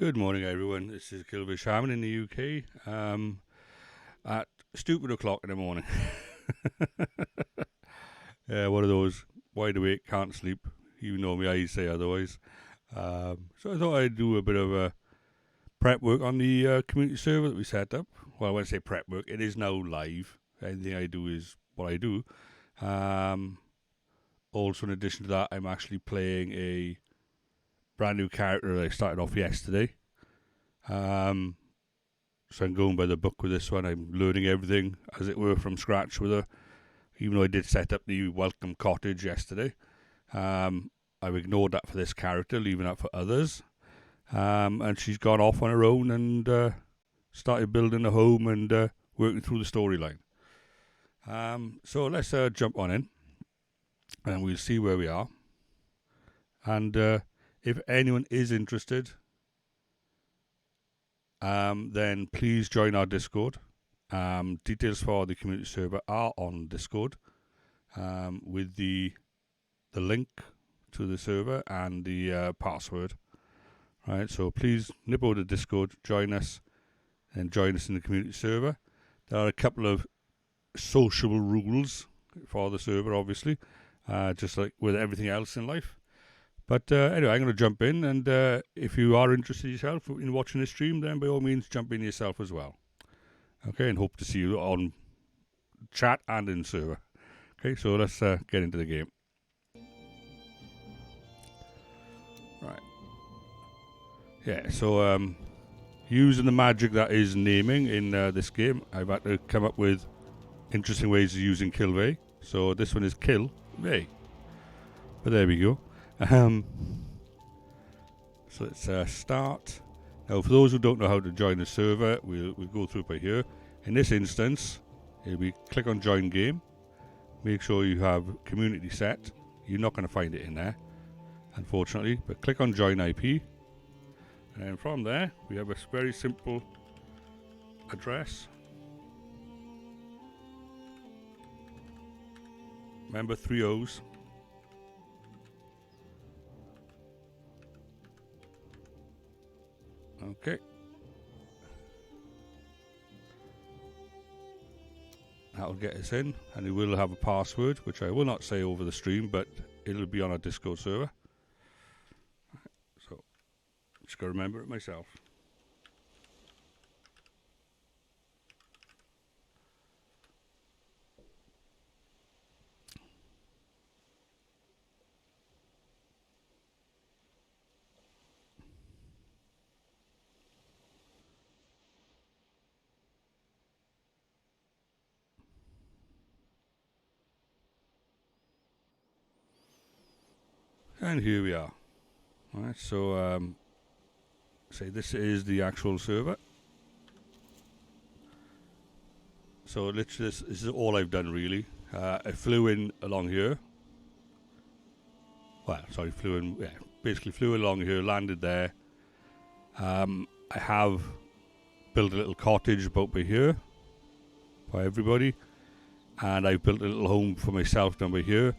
Good morning, everyone. This is Kilveyshaman in the UK at stupid o'clock in the morning. One of those wide awake, can't sleep, even though my eyes say otherwise. So I thought I'd do a bit of prep work on the community server that we set up. Well, when I say prep work, it is now live. Anything I do is what I do. Also, in addition to that, I'm actually playing a brand new character that I started off yesterday. So I'm going by the book with this one. I'm learning everything, as it were, from scratch with her. Even though I did set up the welcome cottage yesterday, I've ignored that for this character, leaving that for others. And she's gone off on her own and started building a home and working through the storyline. So let's jump on in, and we'll see where we are. And if anyone is interested, then please join our Discord. Details for the community server are on Discord, with the link to the server and the password. Right, so please nip over to Discord, join us, and join us in the community server. There are a couple of sociable rules for the server, obviously, just like with everything else in life. But anyway, I'm going to jump in, and if you are interested yourself in watching this stream, then by all means jump in yourself as well. Okay, and hope to see you on chat and in server. Okay, so let's get into the game. Right. Yeah, so using the magic that is naming in this game, I've had to come up with interesting ways of using Kilvey. So this one is Kilvey. But there we go. So let's start. Now, for those who don't know how to join the server, we'll go through it by here. In this instance, we click on Join Game. Make sure you have Community set. You're not going to find it in there, unfortunately. But click on Join IP. And from there, we have a very simple address. Remember, 3 O's. Okay. That'll get us in, and it will have a password, which I will not say over the stream, but it'll be on our Discord server. So, just got to remember it myself. And here we are. Alright, so say this is the actual server. So literally this is all I've done really. I flew in along here. Well, sorry, basically flew along here, landed there. I have built a little cottage about by here for everybody, and I've built a little home for myself down by here.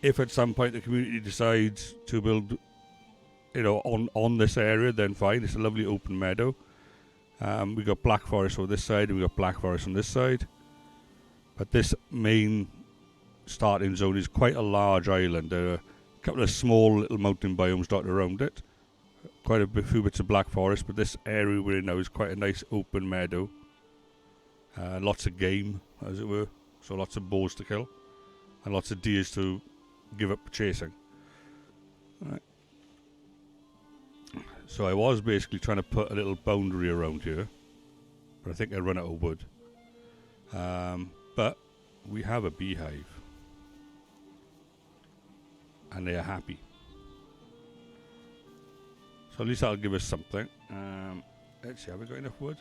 If at some point the community decides to build, on this area, then fine. It's a lovely open meadow. We got black forest on this side, and we got black forest on this side. But this main starting zone is quite a large island. There are a couple of small little mountain biomes dotted around it. Quite a few bits of black forest, but this area we're in now is quite a nice open meadow. Lots of game, as it were. So lots of boars to kill, and lots of deers to give up chasing. Right. So I was basically trying to put a little boundary around here, but I think I run out of wood. But we have a beehive, and they are happy. So at least that'll give us something. Let's see, have we got enough wood?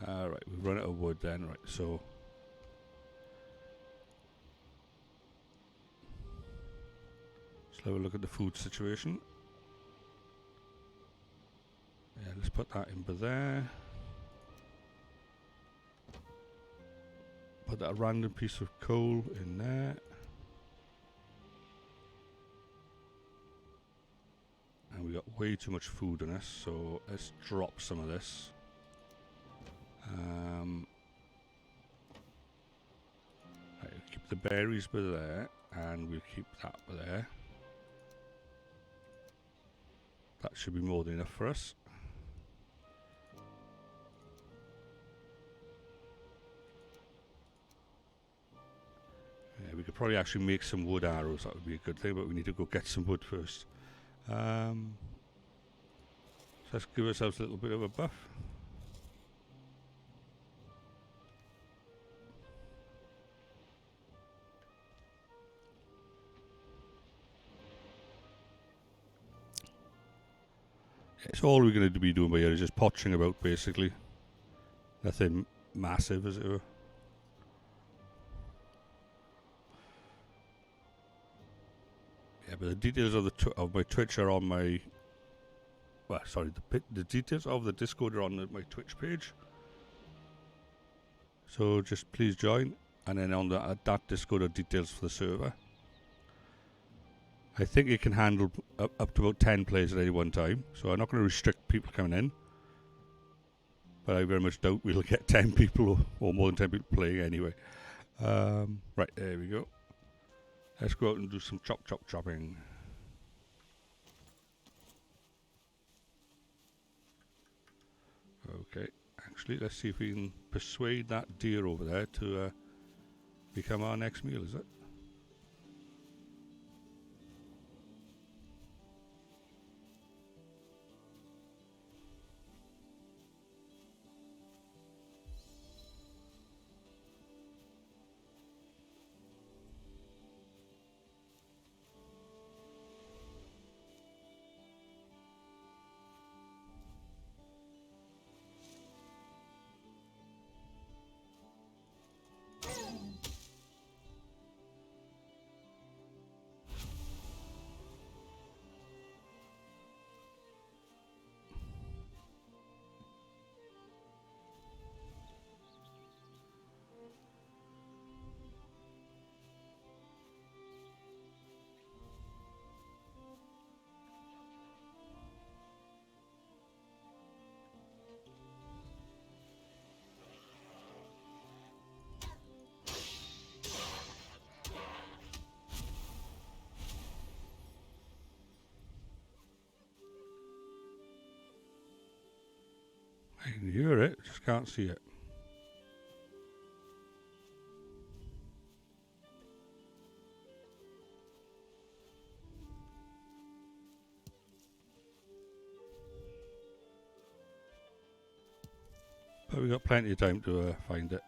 Right, we've run out of wood then, right, so let's have a look at the food situation. Yeah, let's put that in by there. put that random piece of coal in there. And we got way too much food in us, so let's drop some of this. Right, keep the berries by there, and we'll keep that by there. That should be more than enough for us. Yeah, we could probably actually make some wood arrows, that would be a good thing, but we need to go get some wood first. So let's give ourselves a little bit of a buff. It's all we're going to be doing by here is just potching about, basically. Nothing massive, as it were. Yeah, but the details of of my Twitch are on my... Well, sorry, the details of the Discord are on my Twitch page. So just please join. And then on that Discord are details for the server. I think it can handle up to about 10 players at any one time. So I'm not going to restrict people coming in. But I very much doubt we'll get 10 people or more than 10 people playing anyway. Right, there we go. Let's go out and do some chopping. Okay, actually, let's see if we can persuade that deer over there to become our next meal, is it? I can hear it, just can't see it. But we've got plenty of time to find it.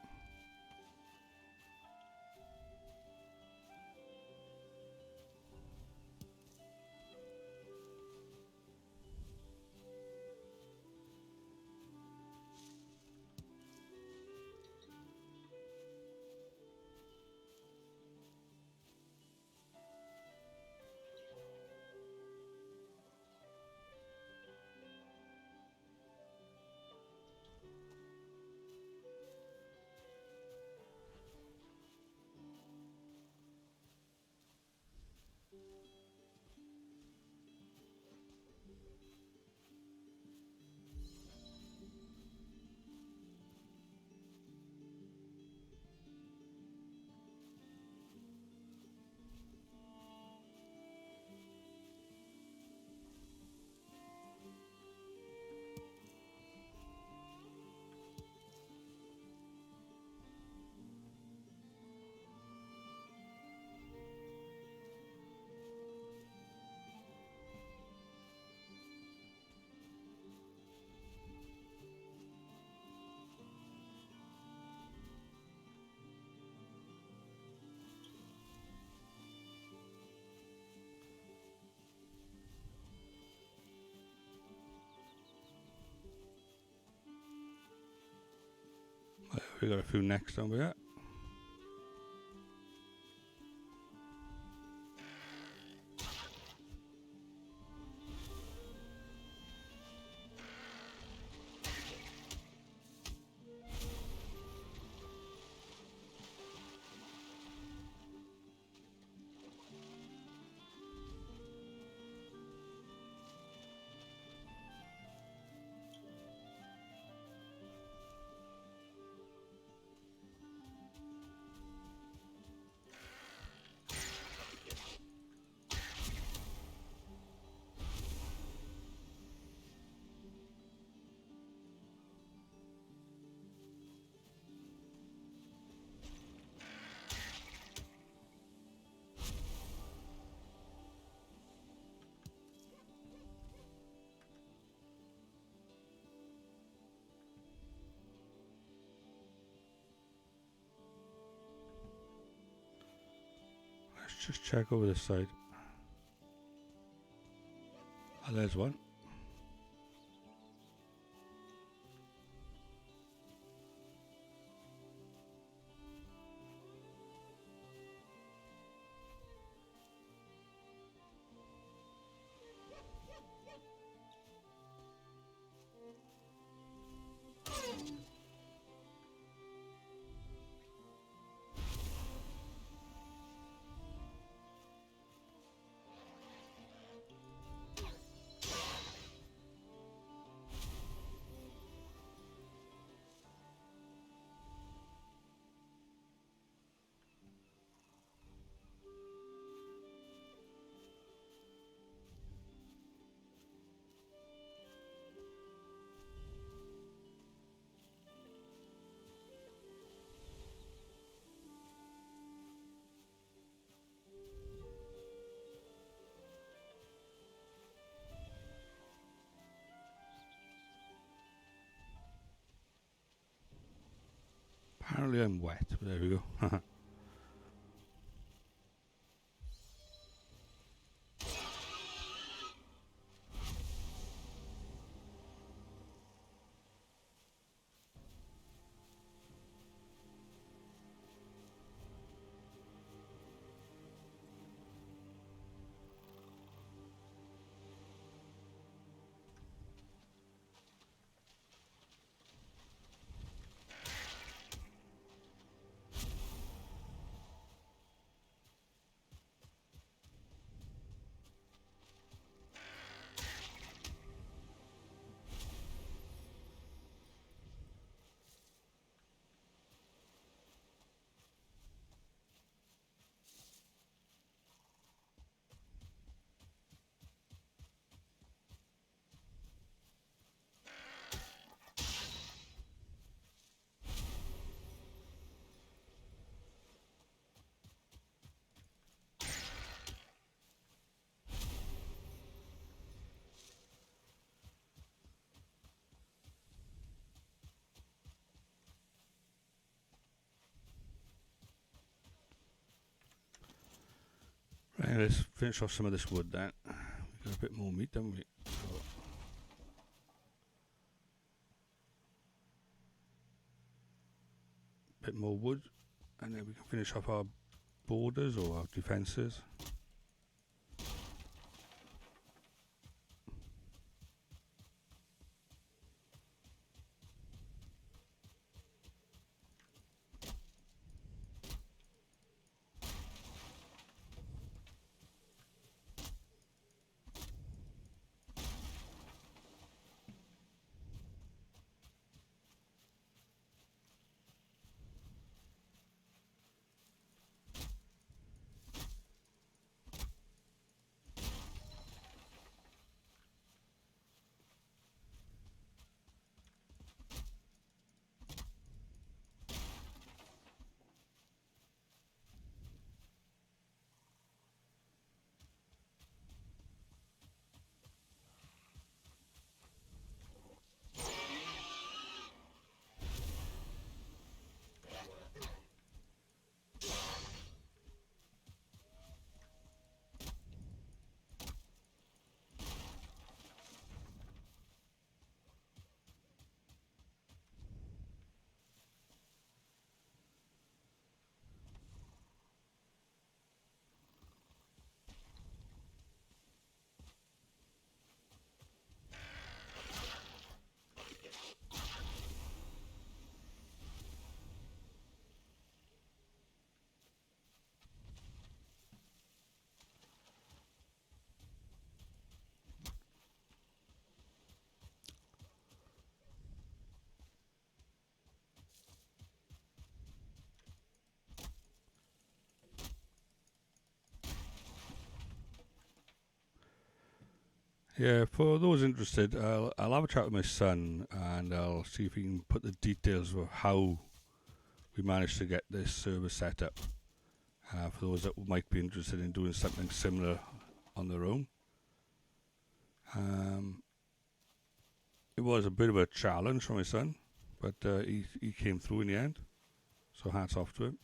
We got a few next over here. Let's just check over this side. Oh, there's one. Apparently I'm wet, but there we go. Right, let's finish off some of this wood then. We've got a bit more meat, haven't we? So bit more wood, and then we can finish off our borders or our defences. Yeah, for those interested, I'll have a chat with my son and I'll see if he can put the details of how we managed to get this server set up. For those that might be interested in doing something similar on their own. It was a bit of a challenge for my son, but he came through in the end. So hats off to him.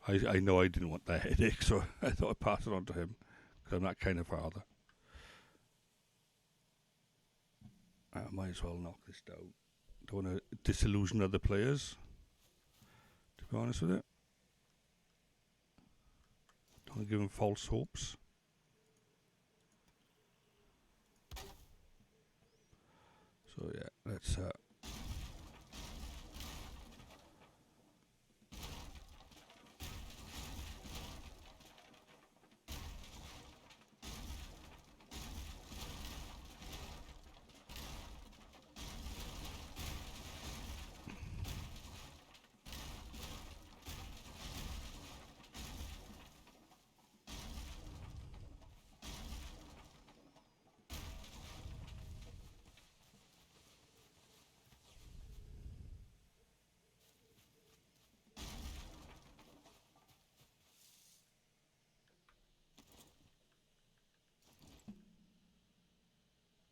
I know I didn't want that headache, so I thought I'd pass it on to him, because I'm that kind of father. I might as well knock this down. Don't want to disillusion other players, to be honest with it. Don't want to give them false hopes. So yeah, let's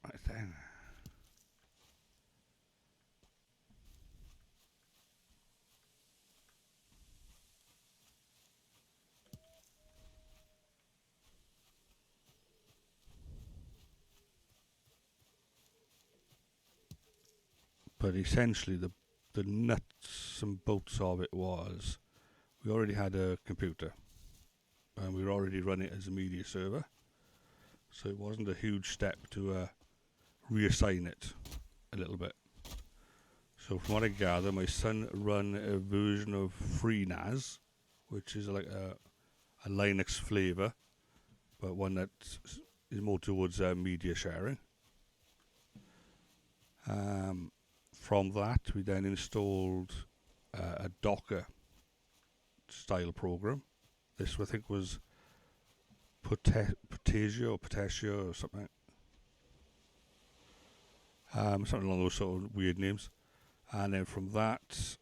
right then. But essentially, the nuts and bolts of it was we already had a computer, and we were already running it as a media server, so it wasn't a huge step to reassign it a little bit. So from what I gather, my son run a version of FreeNAS, which is like a Linux flavor, but one that is more towards media sharing. From that, we then installed a Docker style program. This, I think, was Potasia or something. Something along those sort of weird names. And then from that,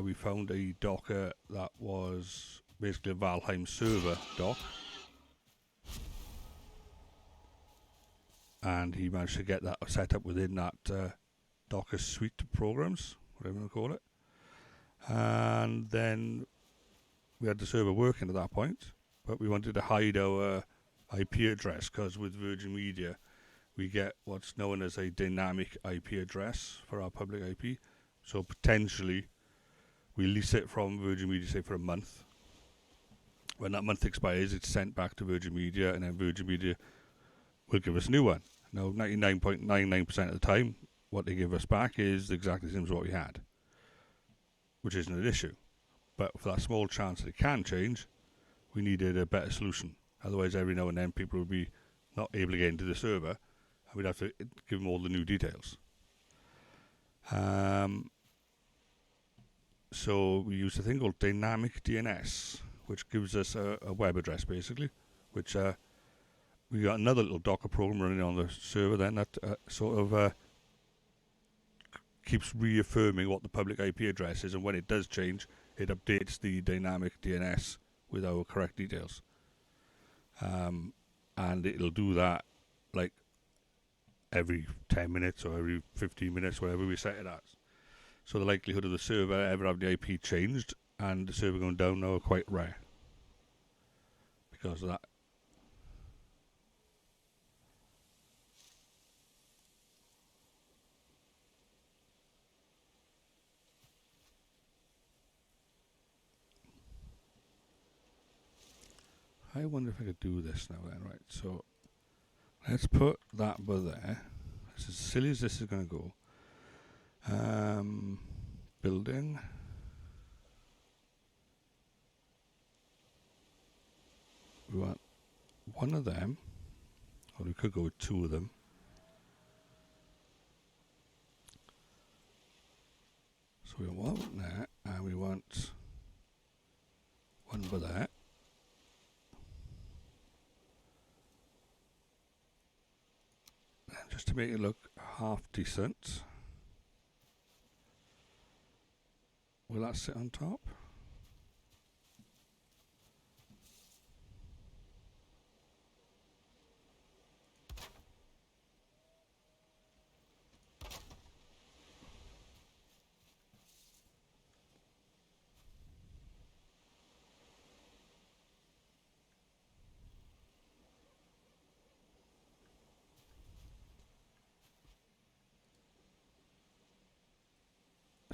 we found a Docker that was basically a Valheim server dock. And he managed to get that set up within that Docker suite of programs, whatever you want to call it. And then we had the server working at that point, but we wanted to hide our IP address, because with Virgin Media, we get what's known as a dynamic IP address for our public IP. So potentially, we lease it from Virgin Media, say, for a month. When that month expires, it's sent back to Virgin Media, and then Virgin Media will give us a new one. Now, 99.99% of the time, what they give us back is exactly the same as what we had, which isn't an issue. But for that small chance that it can change, we needed a better solution. Otherwise, every now and then, people would be not able to get into the server, and we'd have to give them all the new details. So we used a thing called dynamic DNS, which gives us a web address, basically, which we got another little Docker program running on the server then that sort of keeps reaffirming what the public IP address is, and when it does change, it updates the dynamic DNS with our correct details. And it'll do that like every 10 minutes or every 15 minutes, whatever we set it as. So the likelihood of the server ever having the IP changed and the server going down now are quite rare because of that. I wonder if I could do this now then, right? So let's put that by there. It's as silly as this is going to go. Building. We want one of them, or we could go with two of them. So we want one there, and we want one by there. And just to make it look half decent, will that sit on top?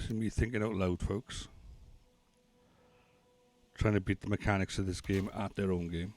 This is me thinking out loud, folks. Trying to beat the mechanics of this game at their own game.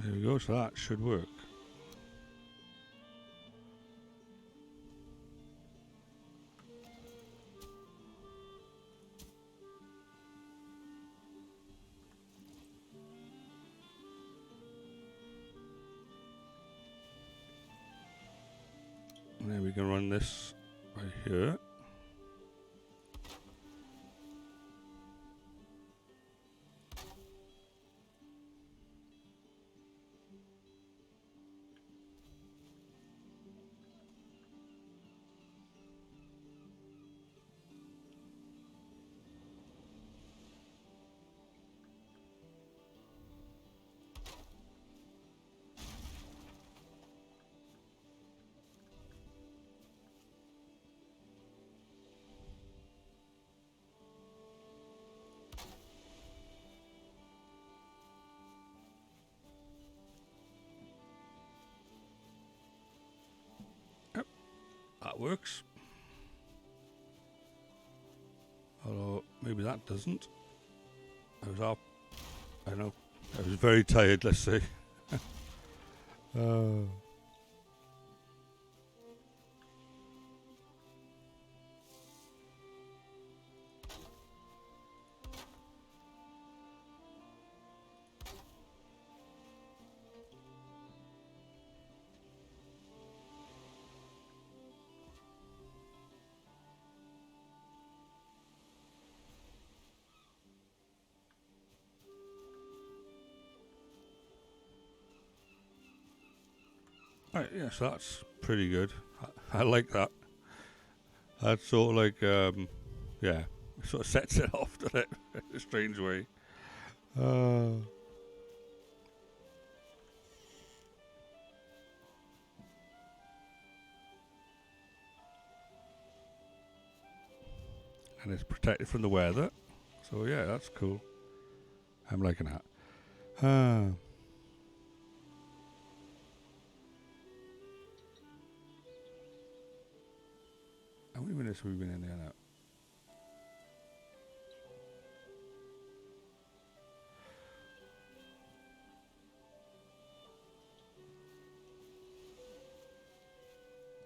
There we go, so that should work. And then we can run this right here. That works. Although, maybe that doesn't. I was up. I don't know. I was very tired, let's say. Right, yeah, so that's pretty good. I like that. That's sort of like, yeah, it sort of sets it off, doesn't it? In a strange way. And it's protected from the weather. So yeah, that's cool. I'm liking that. How many minutes have we been in there now?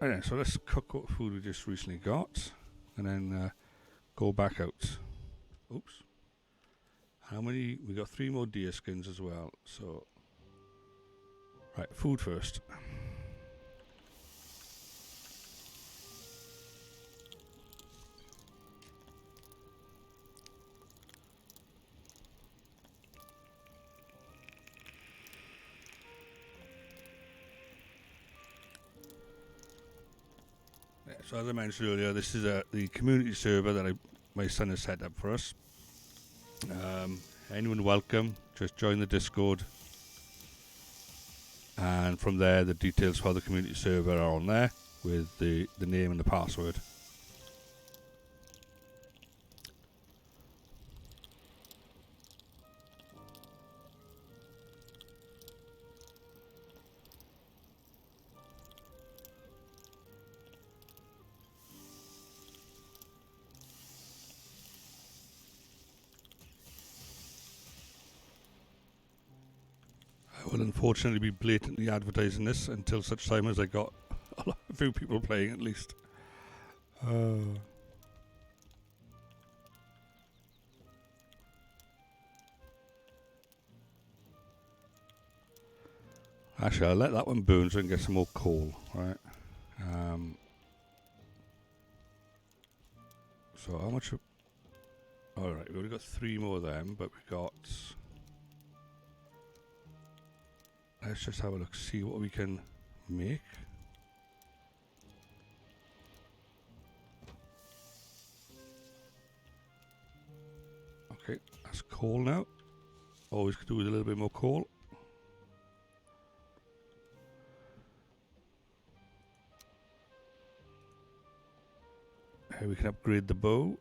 Okay, so let's cook what food we just recently got, and then go back out. Oops. How many? We got 3 more deer skins as well. So, right, food first. So as I mentioned earlier, this is the community server that my son has set up for us. Anyone welcome, just join the Discord. And from there, the details for the community server are on there with the name and the password. I will unfortunately be blatantly advertising this until such time as I got a few people playing at least. Actually, I'll let that one burn so I can get some more coal, right? So how much... Alright, we've only got 3 more of them, but we've got... Let's just have a look, see what we can make. Okay, that's coal now. Always could do with a little bit more coal. Here we can upgrade the bow.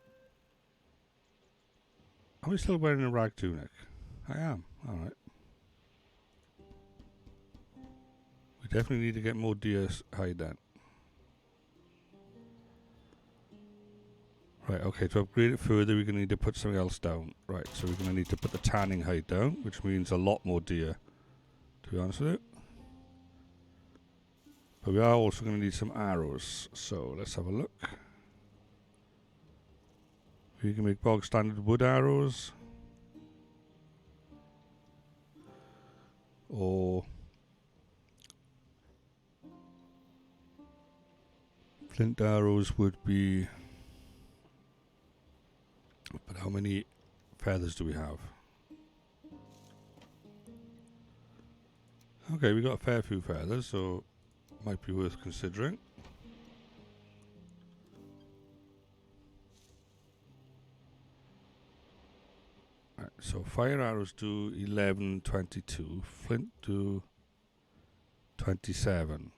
Are we still wearing a rag tunic? I am, alright. We definitely need to get more deer hide then. Right, okay, to upgrade it further we're going to need to put something else down. Right, so we're going to need to put the tanning hide down, which means a lot more deer, to be honest with you. But we are also going to need some arrows, so let's have a look. We can make bog standard wood arrows. Or flint arrows would be... But how many feathers do we have? Okay, we got a fair few feathers, so might be worth considering. Right, so fire arrows do 11, 22. Flint do 27.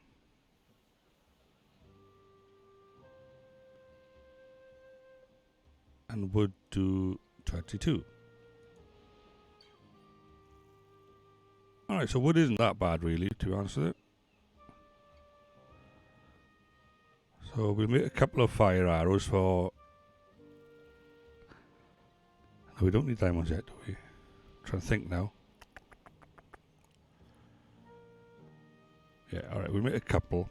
And wood do 22. Alright, so wood isn't that bad really, to be honest with it. So we'll make a couple of fire arrows for... No, we don't need diamonds yet, do we? I'm trying to think now. Yeah, alright, we'll make a couple.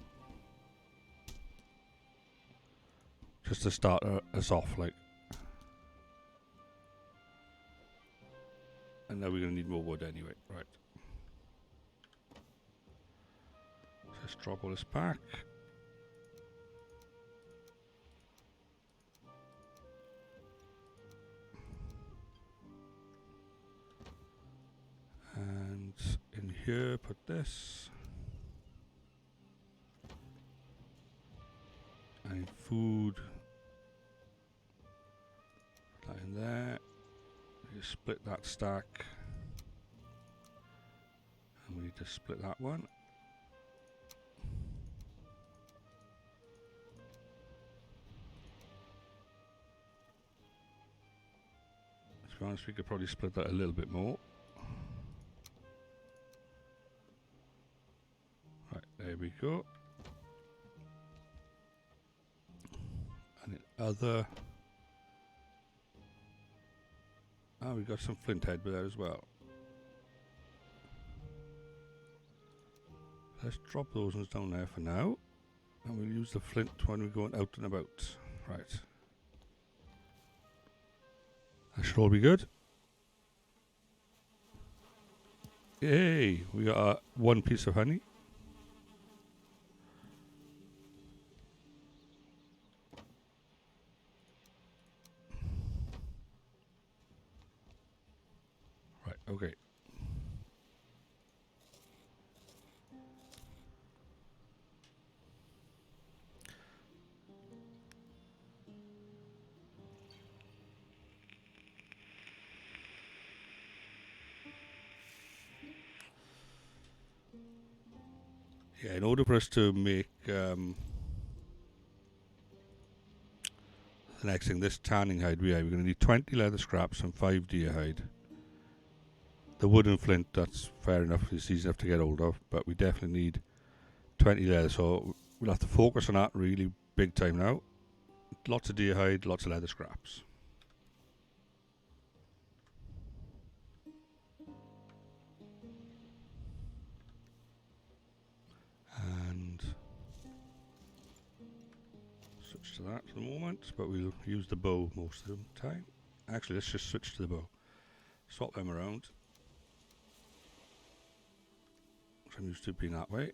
Just to start us off, like. And now we're going to need more wood anyway, right. So let's drop all this back. And in here, put this. I need food. Put that in there. You split that stack. And we need to split that one. To be honest, we could probably split that a little bit more. Right, there we go. And the other... Ah, we got some flint head with that as well. Let's drop those ones down there for now. And we'll use the flint when we're going out and about. Right. That should all be good. Yay! We got one piece of honey. Right, okay. Yeah, in order for us to make the next thing, this tanning hide, we're going to need 20 leather scraps and 5 deer hide. The wood and flint, that's fair enough, it's easy enough to get hold of, but we definitely need 20 leather, so we'll have to focus on that really big time now. Lots of deer hide, lots of leather scraps. switch to that for the moment, but we'll use the bow most of the time. Actually, let's just switch to the bow. Swap them around. I'm used to being that way.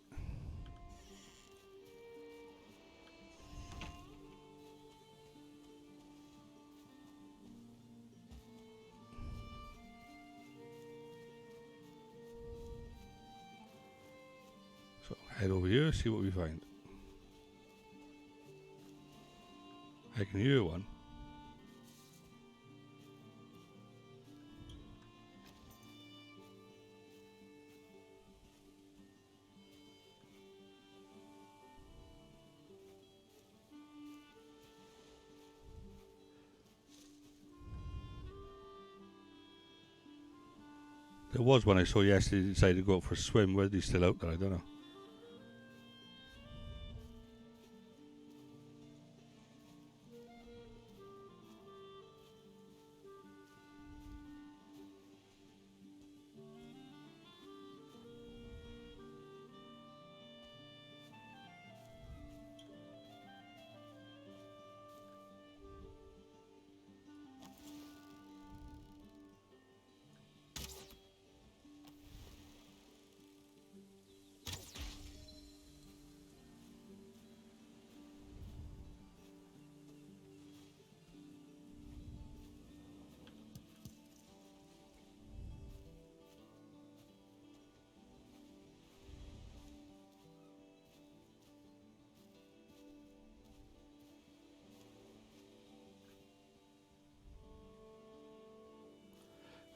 So head over here, see what we find. I can hear one. There was one I saw yesterday, decided to go out for a swim. Whether he's still out there, I don't know.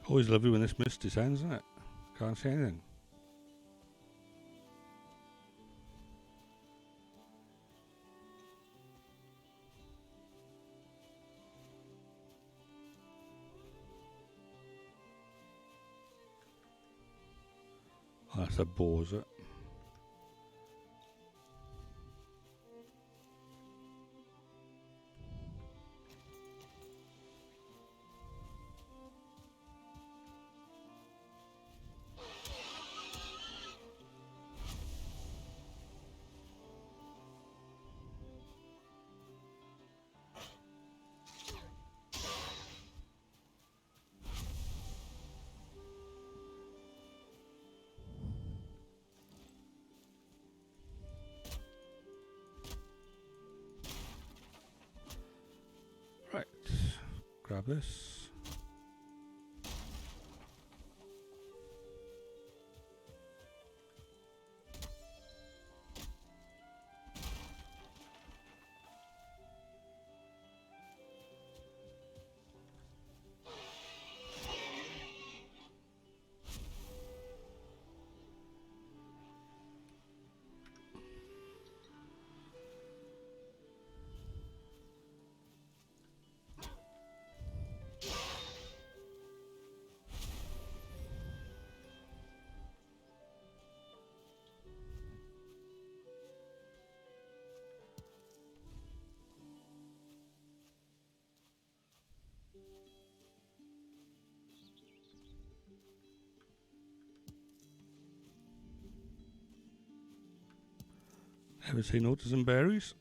Always lovely when this mist descends, isn't it? Can't see anything. Oh, that's a bow, is it? Right, grab this. Ever seen autism berries?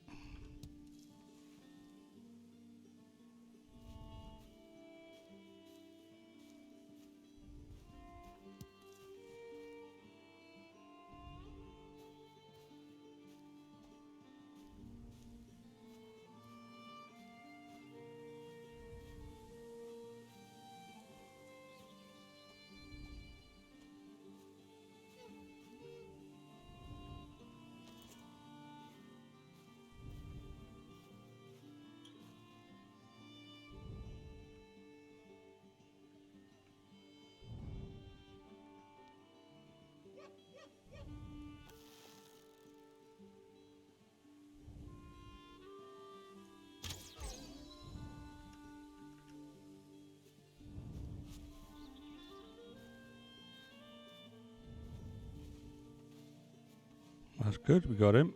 That's good, we got him.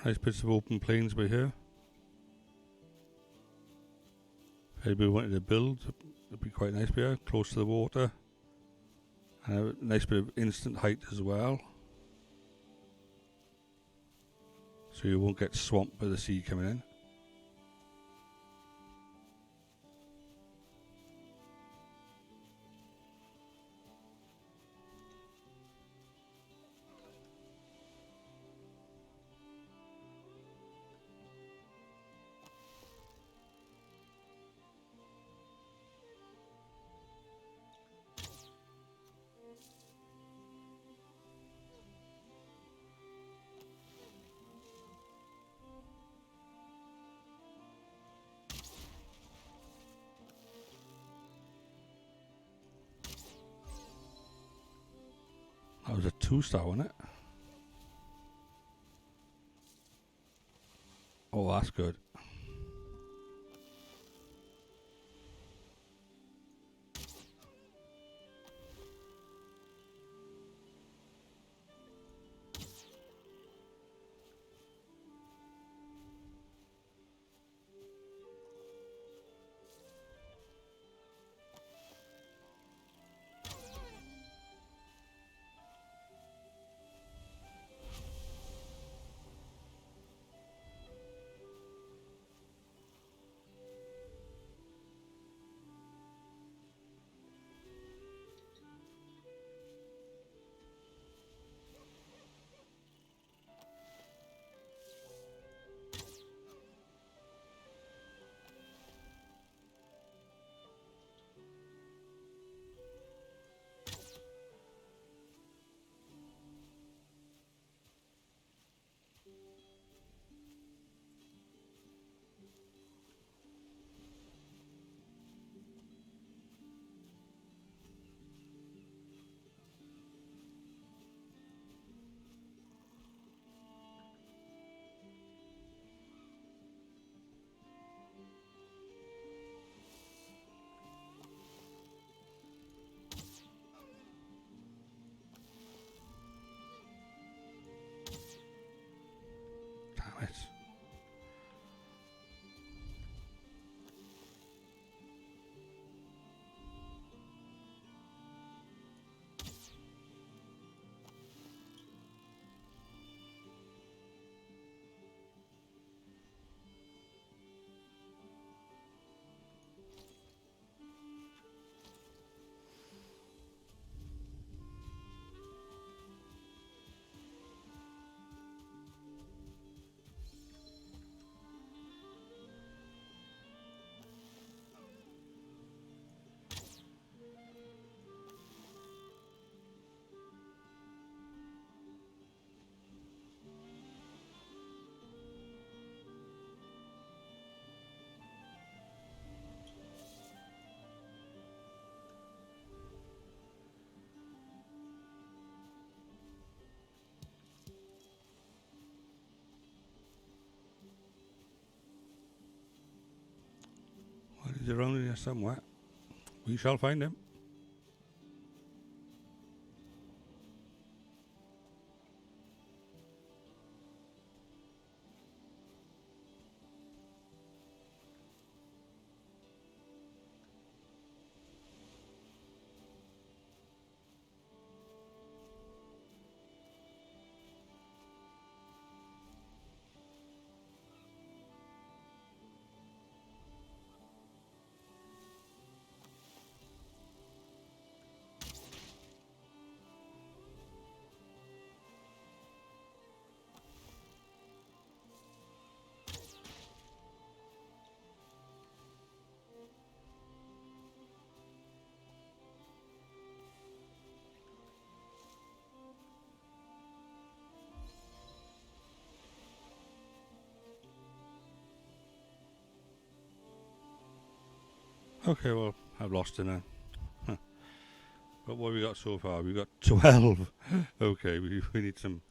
Nice bits of open plains by here. If anybody wanted to build, it'd be quite nice by here, close to the water. And a nice bit of instant height as well. So you won't get swamped by the sea coming in. That was a 2-star, wasn't it? Oh, that's good. Damn it. Well, he's around here somewhere. We shall find him. Okay, well, I've lost him now. Huh. But what have we got so far? We've got 12. Okay, we need some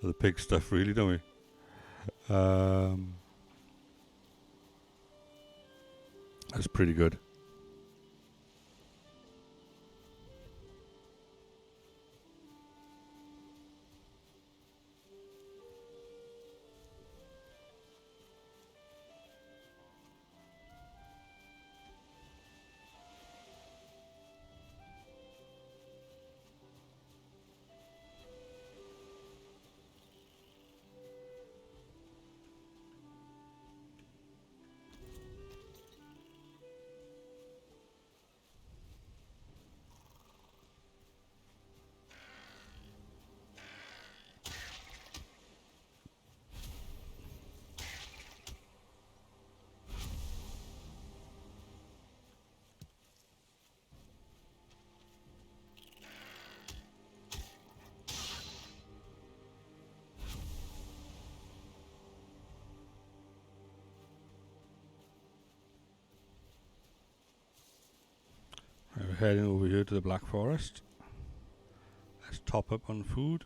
of the pig stuff, really, don't we? That's pretty good. heading over here to the Black Forest. Let's top up on food.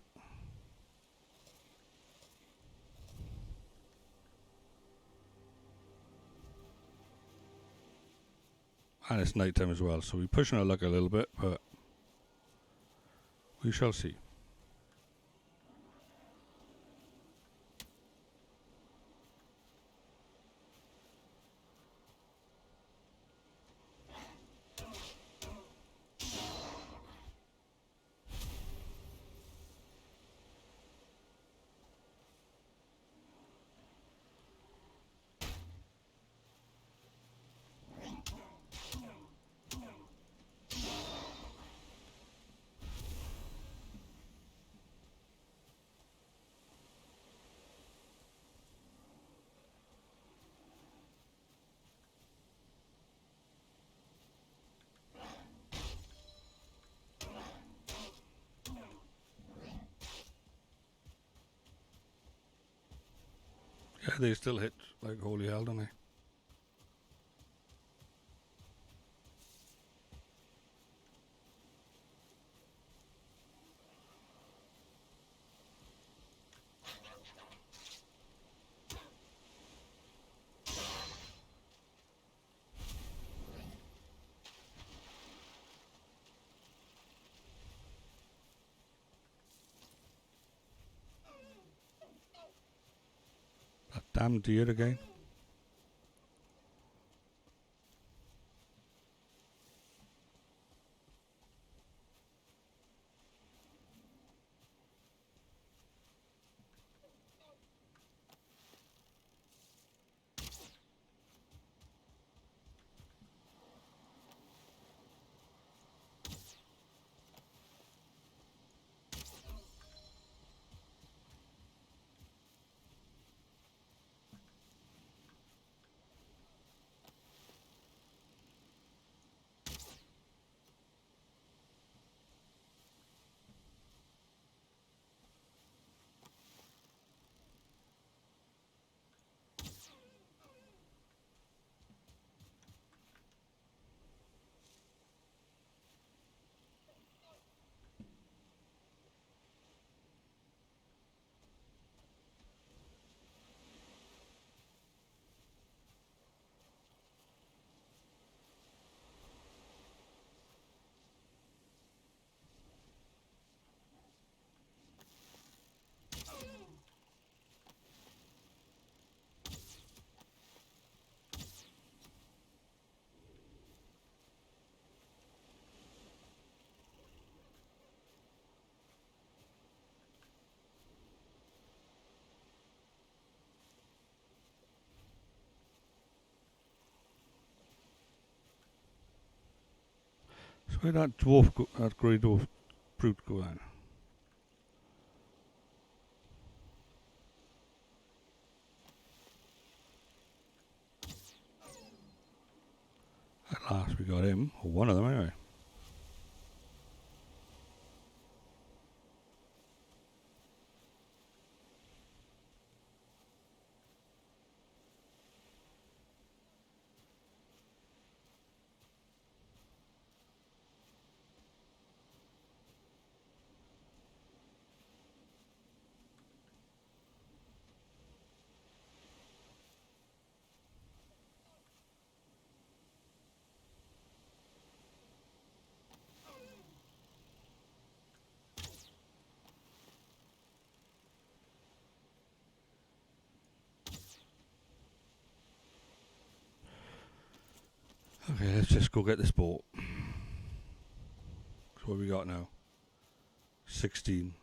And it's night time as well, so we're pushing our luck a little bit, but we shall see. Yeah, they still hit like holy hell, don't they? That damn deer again. So where that dwarf go, that grey dwarf brute go then? At last we got him, or one of them anyway. Okay, let's just go get this boat. So what we got now? 16.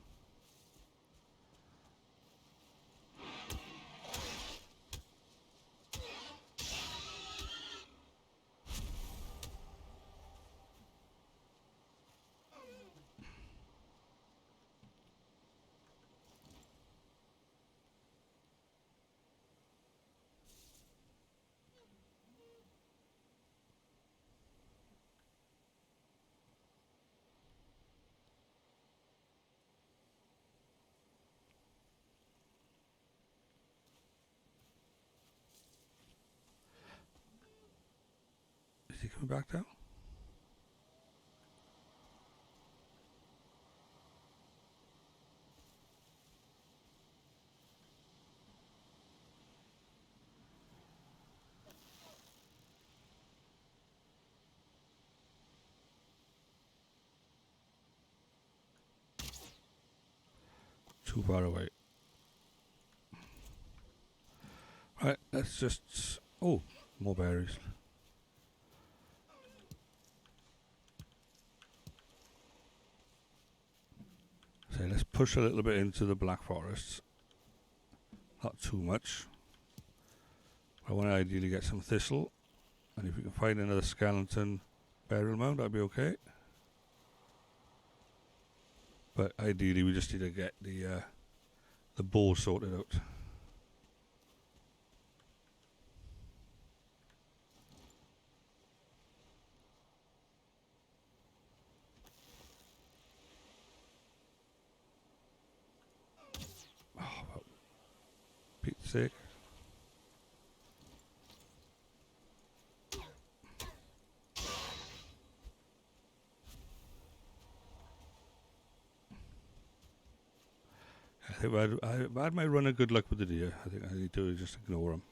Is he coming back down? too far away. Right, let's just... Oh, more berries. So let's push a little bit into the Black Forest. Not too much. I want to ideally get some thistle. And if we can find another skeleton burial mound, that'd be okay. But ideally we just need to get the bow sorted out. Oh, for Pete's sake. I think I had my run of good luck with the deer. I think I need to just ignore them.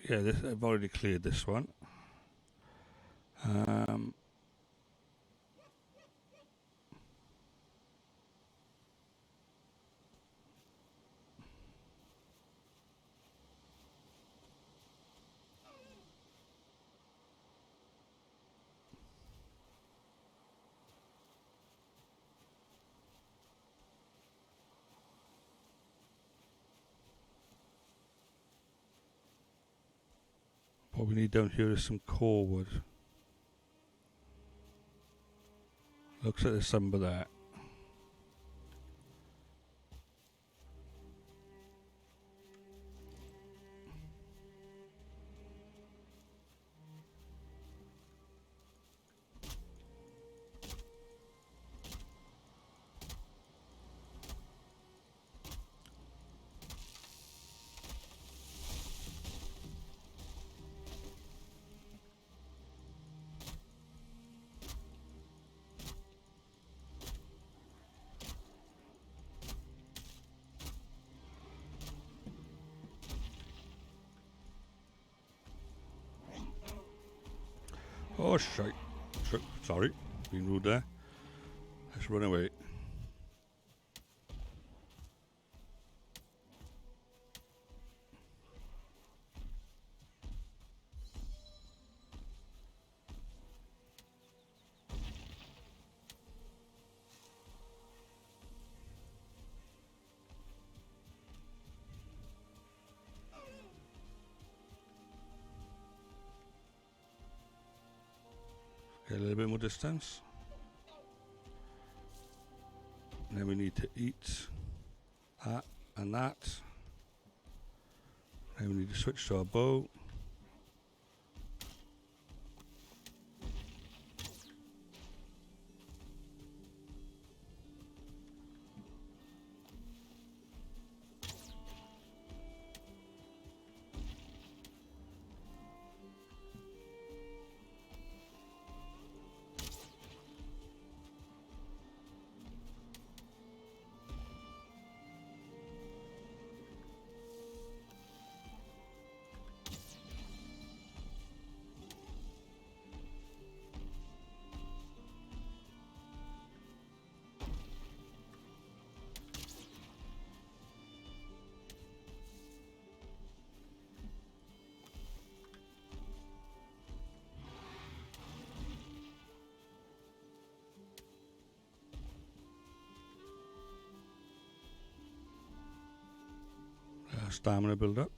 Yeah, I've already cleared this one. What we need down here is some core wood. Looks like there's some of that. Oh, shite. Sorry, being rude there. Let's run away. Get a little bit more distance. And then we need to eat that and that. Then we need to switch to our bow. Stamina build up.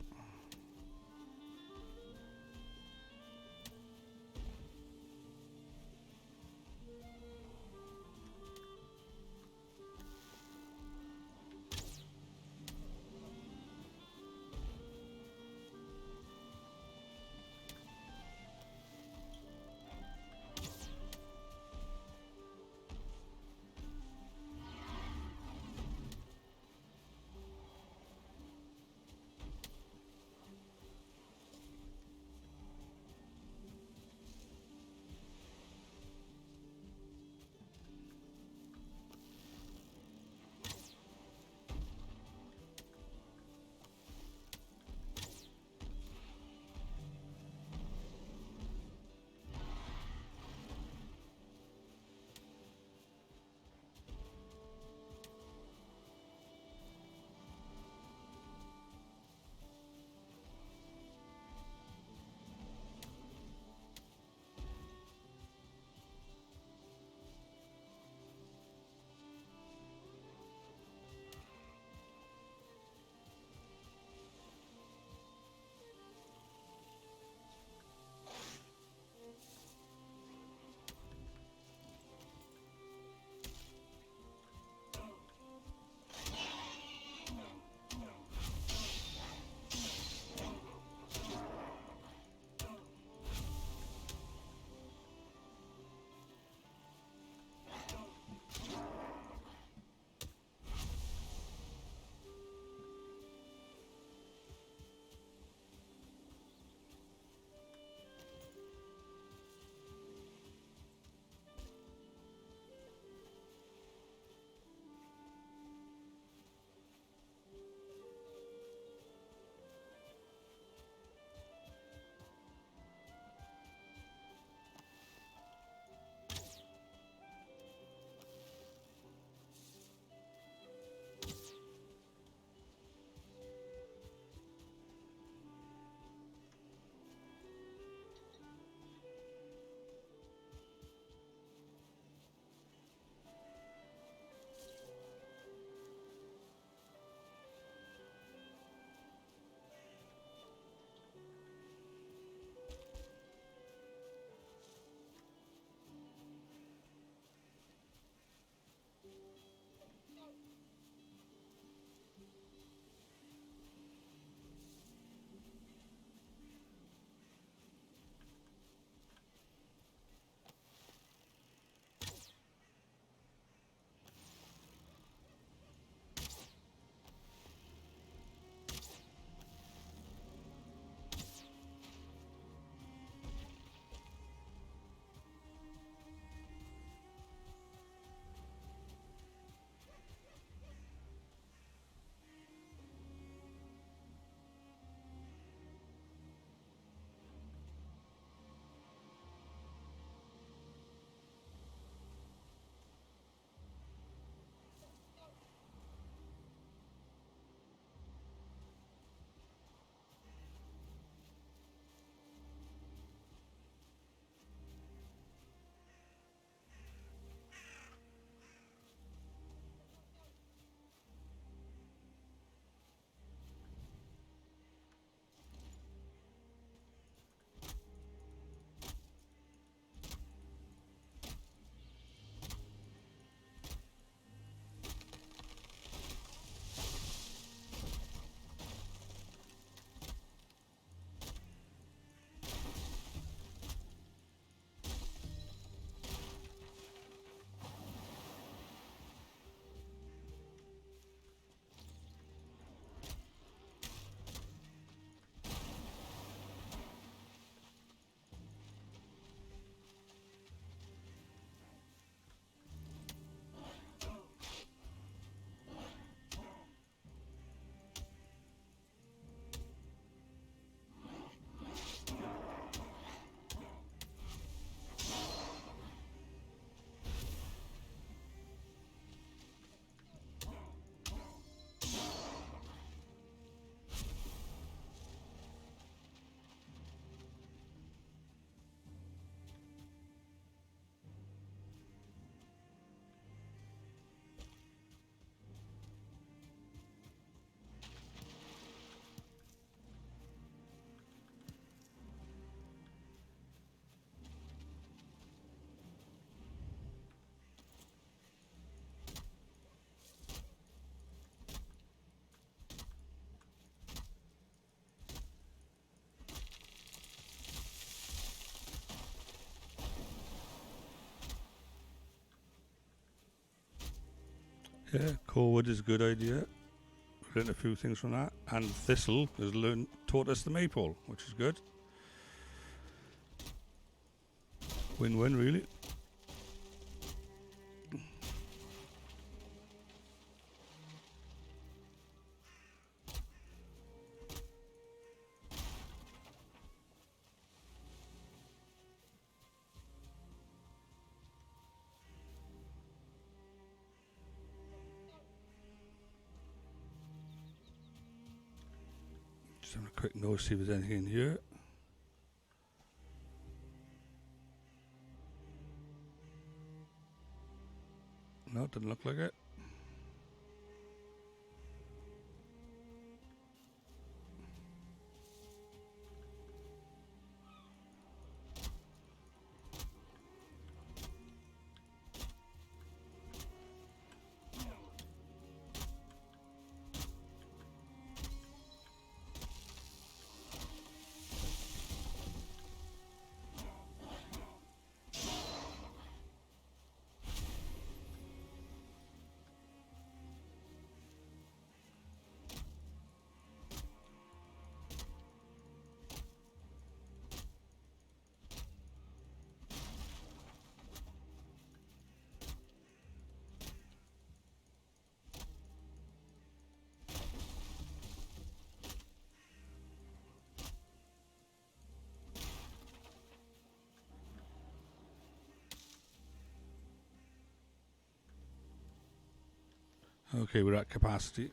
Yeah, core wood is a good idea. Learned a few things from that. And thistle has taught us the maypole, which is good. Win-win, really. Just having a quick nose, see if there's anything in here. No, it doesn't look like it. Okay, we're at capacity.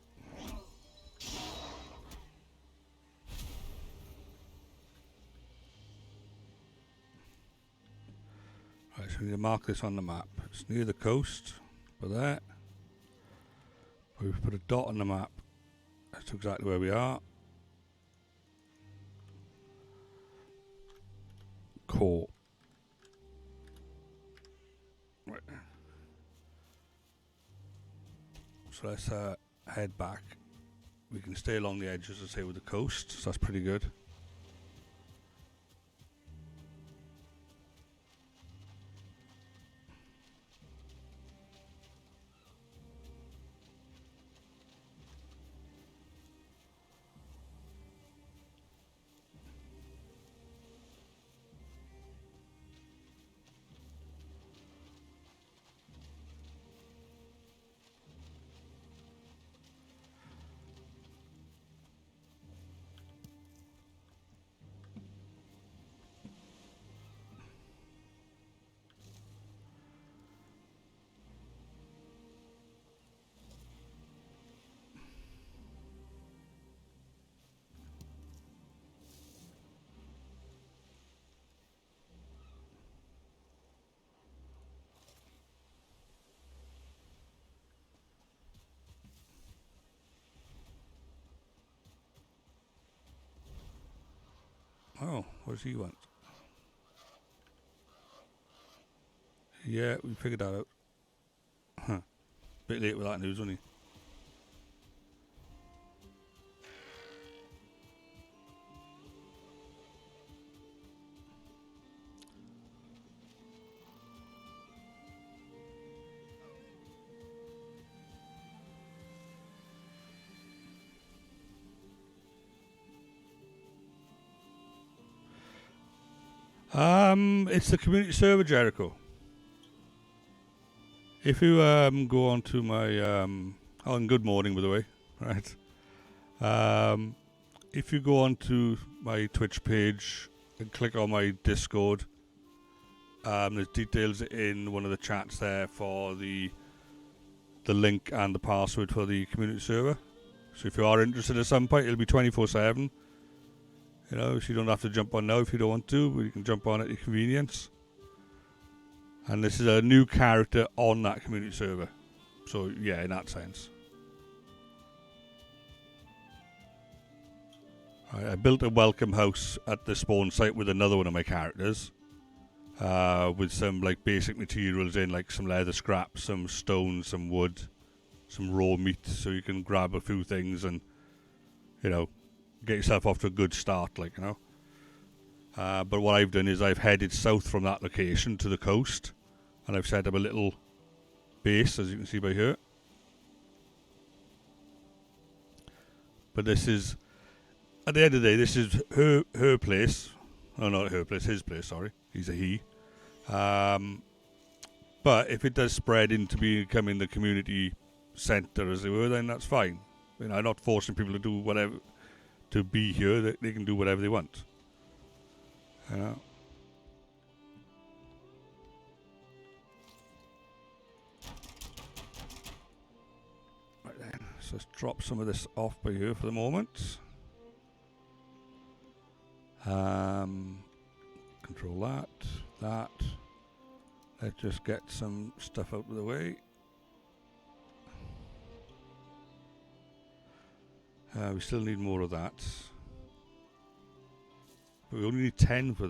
Right, so we need to mark this on the map. It's near the coast, but there. We've put a dot on the map. That's exactly where we are. Core. Right. So let's head back. We can stay along the edge, as I say, with the coast, so that's pretty good. Oh, what does he want? Yeah, we figured that out. Huh. Bit late with that news, wasn't he? It's the community server, Jericho. If you go on to my oh, and good morning, by the way, right? If you go on to my Twitch page and click on my Discord, there's details in one of the chats there for the link and the password for the community server. So if you are interested at some point, it'll be 24/7. You know, so you don't have to jump on now if you don't want to, but you can jump on at your convenience. And this is a new character on that community server. So yeah, in that sense. I built a welcome house at the spawn site with another one of my characters. With some like basic materials in, like some leather scraps, some stone, some wood, some raw meat, so you can grab a few things and, you know, get yourself off to a good start, like, you know. But what I've done is I've headed south from that location to the coast, and I've set up a little base, as you can see by here. But this is, at the end of the day, this is her place. Oh, not her place, his place, sorry. He's a he. But if it does spread into becoming the community centre, as it were, then that's fine. You know, I'm not forcing people to do whatever, to be here. They can do whatever they want. You know? Right then, so let's drop some of this off by here for the moment. Control that. Let's just get some stuff out of the way. We still need more of that. But we only need 10 for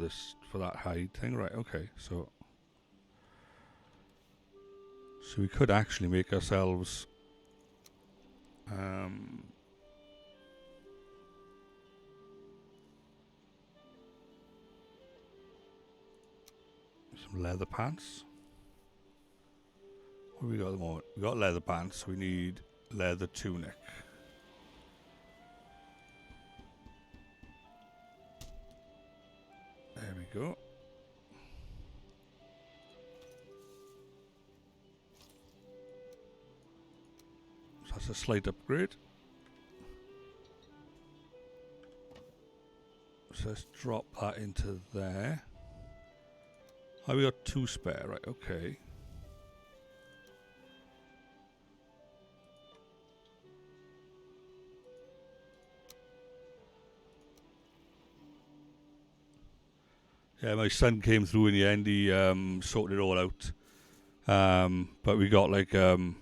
that hide thing. Right, okay, so we could actually make ourselves some leather pants. What do we got at the moment? We got leather pants. We need leather tunic. There we go. So that's a slight upgrade. So let's drop that into there. Oh, we got 2 spare, right, okay. Yeah, my son came through in the end. He sorted it all out. But we got like the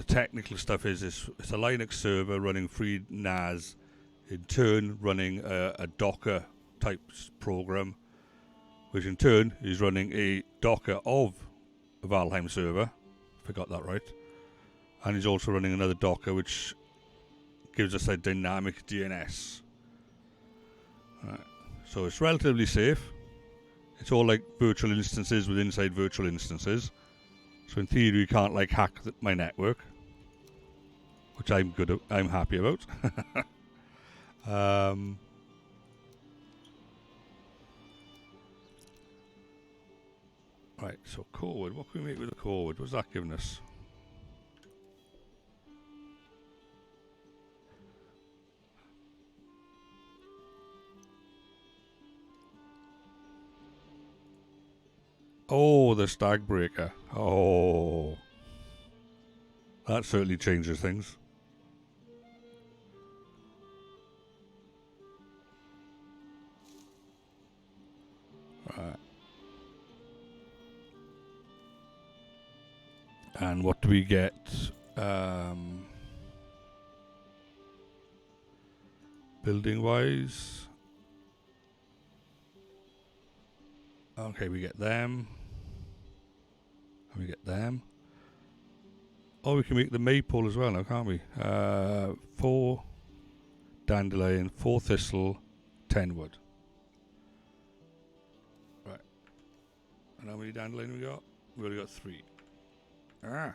technical stuff is it's a Linux server running free NAS, in turn running a Docker type program, which in turn is running a Docker of a Valheim server. If I got that right. And he's also running another Docker which gives us a dynamic DNS. Right. So it's relatively safe. It's all like virtual instances with inside virtual instances. So in theory, you can't like hack my network, which I'm happy about. Right. So core wood. What can we make with the core wood? What's that giving us? Oh, the stag breaker. Oh. That certainly changes things. Right. And what do we get? Building wise. Okay, we get them. And we get them. Oh, we can make the maypole as well now, can't we? 4 dandelion, 4 thistle, 10 wood. Right. And how many dandelion we got? We've only got 3. Ah.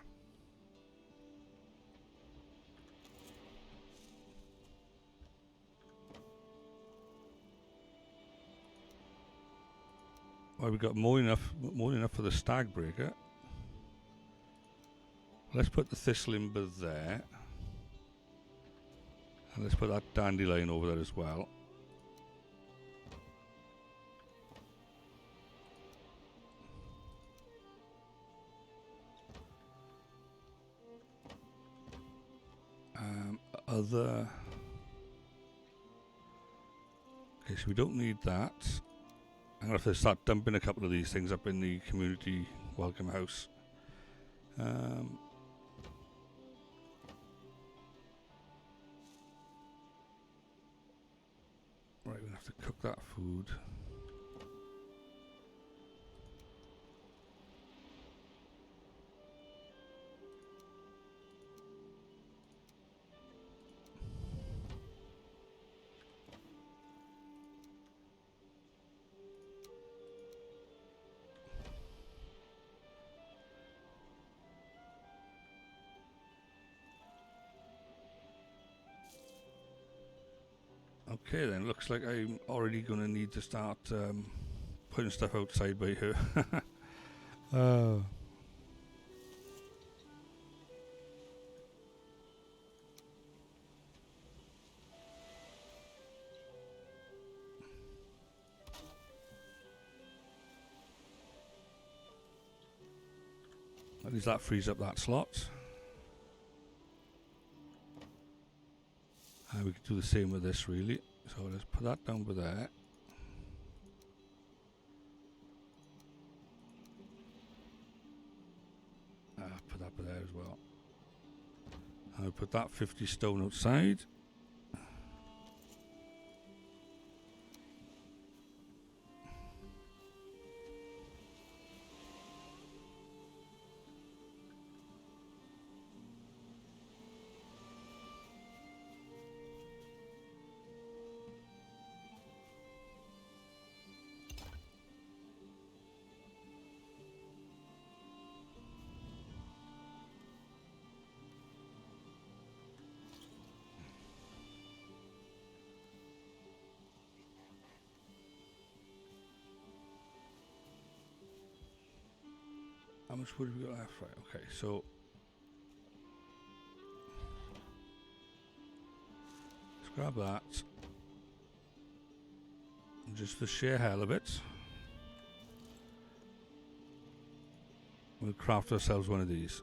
Well, we've got more than enough for the stag breaker. Let's put the thistle imber there. And let's put that dandelion over there as well. Other... Okay, so we don't need that. I'm going to have to start dumping a couple of these things up in the community welcome house. Right, we're going to have to cook that food. Okay then, looks like I'm already going to need to start putting stuff outside by here. At least that frees up that slot. And we can do the same with this really. So let's put that down by there. Put that by there as well. And I'll put that 50 stone outside. How much wood have we got left? Right, okay, so let's grab that. And just for sheer hell of it, we'll craft ourselves one of these.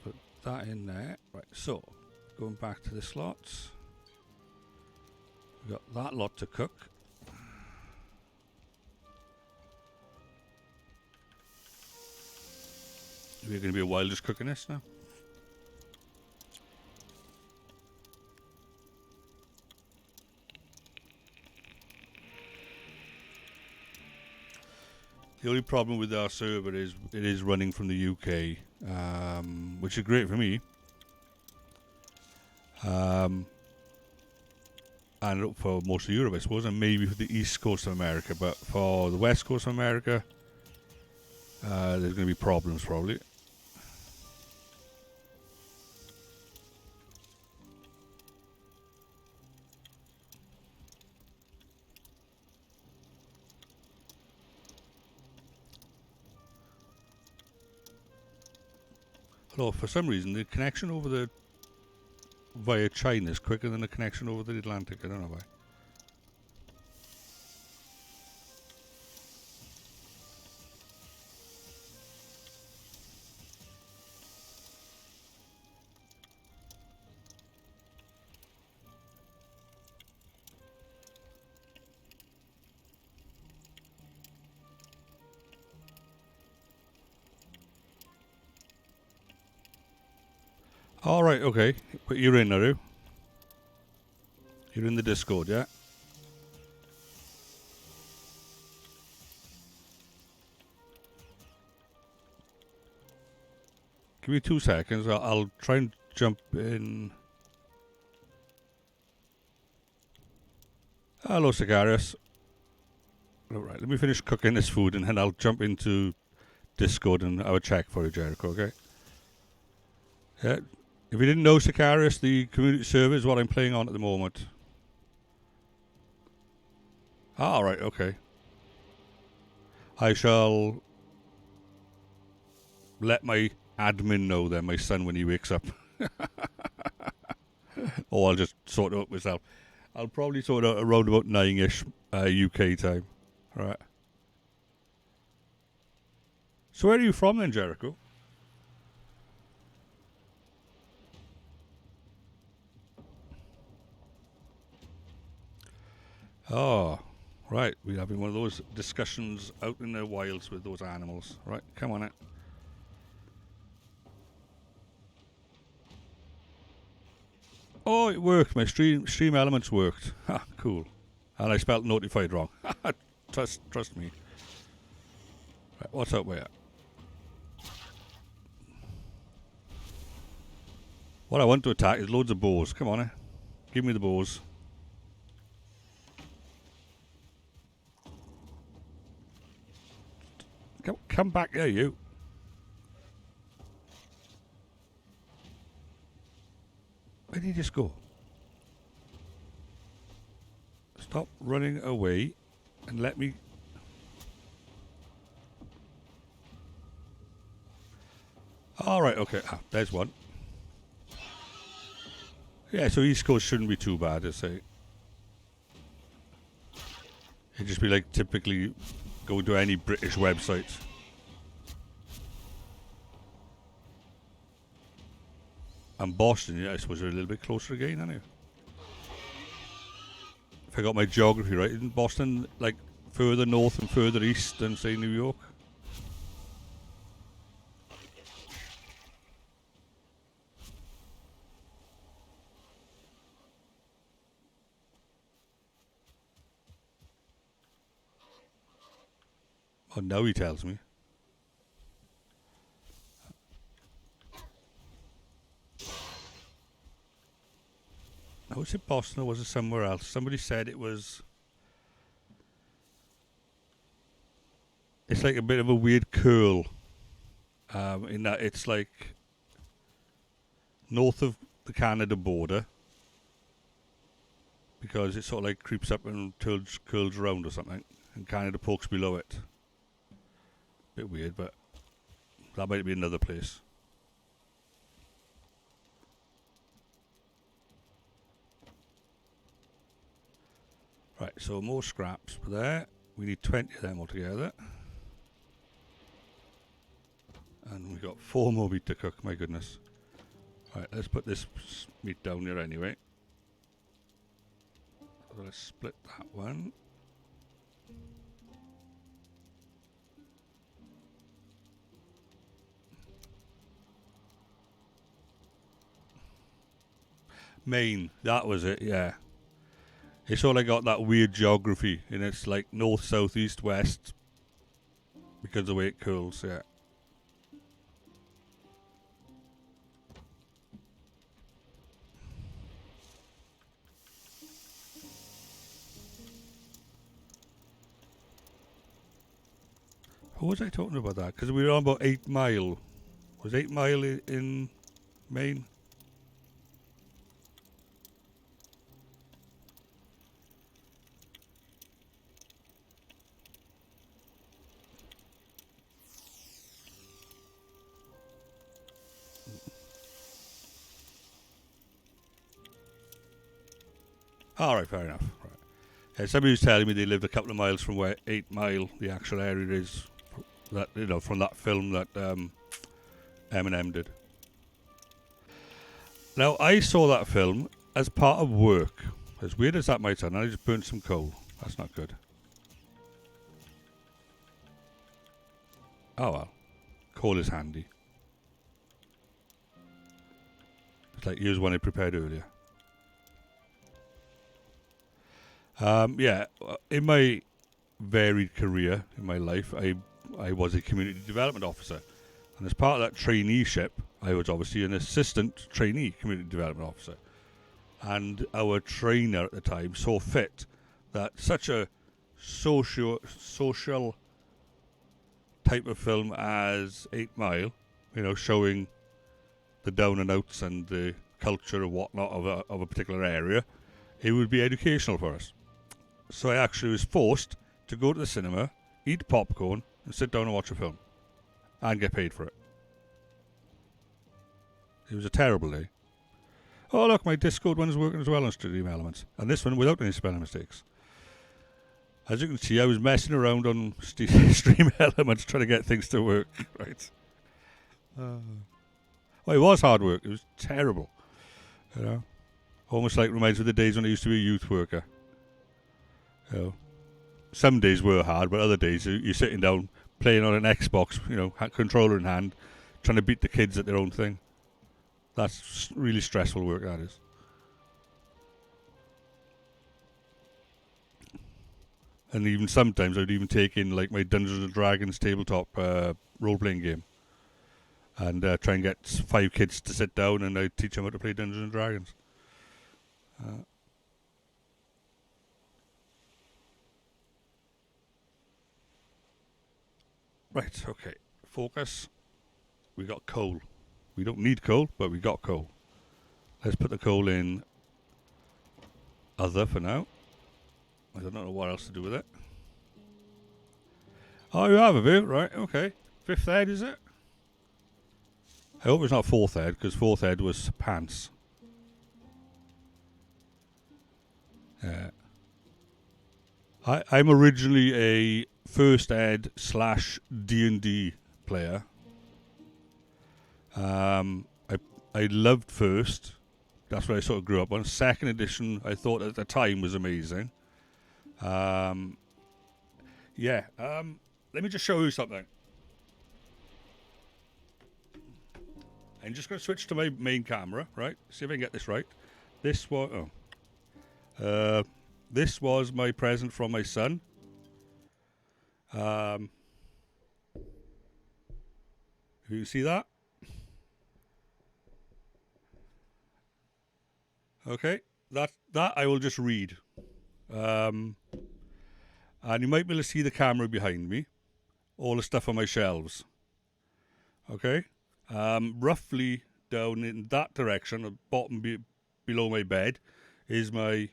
Put that in there. Right, so going back to the slots, we've got that lot to cook. We're going to be a while just cooking this now. The only problem with our server is it is running from the UK, which is great for me. And for most of Europe, I suppose, and maybe for the east coast of America. But for the west coast of America, there's going to be problems probably. Although for some reason the connection over the via China is quicker than the connection over the Atlantic. I don't know why. All right, okay. But you're in, are you? You're in the Discord, yeah? Give me 2 seconds. I'll try and jump in. Hello, Sicarius. All right, let me finish cooking this food and then I'll jump into Discord and have a check for you, Jericho, okay? Yeah. If you didn't know, Sicarius, the community server is what I'm playing on at the moment. All right, okay. I shall let my admin know then, my son, when he wakes up. Or I'll just sort it out myself. I'll probably sort it out around about 9-ish UK time. All right. So where are you from then, Jericho? Oh, right. We're having one of those discussions out in the wilds with those animals. Right, come on it. Oh, it worked. My stream elements worked. Ha, cool. And I spelled notified wrong. Trust me. Right, what's up here? What I want to attack is loads of bows. Come on, give me the bows. Come back here, you. Where did he just go? Stop running away and let me... Alright, okay. Ah, there's one. Yeah, so East Coast shouldn't be too bad, I say. It'd just be like typically going to any British website. And Boston, yeah, I suppose they're a little bit closer again, aren't you? If I got my geography right, isn't Boston like further north and further east than, say, New York? Oh, now he tells me. Now, was it Boston or was it somewhere else? Somebody said it was... It's like a bit of a weird curl. In that it's like... north of the Canada border. Because it sort of like creeps up and curls around or something. And Canada pokes below it. Bit weird, but that might be another place. Right, so more scraps there. We need 20 of them altogether. And we've got 4 more meat to cook, my goodness. Right, let's put this meat down here anyway. So let's split that one. Maine, that was it, yeah. It's all I got that weird geography, and it's like north, south, east, west, because of the way it curls, yeah. Who was I talking about that? Because we were on about 8 Mile. Was 8 Mile in Maine? Alright, fair enough. Right. Yeah, somebody was telling me they lived a couple of miles from where 8 Mile, the actual area is, that, you know, from that film that Eminem did. Now, I saw that film as part of work. As weird as that might sound, I just burnt some coal. That's not good. Oh well. Coal is handy. It's like, here's one I prepared earlier. Yeah, in my varied career, in my life, I was a community development officer. And as part of that traineeship, I was obviously an assistant trainee community development officer. And our trainer at the time saw fit that such a social type of film as 8 Mile, you know, showing the down and outs and the culture and whatnot of a particular area, it would be educational for us. So I actually was forced to go to the cinema, eat popcorn, and sit down and watch a film. And get paid for it. It was a terrible day. Oh look, my Discord one is working as well on Stream Elements. And this one without any spelling mistakes. As you can see, I was messing around on Stream Elements trying to get things to work. Right. Well, it was hard work. It was terrible. You know? Almost like reminds me of the days when I used to be a youth worker. You know? Some days were hard, but other days you're sitting down playing on an Xbox, you know, controller in hand, trying to beat the kids at their own thing. That's really stressful work, that is. And even sometimes I'd even take in like my Dungeons and Dragons tabletop role-playing game, and try and get 5 kids to sit down, and I'd teach them how to play Dungeons and Dragons. Right, okay. Focus. We got coal. We don't need coal, but we got coal. Let's put the coal in other for now. I don't know what else to do with it. Oh, you have a bit, right? Okay. 5th ed, is it? I hope it's not 4th ed, because 4th ed was pants. I'm originally a 1st ed / D&D player. I loved 1st. That's what I sort of grew up on. 2nd edition, I thought at the time was amazing. Let me just show you something. I'm just going to switch to my main camera, right? See if I can get this right. This was my present from my son. If you can see that. Okay, that I will just read. And you might be able to see the camera behind me. All the stuff on my shelves. Okay? Roughly down in that direction, the bottom below my bed, is my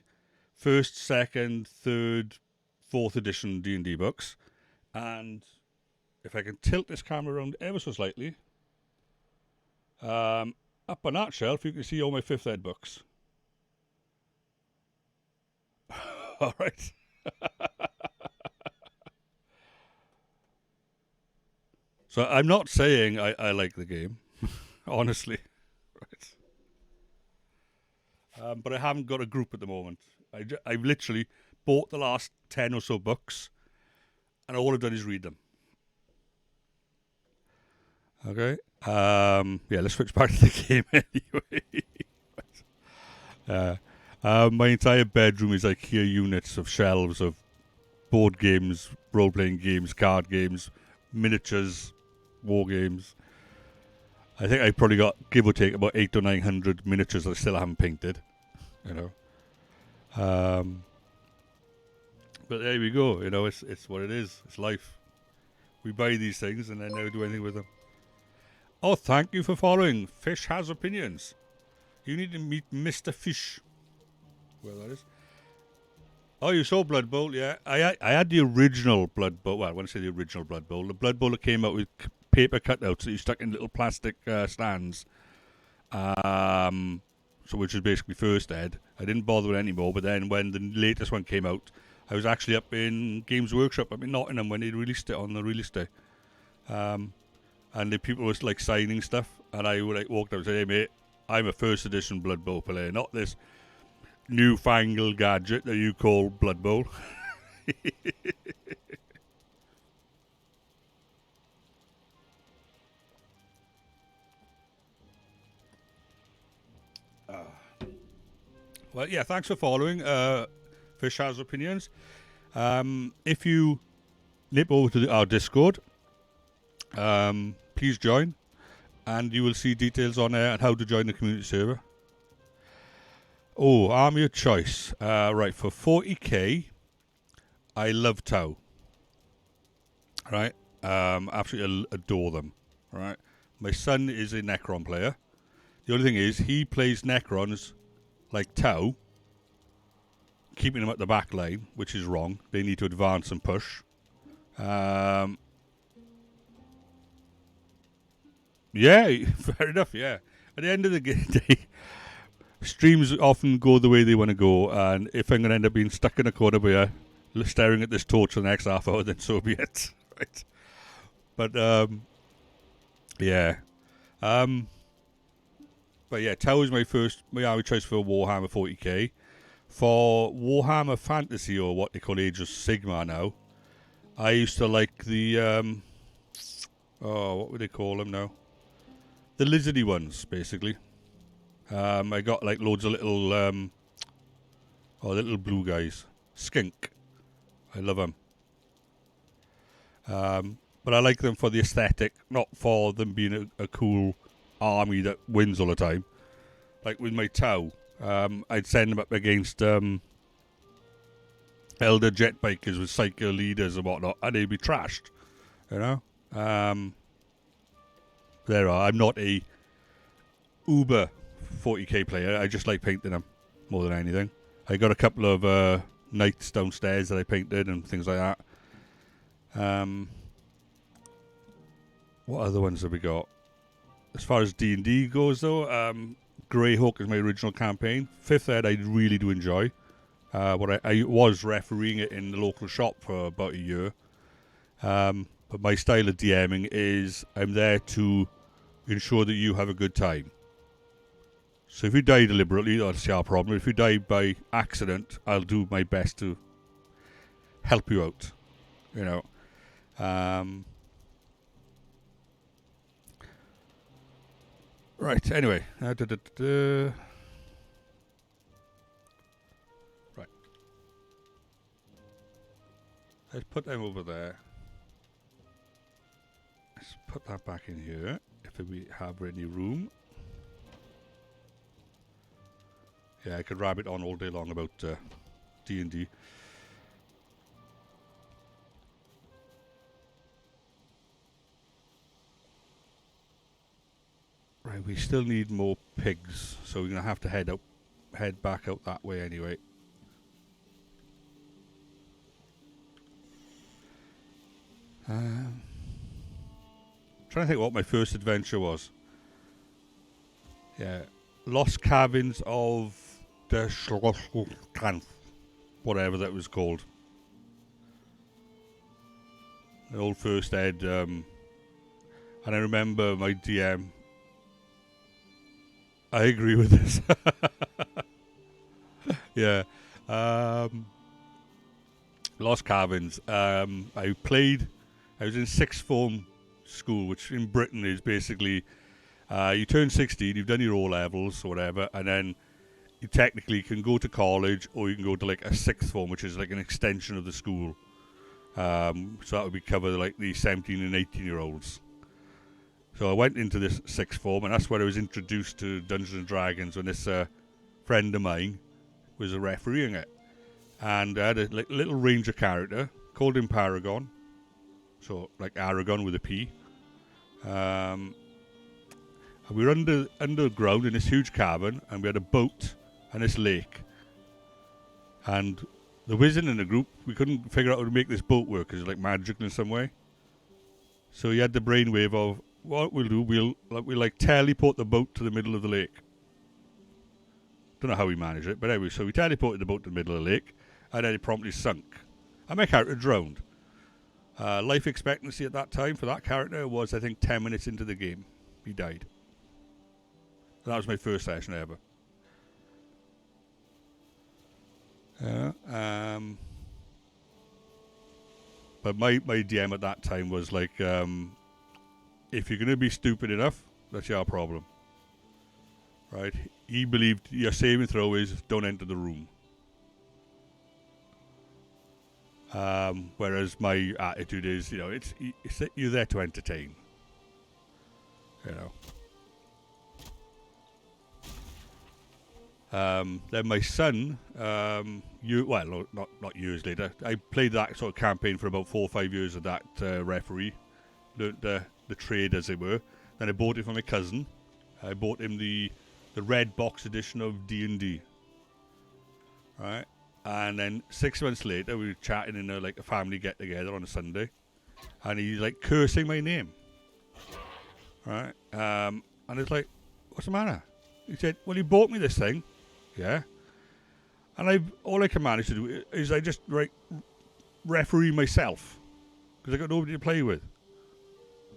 1st, 2nd, 3rd, 4th edition D&D books. And if I can tilt this camera around ever so slightly, up on that shelf you can see all my 5th ed books. All right. So I'm not saying I like the game, honestly. Right. But I haven't got a group at the moment. I've literally bought the last 10 or so books, and all I've done is read them. Okay. Let's switch back to the game anyway. My entire bedroom is IKEA units of shelves of board games, role-playing games, card games, miniatures, war games. I think I probably got, give or take, about 800 or 900 miniatures that I still haven't painted. You know. But there we go. You know, it's what it is. It's life. We buy these things and then never do anything with them. Oh, thank you for following. Fish has opinions. You need to meet Mr. Fish. Where that is. Oh, you saw Blood Bowl? Yeah. I had the original Blood Bowl. Well, when I say the original Blood Bowl, the Blood Bowl that came out with paper cutouts that you stuck in little plastic stands. So which is basically 1st ed. I didn't bother with it anymore, but then when the latest one came out, I was actually up in Games Workshop up in Nottingham when they released it on the release day. And the people was like signing stuff, and I would like walked up and said, "Hey mate, I'm a 1st edition Blood Bowl player, not this newfangled gadget that you call Blood Bowl." Well, yeah, thanks for following. Fish has opinions. If you nip over to our Discord, please join, and you will see details on there on how to join the community server. Oh, army of choice. Right, for 40k, I love Tau. Right, absolutely adore them. Right, my son is a Necron player. The only thing is, he plays Necrons like Tau, keeping them at the back line, which is wrong. They need to advance and push. Yeah, fair enough, yeah. At the end of the day, streams often go the way they want to go, and if I'm going to end up being stuck in a corner here, staring at this torch for the next half hour, then so be it. Right. But, yeah. But yeah, Tau is my army choice for Warhammer 40k. For Warhammer Fantasy, or what they call Age of Sigmar now, I used to like the, what would they call them now? The lizardy ones, basically. I got like loads of little, little blue guys. Skink. I love them. But I like them for the aesthetic, not for them being a cool army that wins all the time. Like with my Tau, I'd send them up against elder jet bikers with cycle leaders and whatnot, and they'd be trashed. You know? I'm not a uber 40k player. I just like painting them more than anything. I got a couple of knights downstairs that I painted and things like that. What other ones have we got? As far as D&D goes, though, Greyhawk is my original campaign. 5th Ed I really do enjoy. I was refereeing it in the local shop for about a year. But my style of DMing is I'm there to ensure that you have a good time. So if you die deliberately, that's our problem. If you die by accident, I'll do my best to help you out. You know. Right, anyway. Right. Let's put them over there. Let's put that back in here, if we have any room. Yeah, I could rabbit on all day long about D&D. Right, we still need more pigs, so we're gonna have to head back out that way anyway. Trying to think what my first adventure was. Yeah, Lost Cabins of the whatever that was called. The old first ed, and I remember my DM. I agree with this. Yeah. Lost Cabins. I was in sixth form school, which in Britain is basically you turn 16, you've done your O levels or whatever, and then you technically can go to college or you can go to like a sixth form, which is like an extension of the school. So that would be cover like the 17 and 18-year-olds. So I went into this sixth form, and that's where I was introduced to Dungeons and Dragons when this friend of mine was refereeing it. And I had a little ranger character, called him Paragon. So like Aragon with a P. And we were underground in this huge cabin, and we had a boat and this lake. And the wizard in the group, we couldn't figure out how to make this boat work because it's like magical in some way. So he had the brainwave of, what we'll do, we'll teleport the boat to the middle of the lake. Don't know how we managed it, but anyway, so we teleported the boat to the middle of the lake, and then it promptly sunk. And my character drowned. Life expectancy at that time for that character was, I think, 10 minutes into the game. He died. That was my first session ever. But my DM at that time was like, if you're going to be stupid enough, that's your problem. Right? He believed your saving throw is don't enter the room. Whereas my attitude is, it's you're there to entertain. Then my son, not years later, I played that sort of campaign for about 4 or 5 years of that referee. Learned the trade, as it were. Then I bought it from my cousin. I bought him the red box edition of D&D. Right? And then 6 months later, we were chatting in a family get-together on a Sunday. And he's cursing my name. Right? And it's like, what's the matter? He said, well, you bought me this thing. Yeah. And all I can manage to do is I just referee myself. Because I got nobody to play with.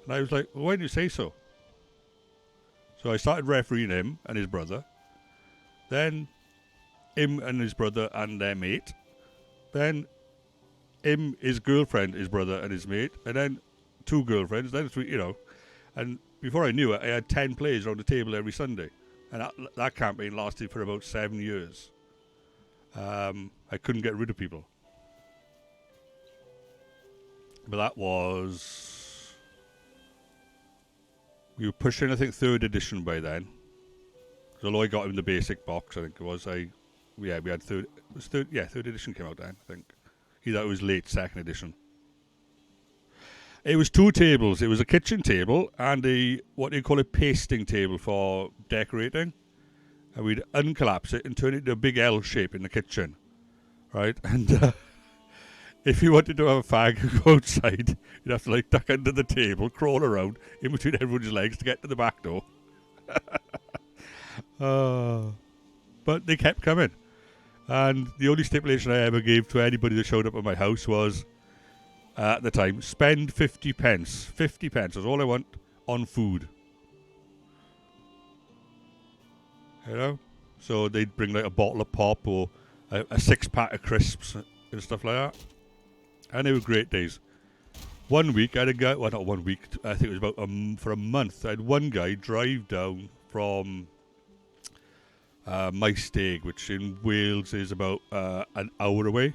And I was like, well, why didn't you say so? So I started refereeing him and his brother. Then him and his brother and their mate. Then him, his girlfriend, his brother and his mate. And then 2 girlfriends. Then 3, And before I knew it, I had 10 players around the table every Sunday. And that campaign lasted for about 7 years. I couldn't get rid of people. But that was... We were pushing, I think, 3rd edition by then. Although I got him the basic box, I think it was. We had 3rd... It was 3rd edition came out then, I think. Either it was late 2nd edition. It was 2 tables. It was a kitchen table and a, what do you call it, pasting table for decorating. And we'd uncollapse it and turn it into a big L shape in the kitchen. Right? And if you wanted to have a fag and go outside, you'd have to like duck under the table, crawl around in between everyone's legs to get to the back door. But they kept coming. And the only stipulation I ever gave to anybody that showed up at my house was, at the time, spend 50 pence. 50 pence is all I want on food. You know? So they'd bring like a bottle of pop or a 6-pack of crisps and stuff like that. And they were great days. One week, I had a guy, well, not 1 week, I think it was about for a month, I had one guy drive down from Maesteg, which in Wales is about an hour away.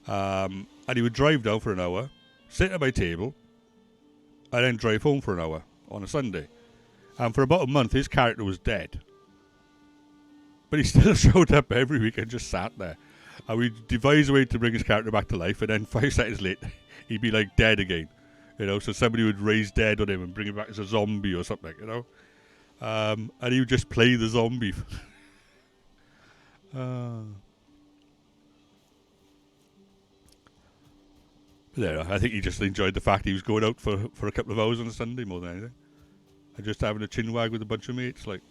And he would drive down for an hour, sit at my table, and then drive home for an hour on a Sunday. And for about a month, his character was dead. But he still showed up every week and just sat there. And we'd devise a way to bring his character back to life, and then 5 seconds later, he'd be like dead again. You know, so somebody would raise dead on him and bring him back as a zombie or something, you know. And he would just play the zombie. There, I think he just enjoyed the fact he was going out for a couple of hours on a Sunday more than anything. And just having a chinwag with a bunch of mates, like.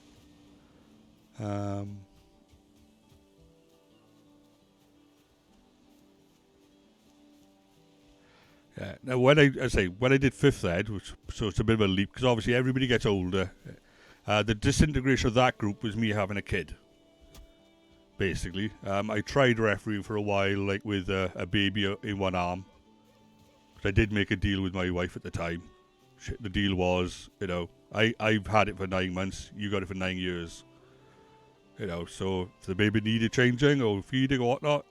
Yeah. Now, when I did 5th Ed, so it's a bit of a leap, because obviously everybody gets older. The disintegration of that group was me having a kid, basically. I tried refereeing for a while, like with a baby in one arm. But I did make a deal with my wife at the time. The deal was, you know, I've had it for 9 months, you got it for 9 years. You know, so if the baby needed changing or feeding or whatnot,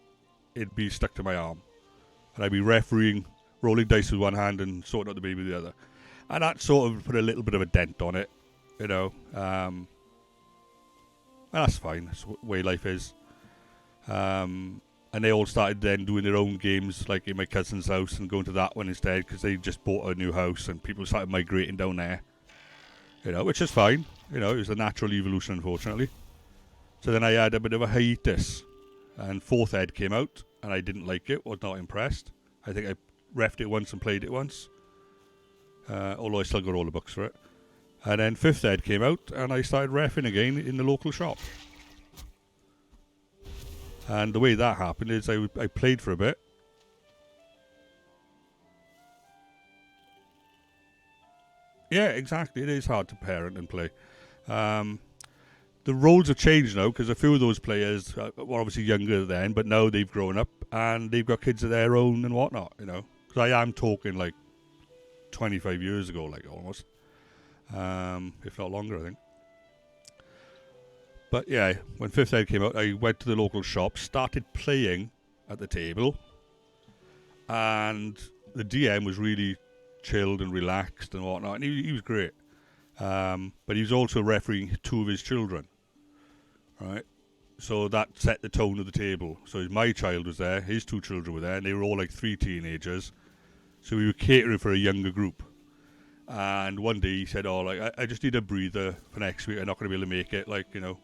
it'd be stuck to my arm. And I'd be refereeing, rolling dice with one hand and sorting out the baby with the other. And that sort of put a little bit of a dent on it, you know. And that's fine, that's the way life is. And they all started then doing their own games, like in my cousin's house, and going to that one instead, because they just bought a new house and people started migrating down there. You know, which is fine. You know, it was a natural evolution, unfortunately. So then I had a bit of a hiatus, and 4th Ed came out, and I didn't like it, was not impressed. I think I refed it once and played it once, although I still got all the books for it. And then 5th Ed came out, and I started refing again in the local shop. And the way that happened is I played for a bit. Yeah, exactly. It is hard to parent and play. The roles have changed now, because a few of those players were obviously younger then, but now they've grown up and they've got kids of their own and whatnot, you know. Because I am talking like 25 years ago, like almost. If not longer, I think. But yeah, when 5th Ed came out, I went to the local shop, started playing at the table, and the DM was really chilled and relaxed and whatnot, and he was great. But he was also refereeing 2 of his children, right? So that set the tone of the table. So my child was there, his 2 children were there, and they were all like 3 teenagers. So we were catering for a younger group. And one day he said, oh, like, I just need a breather for next week. I'm not going to be able to make it, like, you know.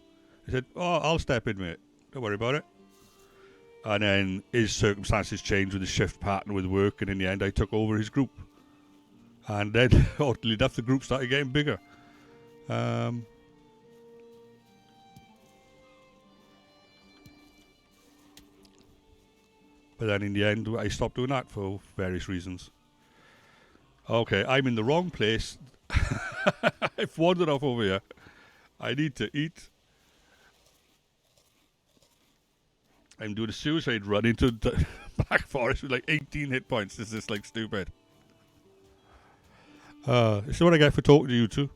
I said, oh, I'll step in, mate. Don't worry about it. And then his circumstances changed with his shift pattern with work, and in the end I took over his group. And then, oddly enough, the group started getting bigger. But then in the end, I stopped doing that for various reasons. Okay, I'm in the wrong place. I've wandered off over here. I need to eat. I'm doing a suicide run into Black Forest with like 18 hit points. This is like stupid. This is what I get for talking to you two.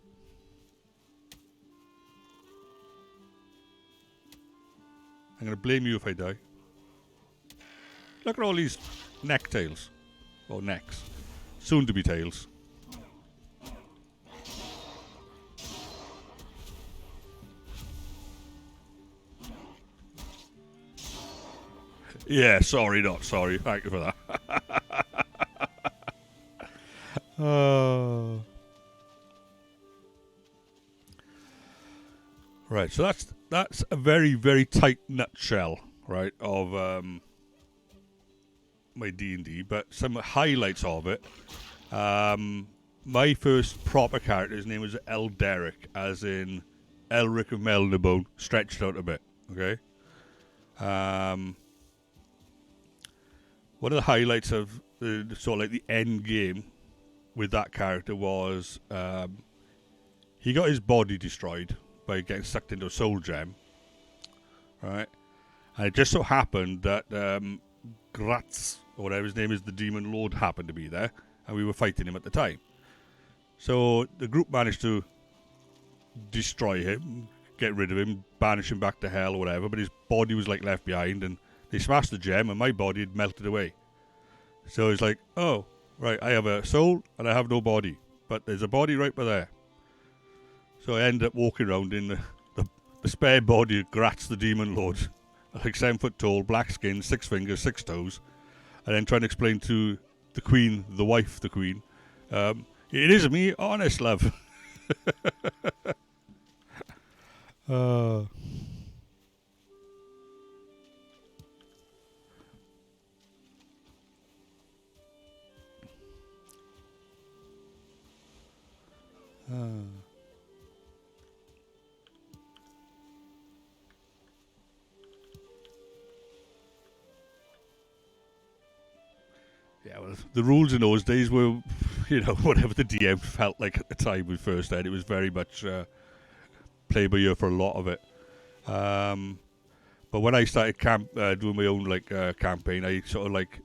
I'm going to blame you if I die. Look at all these necktails. Or necks. Soon to be tails. Yeah, sorry, not sorry. Thank you for that. Right, so that's a very, very tight nutshell, right, of my D&D, but some highlights of it. My first proper character, his name was Elderic, as in Elric of Melniboné, stretched out a bit, okay? One of the highlights of the sort of like the end game with that character was he got his body destroyed by getting sucked into a soul gem, right? And it just so happened that Gratz, or whatever his name is, the demon lord, happened to be there, and we were fighting him at the time. So the group managed to destroy him, get rid of him, banish him back to hell or whatever, but his body was like left behind, and they smashed the gem and my body had melted away. So it's like, oh, right, I have a soul and I have no body, but there's a body right by there. So I ended up walking around in the spare body of Gratz the demon lord, like 7 foot tall, black skin, 6 fingers, 6 toes, and then trying to explain to the queen, the wife, the queen, it is me, honest love. Yeah, well, the rules in those days were, whatever the DM felt like at the time we first had. It was very much play by ear for a lot of it. But when I started doing my own campaign, I sort of like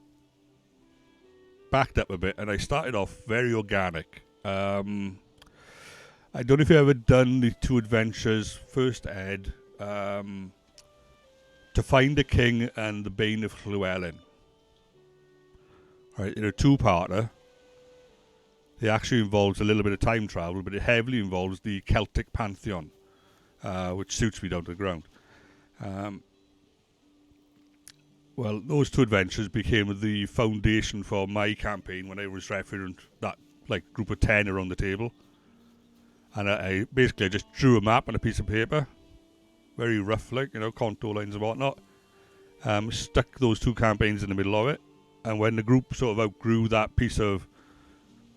backed up a bit, and I started off very organic. I don't know if you've ever done the 2 adventures, First Ed, To Find a King and The Bane of Llewellyn. Right, in a 2-parter, it actually involves a little bit of time travel, but it heavily involves the Celtic pantheon, which suits me down to the ground. Well, those 2 adventures became the foundation for my campaign when I was referencing that group of 10 around the table. And I basically just drew a map on a piece of paper, very rough, contour lines and whatnot. Stuck those 2 campaigns in the middle of it. And when the group sort of outgrew that piece of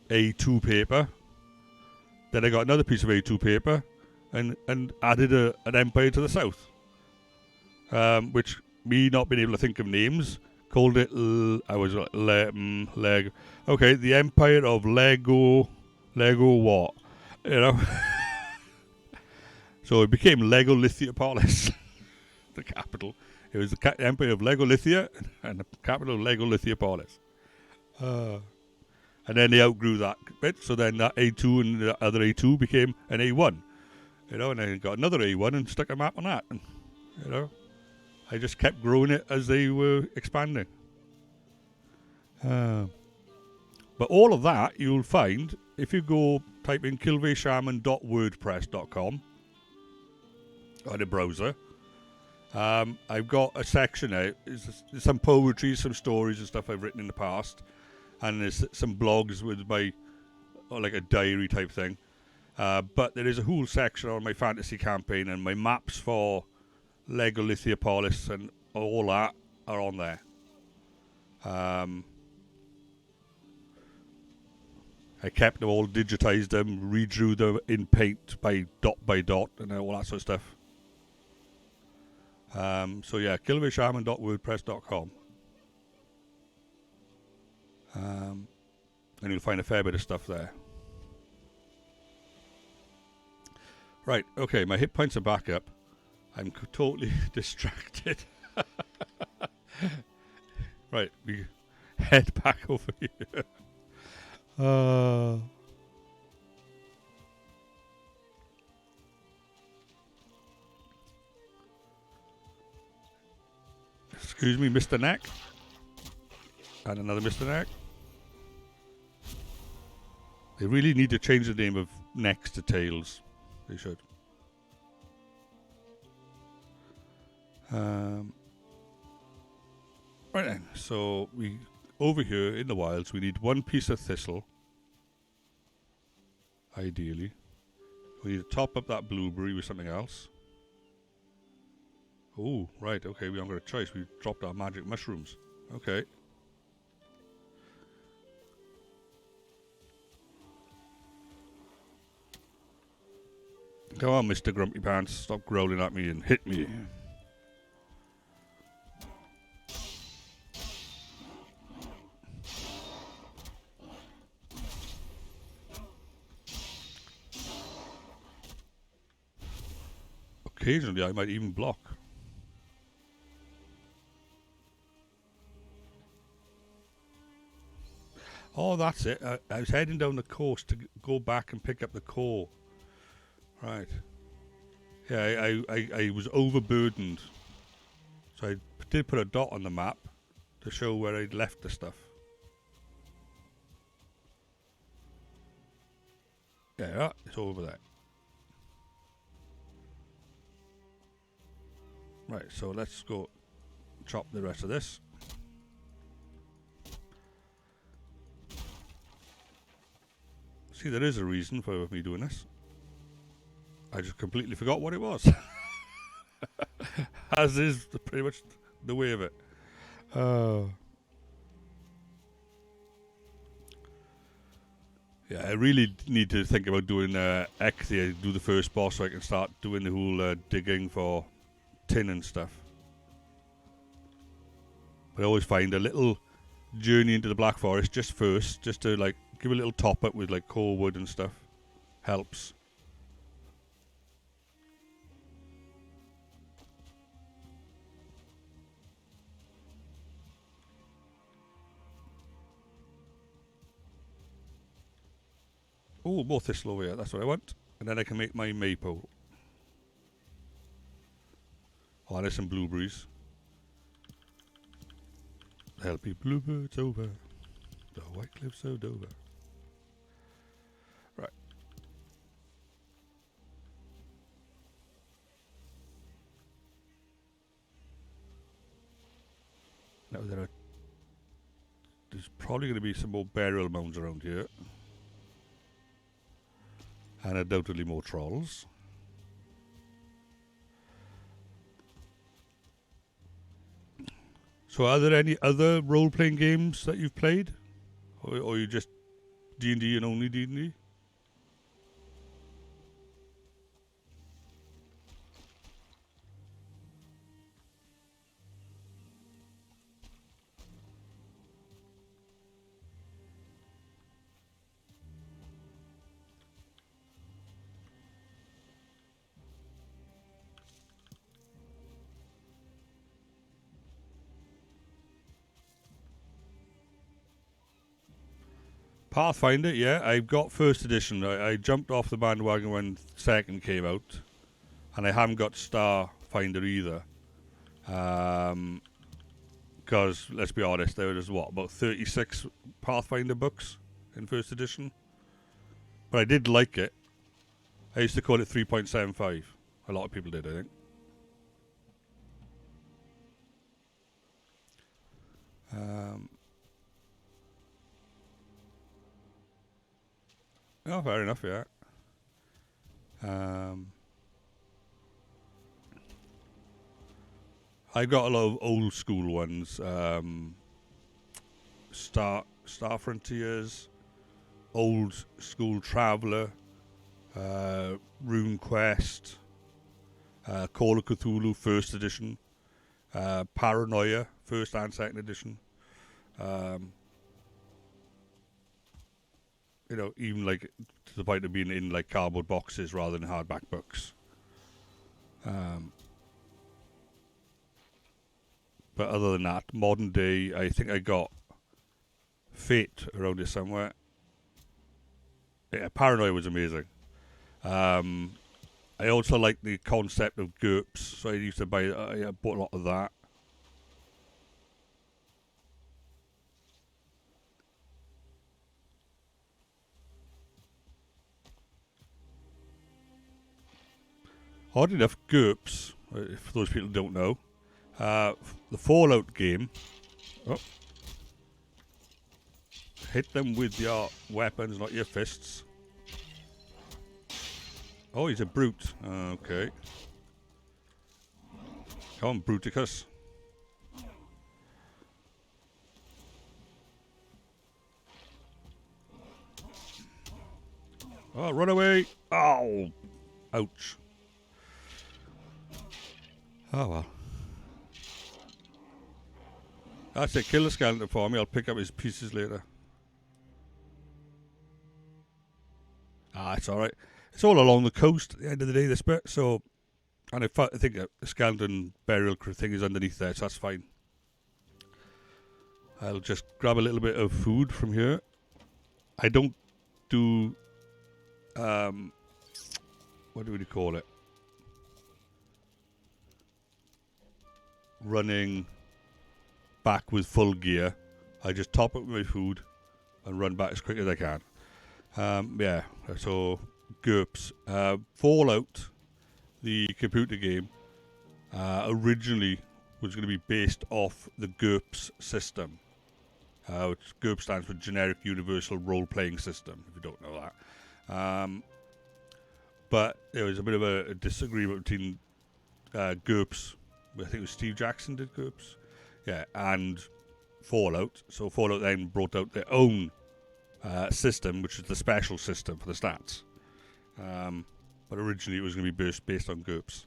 A2 paper, then I got another piece of A2 paper and added an empire to the south. Which, me not being able to think of names, called it, okay, the Empire of Lego what? So it became Legolithiopolis, the capital. It was the Empire of Legolithia and the capital of Legolithiopolis. And then they outgrew that bit, so then that A2 and the other A2 became an A1. And I got another A1 and stuck a map on that. And, I just kept growing it as they were expanding. But all of that you'll find if you go type in kilveyshaman.wordpress.com on a browser. I've got a section there. There's some poetry, some stories and stuff I've written in the past. And there's some blogs with my, like a diary type thing. But there is a whole section on my fantasy campaign, and my maps for Legolithiopolis and all that are on there. I kept them all, digitized them, redrew them in paint by dot, and all that sort of stuff. So yeah, kilveyshaman.wordpress.com. And you'll find a fair bit of stuff there. Right, okay, my hit points are back up. I'm totally distracted. Right, we head back over here. Excuse me, Mr. Neck. And another Mr. Neck. They really need to change the name of necks to tails. They should. Right then, so we over here in the wilds we need one piece of thistle. Ideally. We need to top up that blueberry with something else. Oh, right, okay, we haven't got a choice. We dropped our magic mushrooms. Okay. Come on, Mr. Grumpy Pants, stop growling at me and hit me. Occasionally, I might even block. Oh, that's it. I was heading down the coast to go back and pick up the core. Right. Yeah, I was overburdened. So I did put a dot on the map to show where I'd left the stuff. Yeah, it's over there. Right, so let's go chop the rest of this. See, there is a reason for me doing this. I just completely forgot what it was. As is pretty much the way of it. Yeah, I really need to think about doing X here, do the first boss so I can start doing the whole digging for tin and stuff. But I always find a little journey into the Black Forest just first, just to like give a little top up with like core wood and stuff. Helps. Oh, more thistle over here, that's what I want. And then I can make my maypole. Oh, there's some blueberries. There'll be bluebirds over the white cliffs of Dover. Right. Now there's probably going to be some more burial mounds around here. And undoubtedly more trolls. So are there any other role-playing games that you've played? Or you just D&D and only D&D? Pathfinder, yeah, I've got first edition. I jumped off the bandwagon when second came out, and I haven't got Starfinder either. Because let's be honest, there was about 36 Pathfinder books in first edition, but I did like it. I used to call it 3.75. A lot of people did, I think. Oh, fair enough, yeah. I've got a lot of old school ones. Star Frontiers, Old School Traveller, Rune Quest, Call of Cthulhu First Edition, Paranoia First and Second Edition. Even like to the point of being in like cardboard boxes rather than hardback books. But other than that, modern day, I think I got Fate around here somewhere. Yeah, Paranoia was amazing. I also like the concept of GURPS, so I used to buy. I bought a lot of that. Odd enough, GURPS, if those people don't know, the Fallout game. Oh. Hit them with your weapons, not your fists. Oh, he's a brute. Okay. Come on, Bruticus. Oh, run away. Ow. Ouch. Oh, well. That's it. Kill the skeleton for me. I'll pick up his pieces later. It's alright. It's all along the coast at the end of the day, this bit. So, and I think the skeleton burial thing is underneath there, so that's fine. I'll just grab a little bit of food from here. I don't do, what do we call it? Running back with full gear. I just top up my food and run back as quick as I can. Yeah, so GURPS. Fallout, the computer game, originally was going to be based off the GURPS system. Which GURPS stands for Generic Universal Role-Playing System, if you don't know that. But there was a bit of a disagreement between GURPS, I think it was Steve Jackson did GURPS, yeah, and Fallout. So Fallout then brought out their own system, which is the special system for the stats. But originally it was going to be based on GURPS.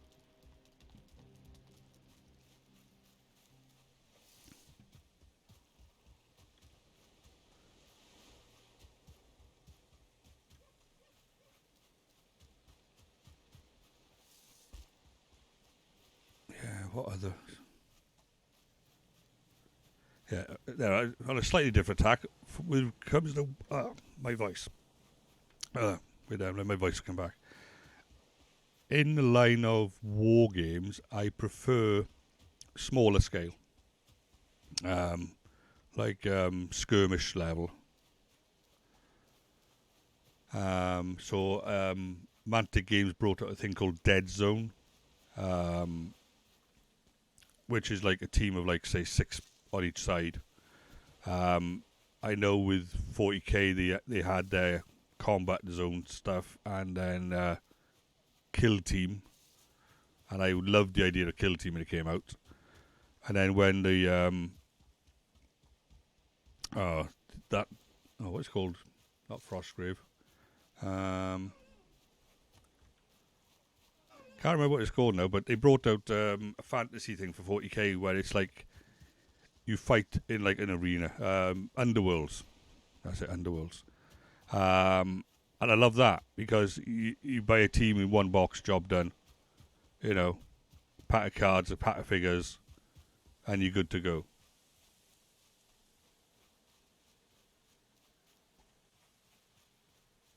What other? Yeah, there, on a slightly different tack, when it comes to my voice. Wait down, let my voice come back. In the line of war games, I prefer smaller scale. Like skirmish level. So Mantic Games brought out a thing called Dead Zone. Which is like a team of, like, say, 6 on each side. I know with 40k they had their combat zone stuff and then kill team, and I loved the idea of kill team when it came out. And then when the what's it called? Not Frostgrave. Can't remember what it's called now, but they brought out a fantasy thing for 40k where it's like you fight in like an arena. Underworlds. That's it, Underworlds. And I love that because you buy a team in one box, job done. You know, pack of cards, a pack of figures, and you're good to go.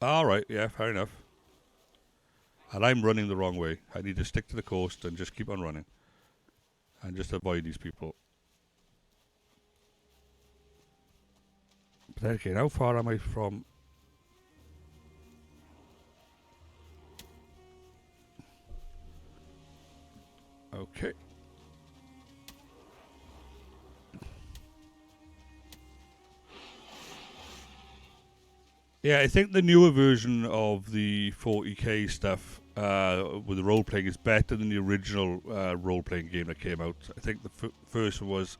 All right, yeah, fair enough. And I'm running the wrong way. I need to stick to the coast and just keep on running. And just avoid these people. But then again, how far am I from... Okay. Yeah, I think the newer version of the 40k stuff with the role-playing is better than the original role-playing game that came out. I think the first one was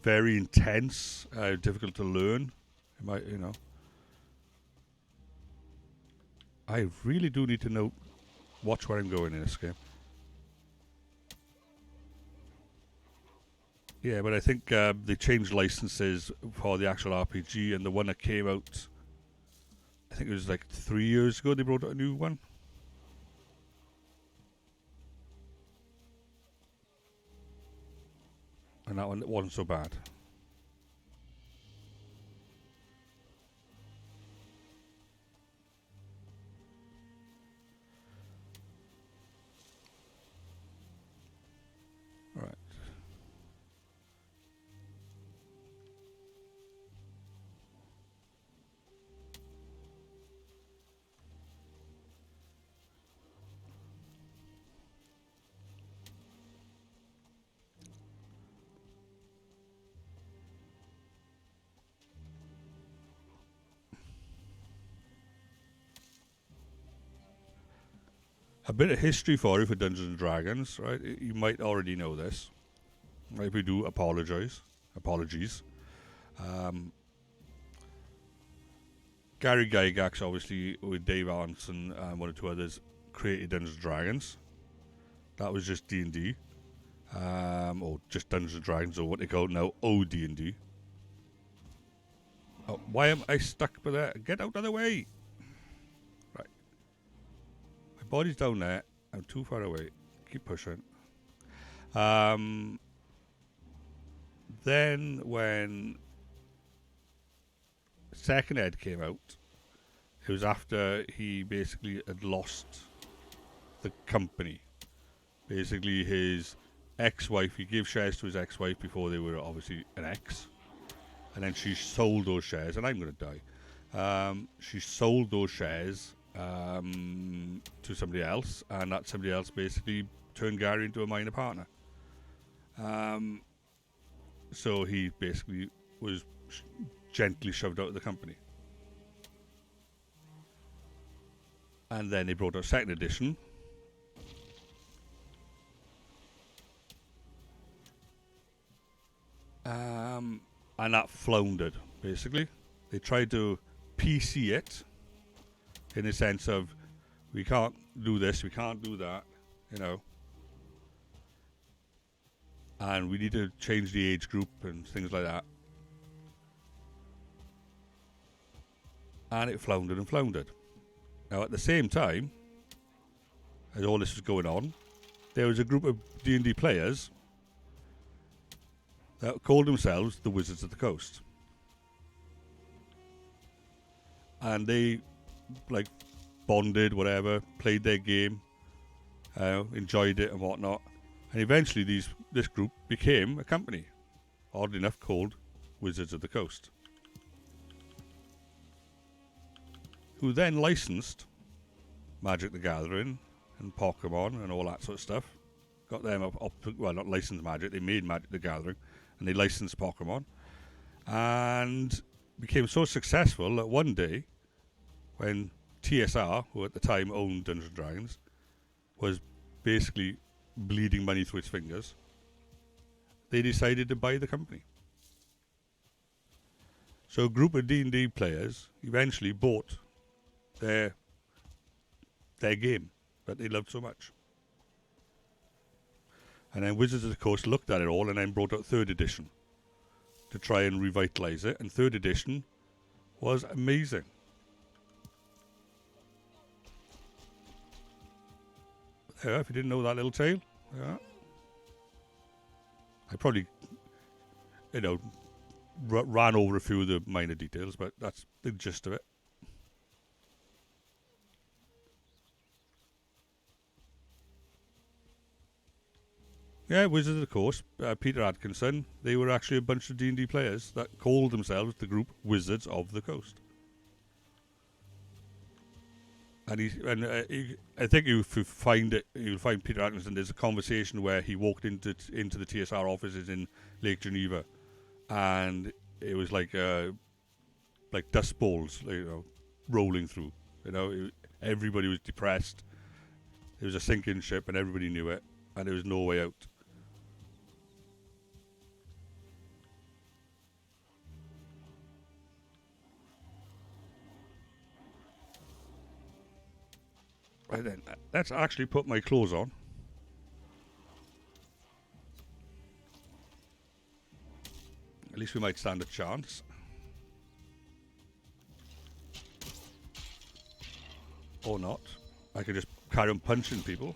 very intense, difficult to learn. I really do need to watch where I'm going in this game. Yeah, but I think they changed licenses for the actual RPG, and the one that came out, I think it was like 3 years ago, they brought out a new one. And that one wasn't so bad. Right. A bit of history for you for Dungeons and Dragons, right? You might already know this. Right, if we do, apologies. Gary Gygax, obviously, with Dave Arnson and one or two others, created Dungeons and Dragons. That was just D&D. Or just Dungeons and Dragons, or what they call now, OD&D. Oh, why am I stuck with that? Get out of the way! Right. My body's down there. I'm too far away. Keep pushing. Then when Second Ed came out, it was after he basically had lost the company. Basically, his ex-wife, he gave shares to his ex-wife before they were obviously an ex. And then she sold those shares, and I'm going to die. She sold those shares to somebody else, and that somebody else basically turned Gary into a minor partner. So he basically was gently shoved out of the company. And then they brought out second edition. And that floundered, basically. They tried to PC it in the sense of, we can't do this, we can't do that, you know. And we need to change the age group and things like that. And it floundered and floundered. Now, at the same time, as all this was going on, there was a group of D&D players that called themselves the Wizards of the Coast. And they, like, bonded, whatever, played their game, enjoyed it and whatnot. And eventually this group became a company, oddly enough called Wizards of the Coast, who then licensed Magic the Gathering and Pokemon and all that sort of stuff. Got them up well, not licensed Magic, they made Magic the Gathering, and they licensed Pokemon, and became so successful that one day, when TSR, who at the time owned Dungeons & Dragons, was basically bleeding money through its fingers, they decided to buy the company. So a group of D&D players eventually bought their game that they loved so much. And then Wizards of the Coast looked at it all and then brought out 3rd edition to try and revitalise it. And 3rd edition was amazing. Yeah, if you didn't know that little tale. Yeah. I probably, ran over a few of the minor details, but that's the gist of it. Yeah, Wizards of the Coast, Peter Atkinson, they were actually a bunch of D&D players that called themselves the group Wizards of the Coast. And I think if you find it, you'll find Peter Atkinson. There's a conversation where he walked into the TSR offices in Lake Geneva, and it was like dust balls, rolling through. Everybody was depressed. It was a sinking ship, and everybody knew it, and there was no way out. Right then, let's actually put my clothes on. At least we might stand a chance. Or not. I could just carry on punching people.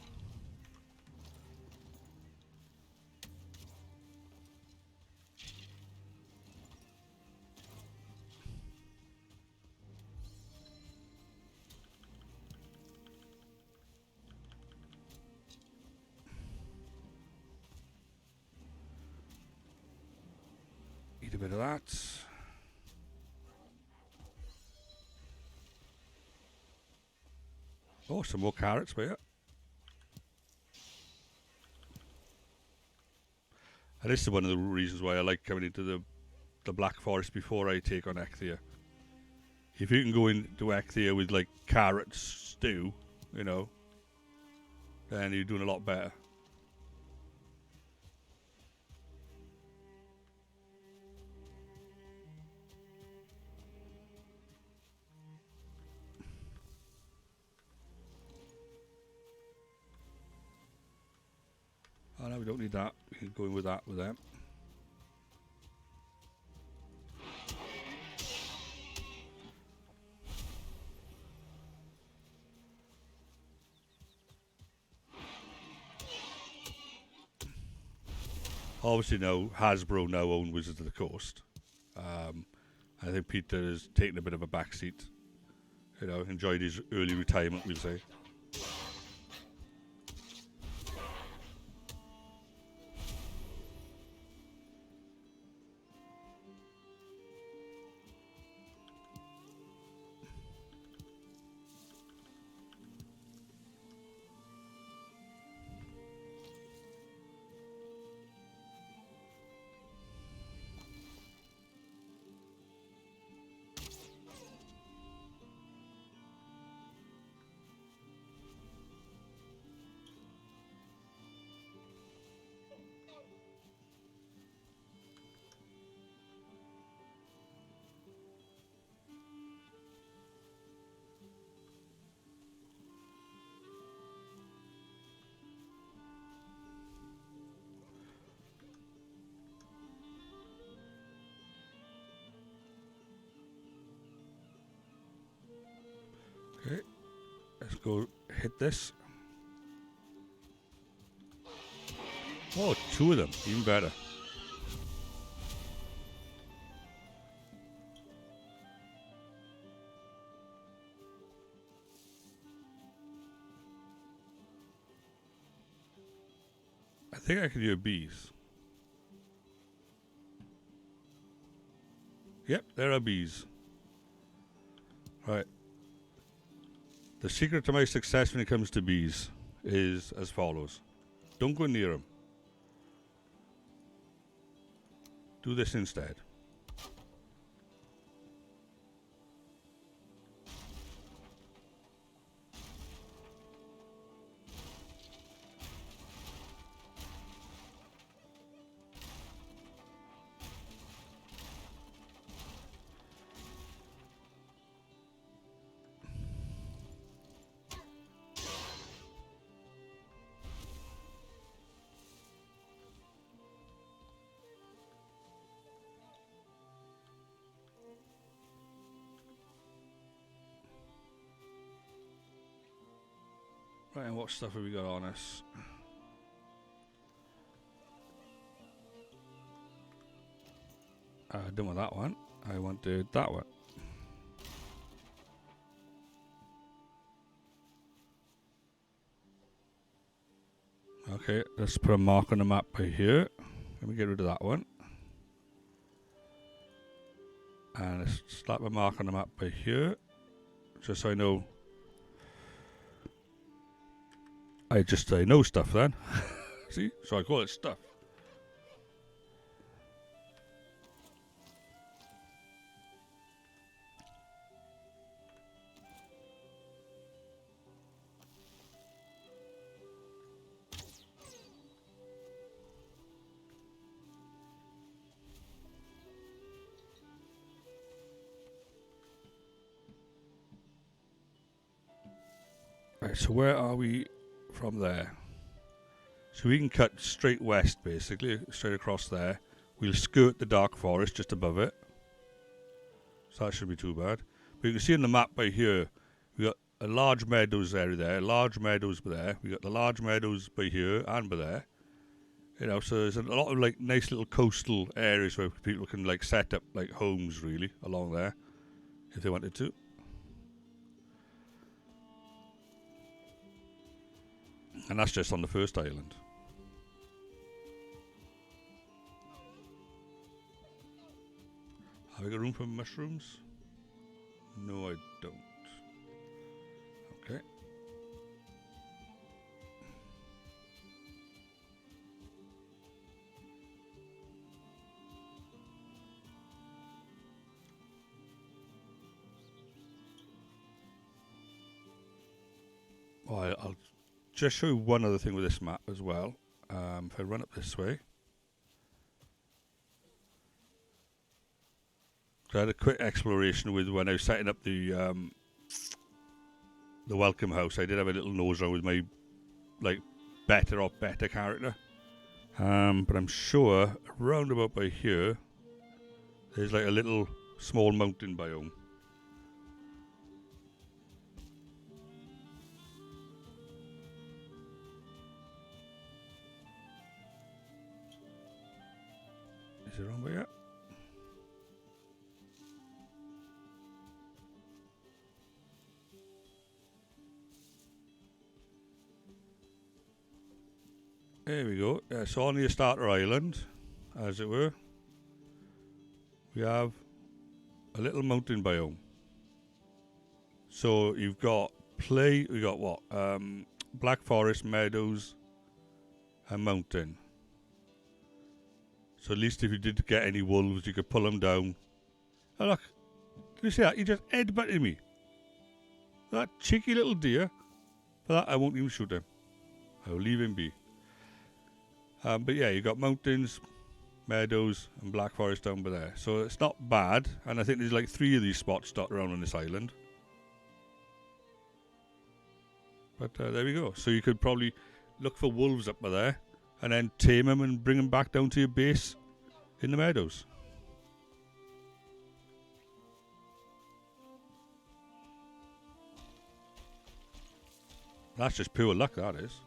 Eat a bit of that. Oh, some more carrots for you. And this is one of the reasons why I like coming into the Black Forest before I take on Ecthia. If you can go into Ecthia with like carrot stew, then you're doing a lot better. Oh no, we don't need that. We can go in with that with them. Obviously now, Hasbro now own Wizards of the Coast. I think Peter has taken a bit of a backseat. You know, enjoyed his early retirement, we'll say. Okay, let's go hit this. Oh, 2 of them, even better. I think I can hear bees. Yep, there are bees. Right. The secret to my success when it comes to bees is as follows. Don't go near them. Do this instead. Right, and what stuff have we got on us? I don't want that one. I wanted that one. Okay, let's put a mark on the map by here. Let me get rid of that one. And let's slap a mark on the map by here. Just so I know. I know stuff then. See? So I call it stuff. Right, so where are we from there? So we can cut straight west, basically, straight across there. We'll skirt the dark forest just above it. So that shouldn't be too bad. But you can see on the map by here, we got a large meadows area there, large meadows by there. We got the large meadows by here and by there. You know, so there's a lot of like nice little coastal areas where people can like set up like homes really along there if they wanted to. And that's just on the first island. Have we got room for mushrooms? No, I don't. Okay. Well, I'll just show you one other thing with this map as well. If I run up this way. So I had a quick exploration with when I was setting up the welcome house. I did have a little nose around with my like better character. But I'm sure around about by here there's like a little small mountain biome. Is it around by here? There we go. So on your starter island, as it were, we have a little mountain biome. So you've got we got what? Black forest, meadows, and mountain. So at least if you did get any wolves, you could pull them down. Oh look, did you see that? He just headbutted me. That cheeky little deer. For that, I won't even shoot him. I'll leave him be. But yeah, you got mountains, meadows, and black forest down by there. So it's not bad. And I think there's like 3 of these spots dotted around on this island. But there we go. So you could probably look for wolves up by there, and then tame them and bring them back down to your base in the meadows. That's just pure luck, that is.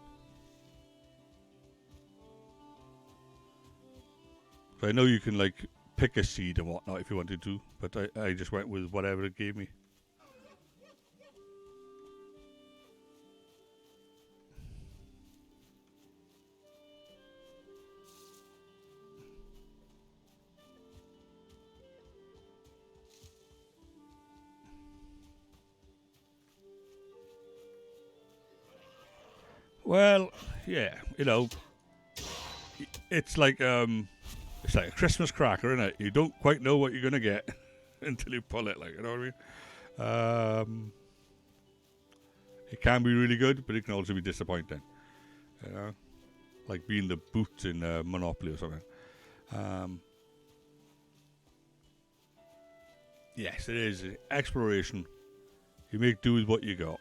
So I know you can like pick a seed and whatnot if you wanted to, but I just went with whatever it gave me. Well, yeah, you know, it's like a Christmas cracker, isn't it? You don't quite know what you're gonna get until you pull it, like, you know what I mean? It can be really good, but it can also be disappointing. You know, like being the boot in Monopoly or something. Yes, it is exploration. You make do with what you got.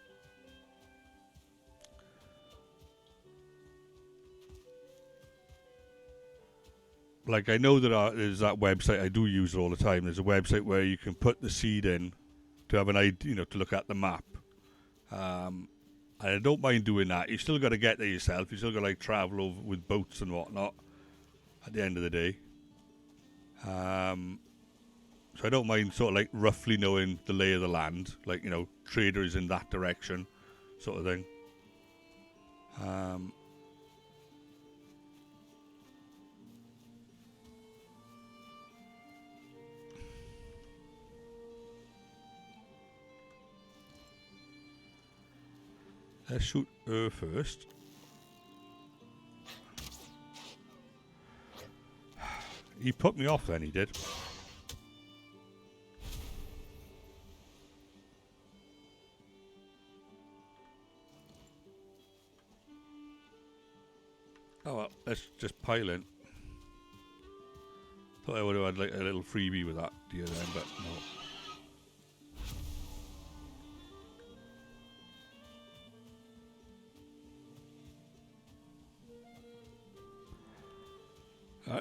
Like, I know there's that website, I do use it all the time. There's a website where you can put the seed in to have an idea, you know, to look at the map. And I don't mind doing that. You still got to get there yourself. You still got to like travel over with boats and whatnot at the end of the day. So I don't mind sort of like roughly knowing the lay of the land. Like, you know, trader is in that direction, sort of thing. Let's shoot her first. He put me off then, he did. Oh well, let's just pile in. Thought I would have had like a little freebie with that deer then, but no.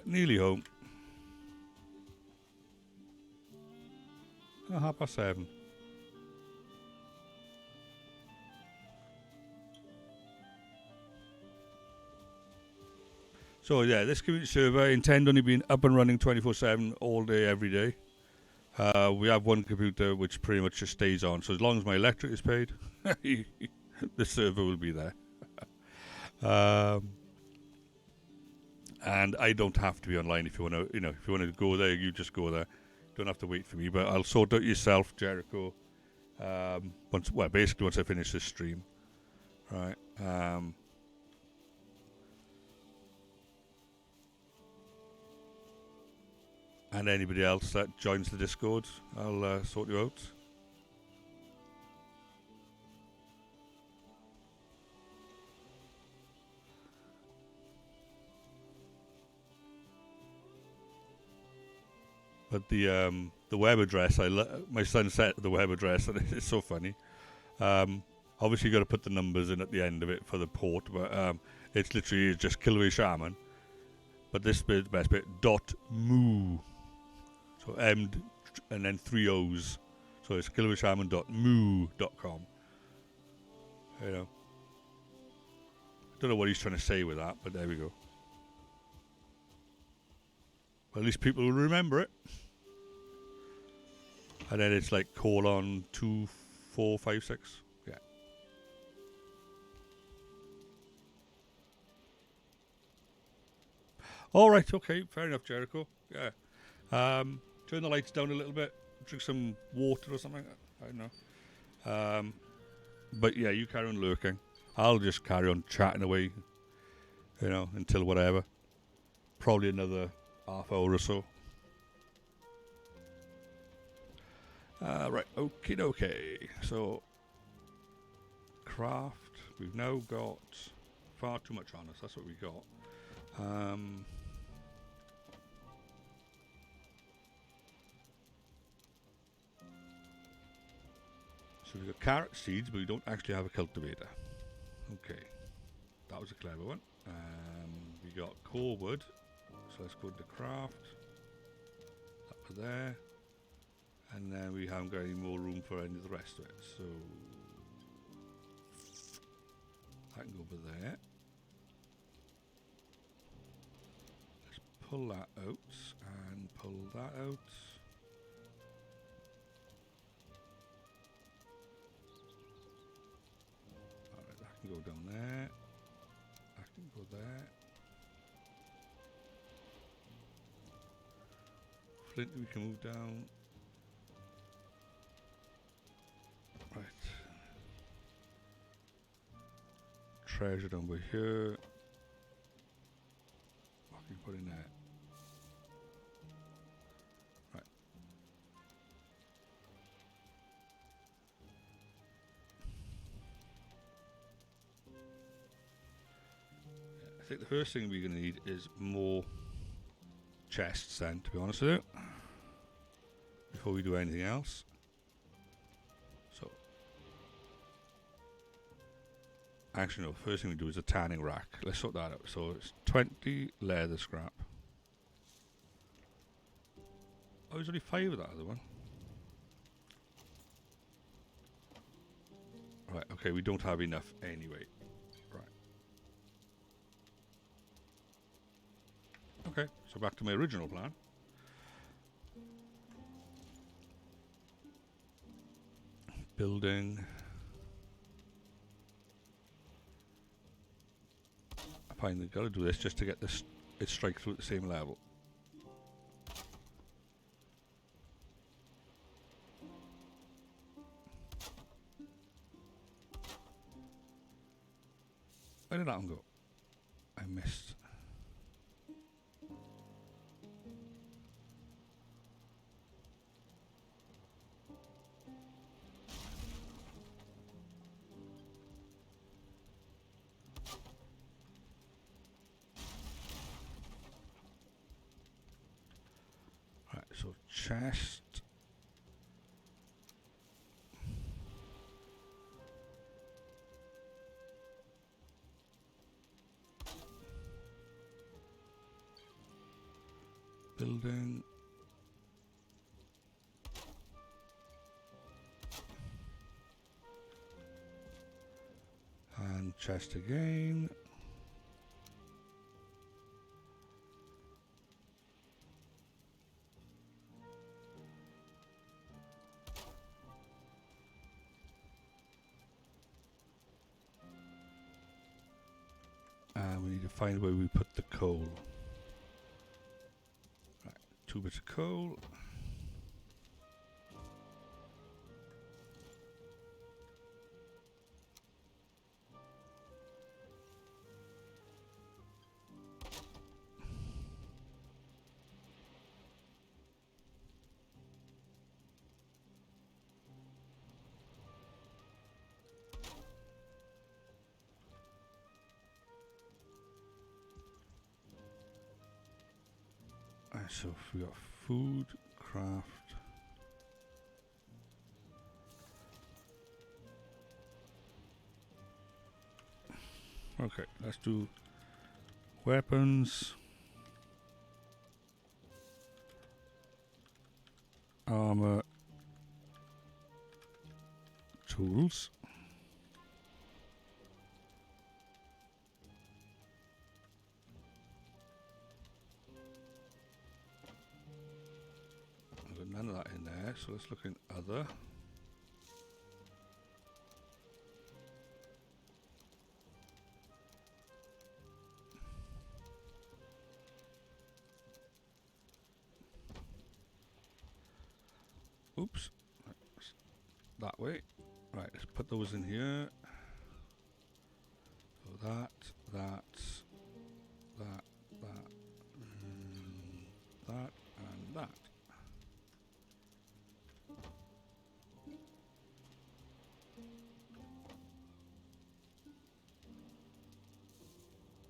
Nearly home. 7:30. So yeah, this community server, I intend only being up and running 24/7 all day, every day. We have one computer which pretty much just stays on. So as long as my electric is paid, the server will be there. And I don't have to be online if you want to, you know, if you want to go there, you just go there. Don't have to wait for me, but I'll sort out yourself, Jericho. Basically once I finish this stream, right? And anybody else that joins the Discord, I'll sort you out. But the web address, my son set the web address, and it's so funny. Obviously, you got to put the numbers in at the end of it for the port, but it's literally just Kilveyshaman. But this bit, the best bit, .moo. So M and then 3 O's. So it's kilveyshaman.moo.com. You know. I don't know what he's trying to say with that, but there we go. Well, at least people will remember it. And then it's like :2456. Yeah. All right. Okay. Fair enough, Jericho. Yeah. Turn the lights down a little bit. Drink some water or something. I don't know. But yeah, you carry on lurking. I'll just carry on chatting away. You know, until whatever. Probably another half hour or so. Right, okie dokie. So, craft. We've now got far too much on us. That's what we got. So we've got carrot seeds, but we don't actually have a cultivator. Okay, that was a clever one. We got core wood. So let's go to craft. That was there. And then we haven't got any more room for any of the rest of it. So I can go over there. Let's pull that out and pull that out. Alright, that can go down there. That can go there. Flint we can move down. Right. Treasure down by here. What can you put in there? Right. I think the first thing we're going to need is more chests then, to be honest with you. Before we do anything else. So, actually no, first thing we do is a tanning rack. Let's sort that out. So it's 20 leather scrap. Oh, there's only 5 of that other one. Right, okay, we don't have enough anyway. Right. Okay, so back to my original plan. Building. I find they've got to do this just to get this it strike through at the same level. Where did that one go? I missed. Right, so chest. Building. And chest again. And we need to find where we put the coal. Right, 2 bits of coal. So we got food, craft. Okay, let's do weapons, armor, tools. I've got none of that in there, so let's look in other. Oops, that way. Right, let's put those in here. So that, that, that, and that.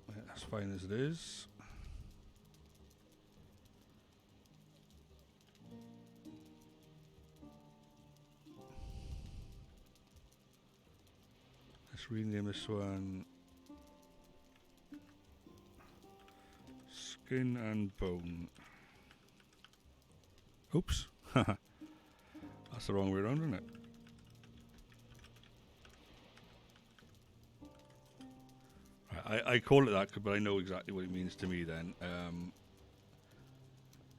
Right, that's fine as it is. Let's rename this one Skin and Bone. Oops. That's the wrong way around, isn't it? Right, I call it that, but I know exactly what it means to me then.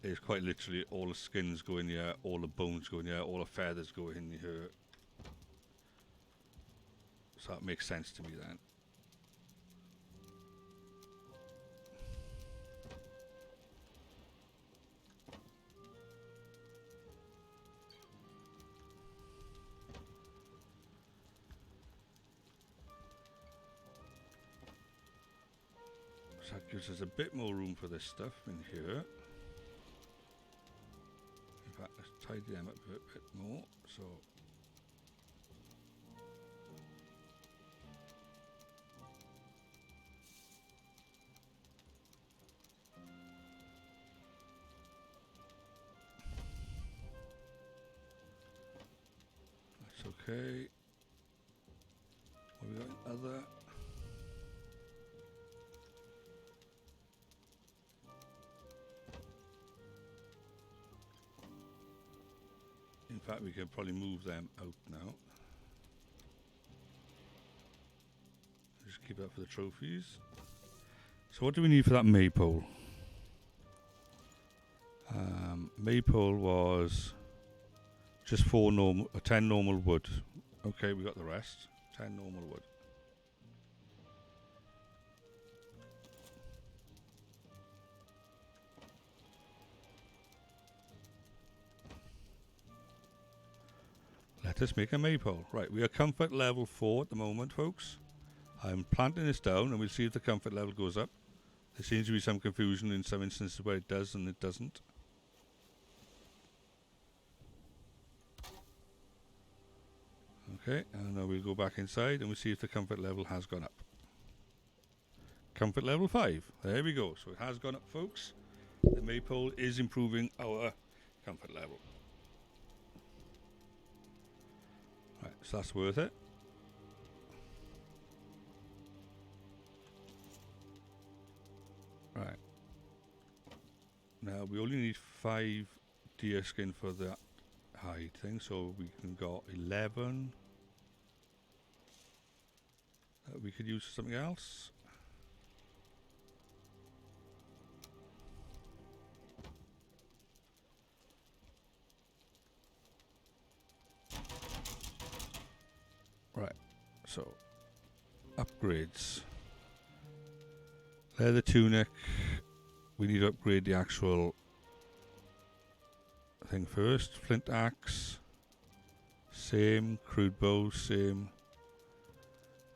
It's quite literally all the skins go in here, all the bones go in here, all the feathers go in here. So that makes sense to me then. So that gives us a bit more room for this stuff in here. In fact, let's tidy them up a bit more. So that's okay. What have we got in other? In fact, we can probably move them out now. Just keep that for the trophies. So what do we need for that maypole? Maypole was just 10 normal wood. Okay, we got the rest. 10 normal wood. Let us make a maypole. Right, we are comfort level 4 at the moment, folks. I'm planting this down and we'll see if the comfort level goes up. There seems to be some confusion in some instances where it does and it doesn't. Okay, and now we'll go back inside and we'll see if the comfort level has gone up. Comfort level 5. There we go. So it has gone up, folks. The maypole is improving our comfort level. Right, so that's worth it. Right. Now we only need 5 deer skin for that hide thing, so we can go 11. We could use something else. Right, so upgrades. Leather tunic. We need to upgrade the actual thing first. Flint axe. Same. Crude bow. Same.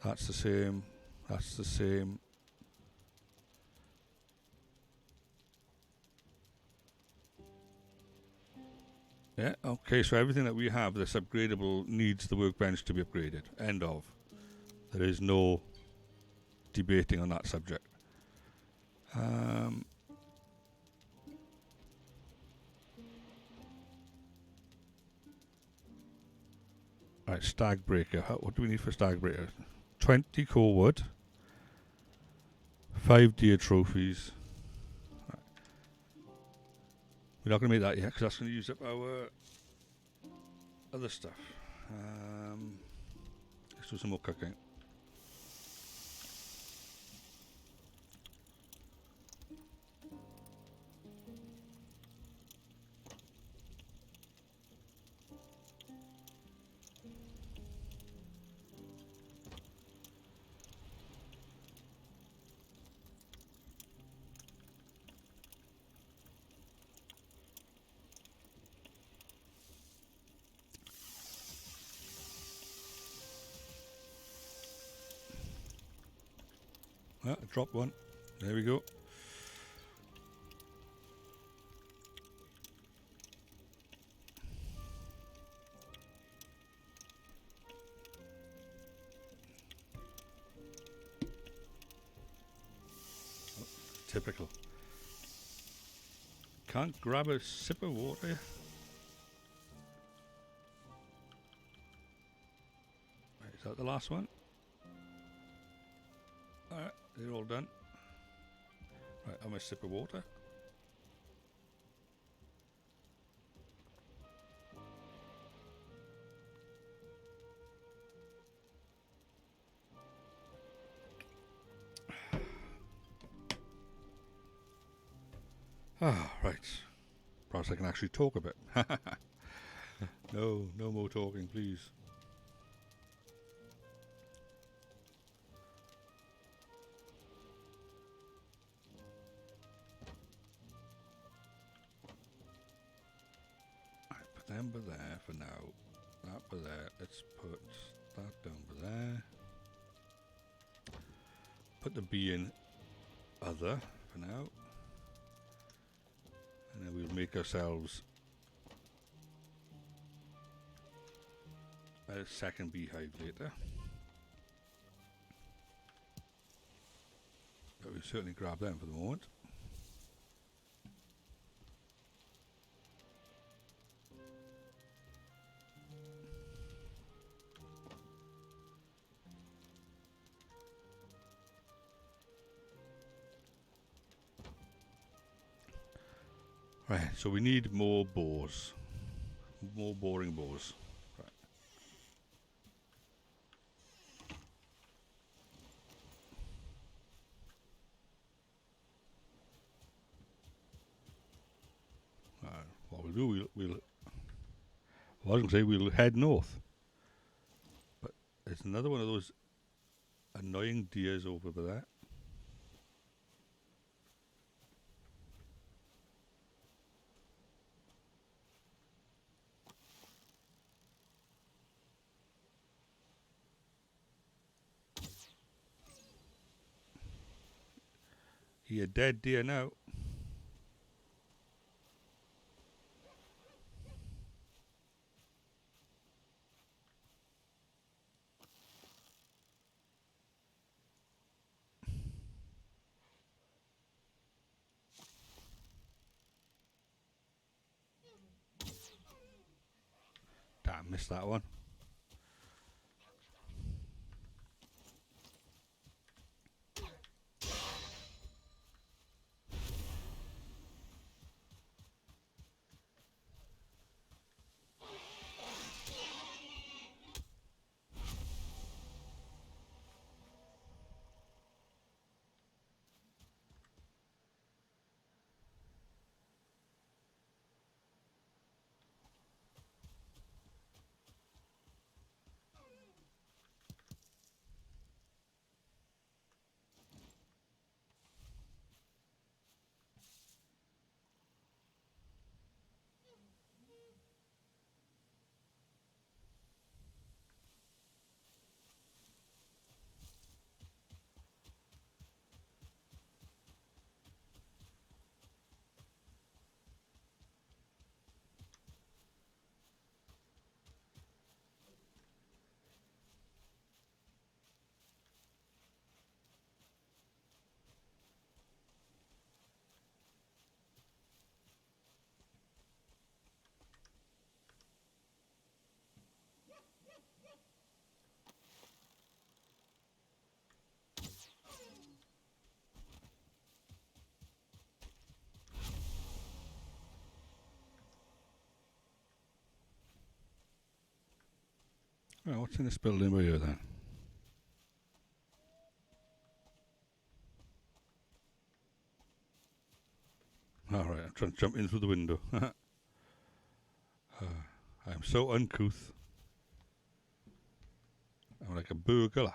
That's the same. That's the same. Yeah, okay, so everything that we have that's upgradable needs the workbench to be upgraded. End of. There is no debating on that subject. Right, stag breaker. What do we need for stag breaker? 20 core wood, 5 deer trophies. Right. We're not going to make that yet because that's going to use up our other stuff. Let's do some more cooking. I dropped one. There we go. Oh, typical. Can't grab a sip of water. Right, is that the last one? Alright, they're all done. Right, have my sip of water. Ah, right. Perhaps I can actually talk a bit. No more talking, please. Right, put them by there for now. That by there. Let's put that down by there. Put the bee in other for now. And then we'll make ourselves a second beehive later. But we'll certainly grab them for the moment. Right, so we need more boars. More boring boars. Right. What we'll do, we'll I was going to say we'll head north. But there's another one of those annoying deers over there. He a dead deer now. Damn, missed that one. Right, what's in this building over here then? Alright, I'm trying to jump in through the window. I'm so uncouth. I'm like a burglar.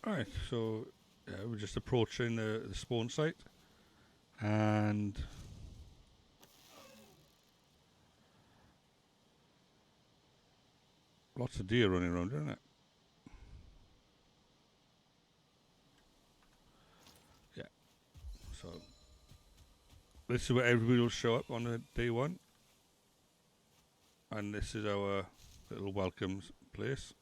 Alright, so we're just approaching the spawn site. And lots of deer running around, isn't it? Yeah. So this is where everybody will show up on the day one. And this is our little welcome place.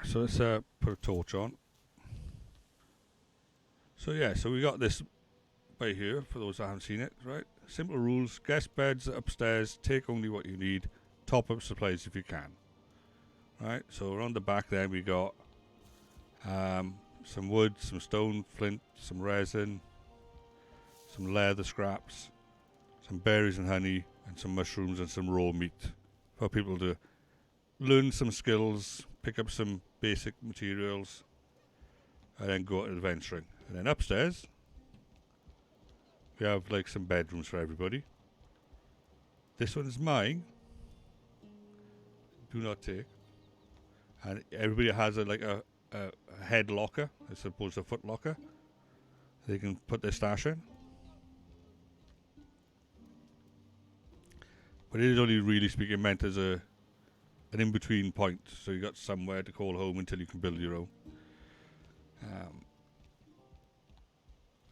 So let's put a torch on. So yeah, so we got this by here, for those that haven't seen it, right? Simple rules: guest beds upstairs, take only what you need, top up supplies if you can. Right, so around the back there we got some wood, some stone, flint, some resin, some leather scraps, some berries and honey, and some mushrooms and some raw meat for people to learn some skills, pick up some basic materials, and then go out adventuring. And then upstairs we have like some bedrooms for everybody. This one is mine. Do not take. And everybody has a head locker as opposed to a foot locker. They can put their stash in. But it is only really speaking meant as an in-between point, so you got somewhere to call home until you can build your own.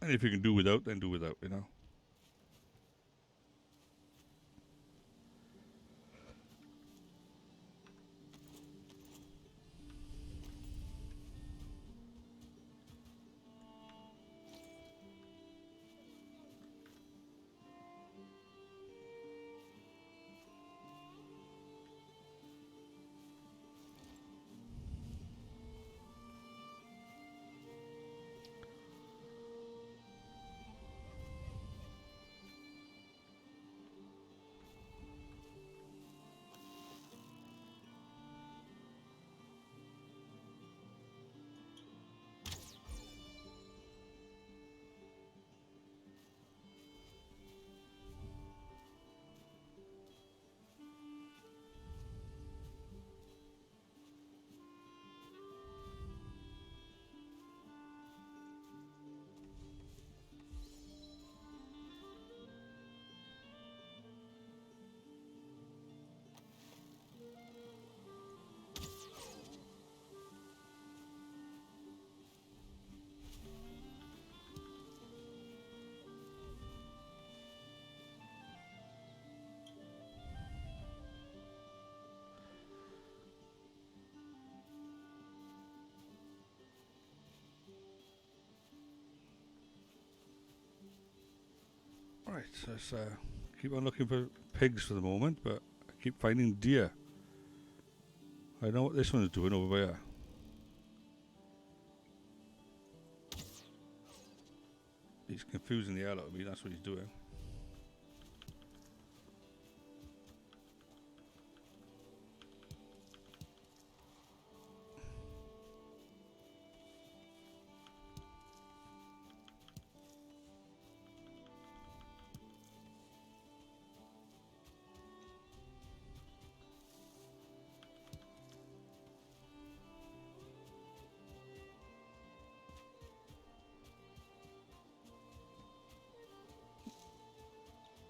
And if you can do without, then do without, you know. Right, so let's keep on looking for pigs for the moment, but I keep finding deer. I know what this one's doing over here. He's confusing the hell out of me, that's what he's doing.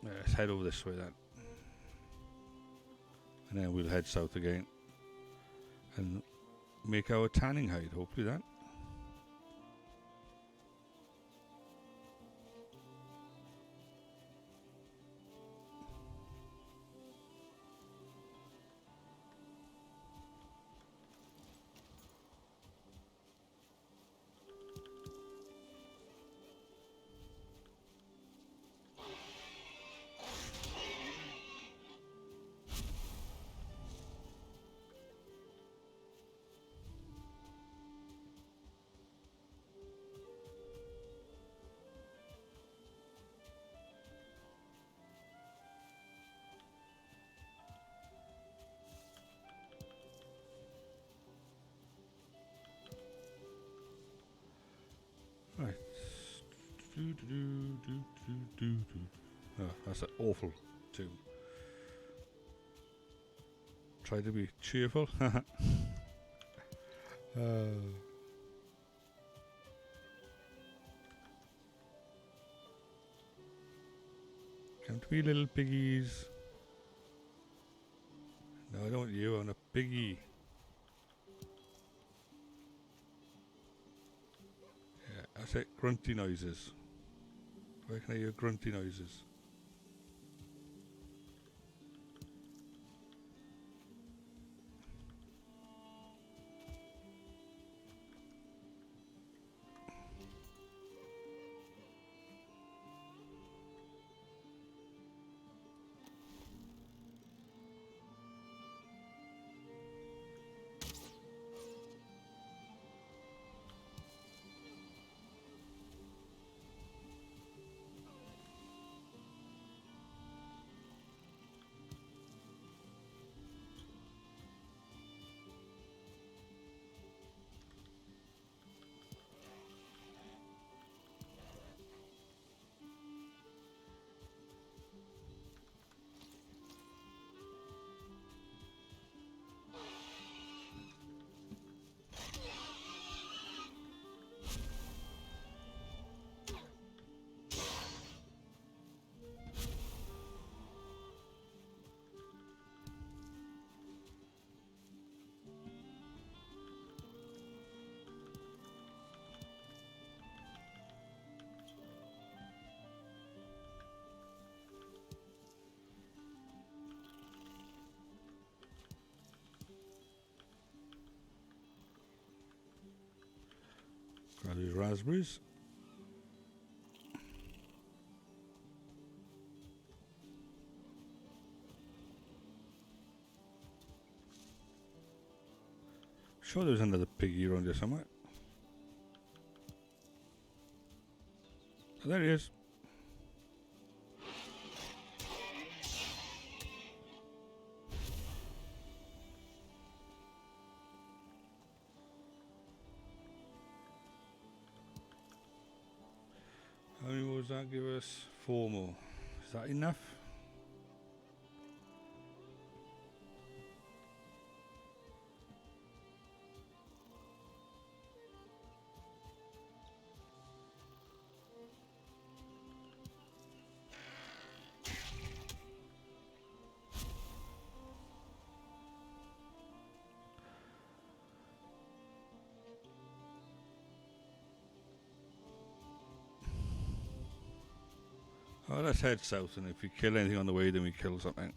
Let's head over this way then. And then we'll head south again. And make our tanning hide, hopefully then. Right. Oh, that's an awful tune. Try to be cheerful. Come to me, little piggies. No, I don't want you. I want a piggy. Yeah, that's it. Grunty noises. Where can I hear grunty noises? Grab these raspberries. Sure there's another piggy around here somewhere. Oh, there he is. How many more does that give us? 4 more. Is that enough? Oh, let's head south, and if we kill anything on the way, then we kill something.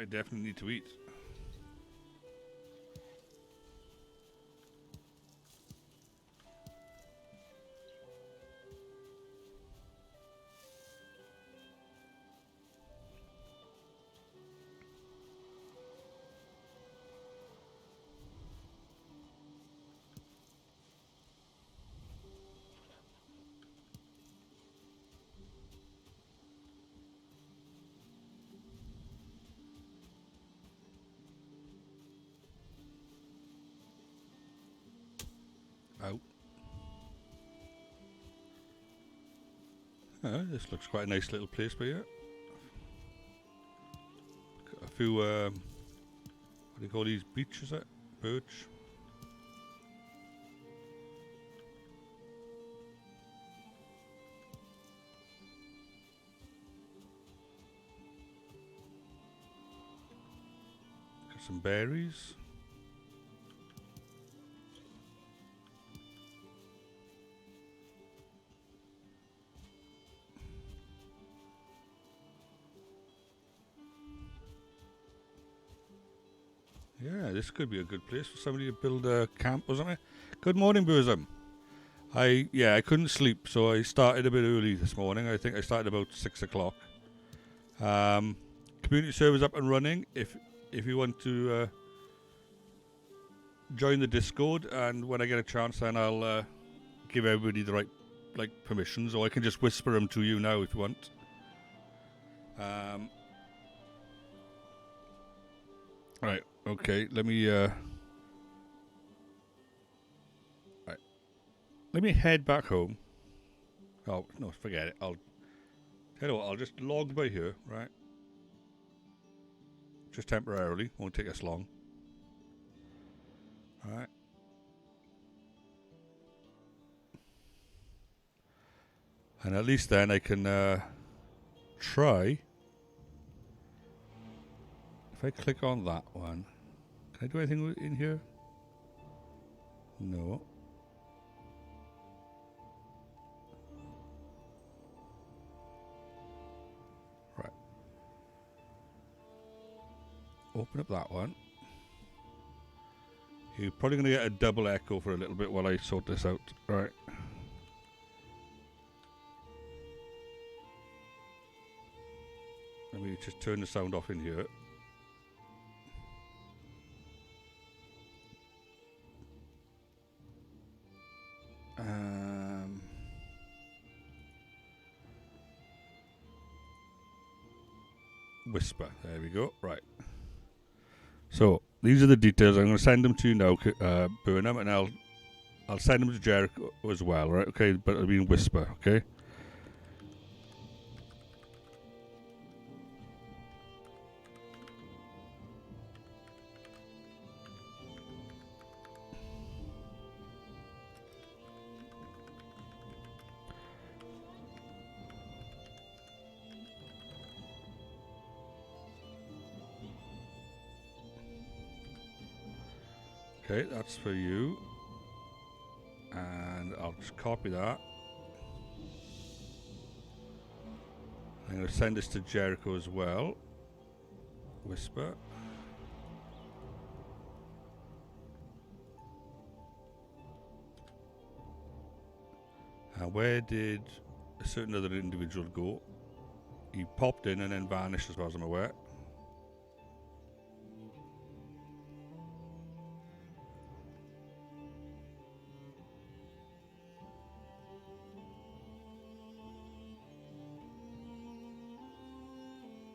I definitely need to eat. Out. This looks quite a nice little place by here. Got a few, what do you call these? Beech, is it? Birch. Got some berries. Yeah, this could be a good place for somebody to build a camp or something. Good morning, Burzum. I couldn't sleep, so I started a bit early this morning. I think I started about 6 o'clock. Community server's up and running. If you want to join the Discord, and when I get a chance, then I'll give everybody the right permissions, or I can just whisper them to you now if you want. Right. Okay. Let me let me head back home. Oh no, forget it. I'll tell you what. I'll just log by here, right? Just temporarily. Won't take us long. All right. And at least then I can try. If I click on that one, can I do anything in here? No. Right. Open up that one. You're probably going to get a double echo for a little bit while I sort this out. Right. Let me just turn the sound off in here. Whisper. There we go. Right. So these are the details. I'm going to send them to you now, Burnham, and I'll send them to Jericho as well. Right? Okay, but it'll be in Whisper. Okay. Okay, that's for you. And I'll just copy that. I'm going to send this to Jericho as well. Whisper. And where did a certain other individual go? He popped in and then vanished as far as I'm aware.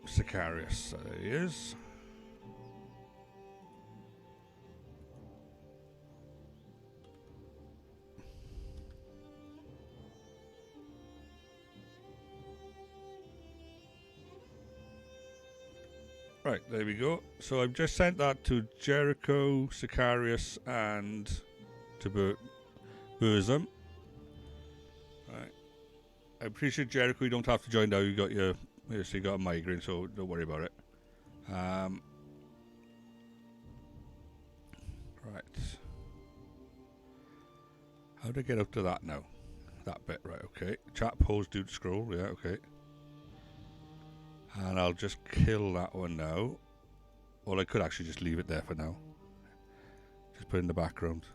Sicarius, there he is. Right, there we go. So I've just sent that to Jericho, Sicarius, and to Burzum. Right. I appreciate Jericho. You don't have to join now. You got your, so you got a migraine, so don't worry about it. Right. How do I get up to that now? That bit, right? Okay. Chat pause due to scroll. Yeah. Okay. And I'll just kill that one now. Or I could actually just leave it there for now. Just put it in the background.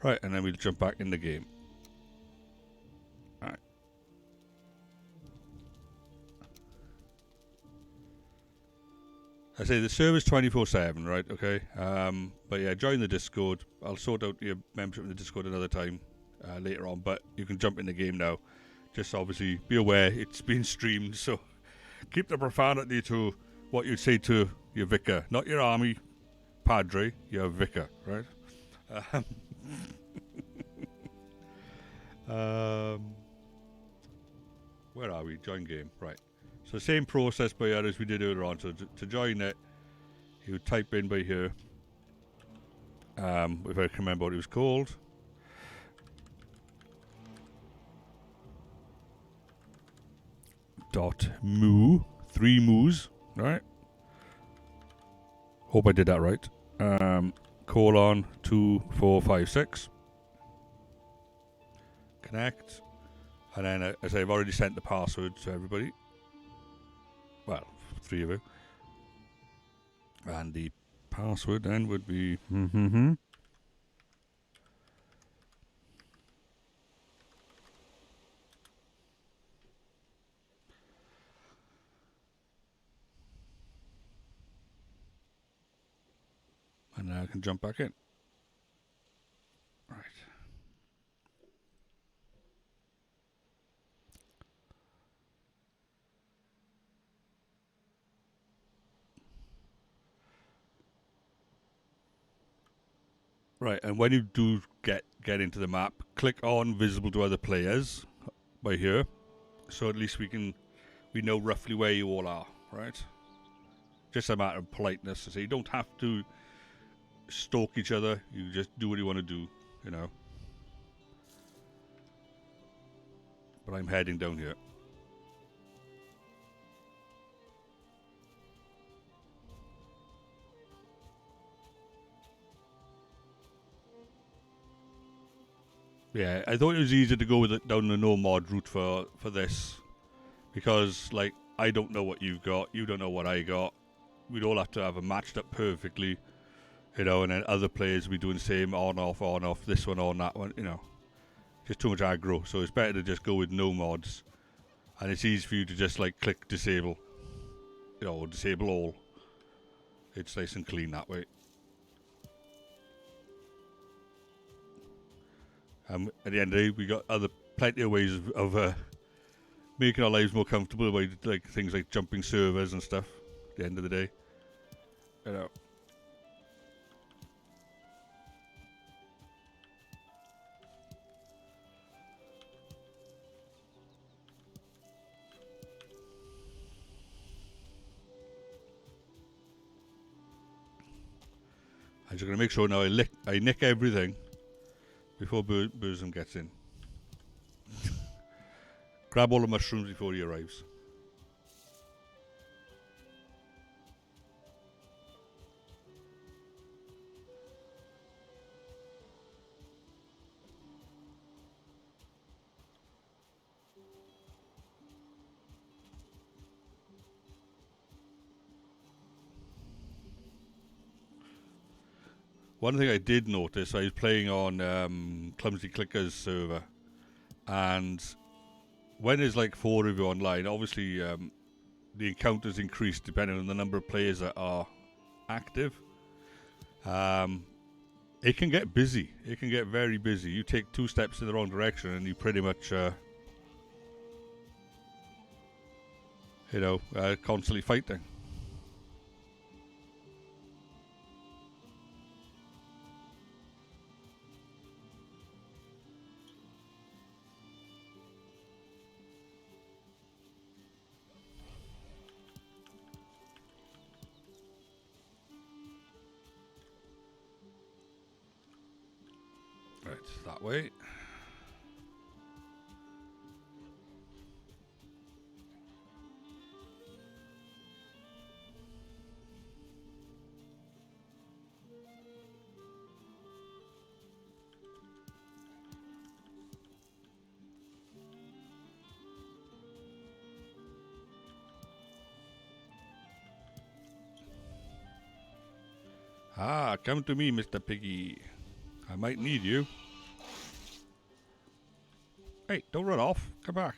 Right, and then we'll jump back in the game. Alright. I say the server's 24/7, right? Okay. But yeah, join the Discord. I'll sort out your membership in the Discord another time later on. But you can jump in the game now. Just obviously be aware it's being streamed, so keep the profanity to what you'd say to your vicar, not your army padre, your vicar, right? Where are we? Join game, right? So same process by here as we did earlier on. So to join it, you type in by here. If I can remember what it was called. .moo, 3 moos, right? Hope I did that right. Colon 2456. Connect. And then, as I've already sent the password to everybody. Well, 3 of you. And the password then would be... And now I can jump back in. Right. Right, and when you do get into the map, click on visible to other players by here. So at least we know roughly where you all are, right? Just a matter of politeness to say you don't have to stalk each other, you just do what you want to do, you know. But I'm heading down here. Yeah, I thought it was easier to go with it down the no mod route for this, because like I don't know what you've got, you don't know what I got. We'd all have to have it matched up perfectly, you know, and then other players will be doing the same on off, this one on that one, you know. Just too much aggro, so it's better to just go with no mods, and it's easy for you to just like click disable, you know, or disable all. It's nice and clean that way. At the end of the day, we got plenty of ways of making our lives more comfortable by like things like jumping servers and stuff. At the end of the day, you know. I'm just gonna make sure now I nick everything before Burzum gets in. Grab all the mushrooms before he arrives. One thing I did notice, I was playing on Clumsy Clicker's server, and when there's like 4 of you online, obviously the encounters increase depending on the number of players that are active. It can get busy. It can get very busy. You take 2 steps in the wrong direction and you pretty much, constantly fighting. Right, that way. Ah, come to me, Mr. Piggy. I might need you. Hey, don't run off. Come back.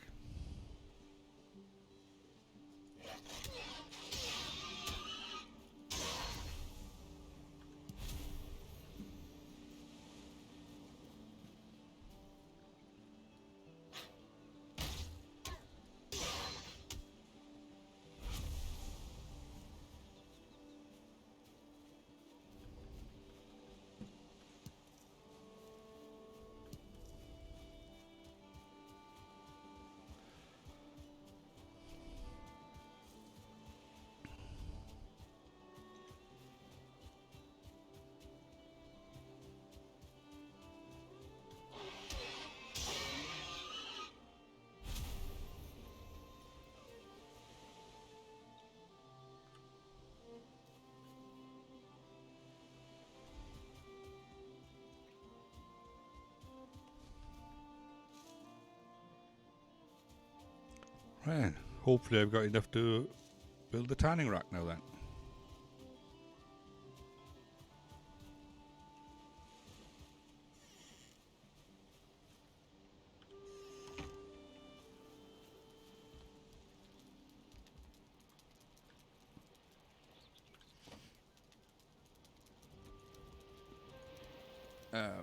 Right. Hopefully I've got enough to build the tanning rack now then.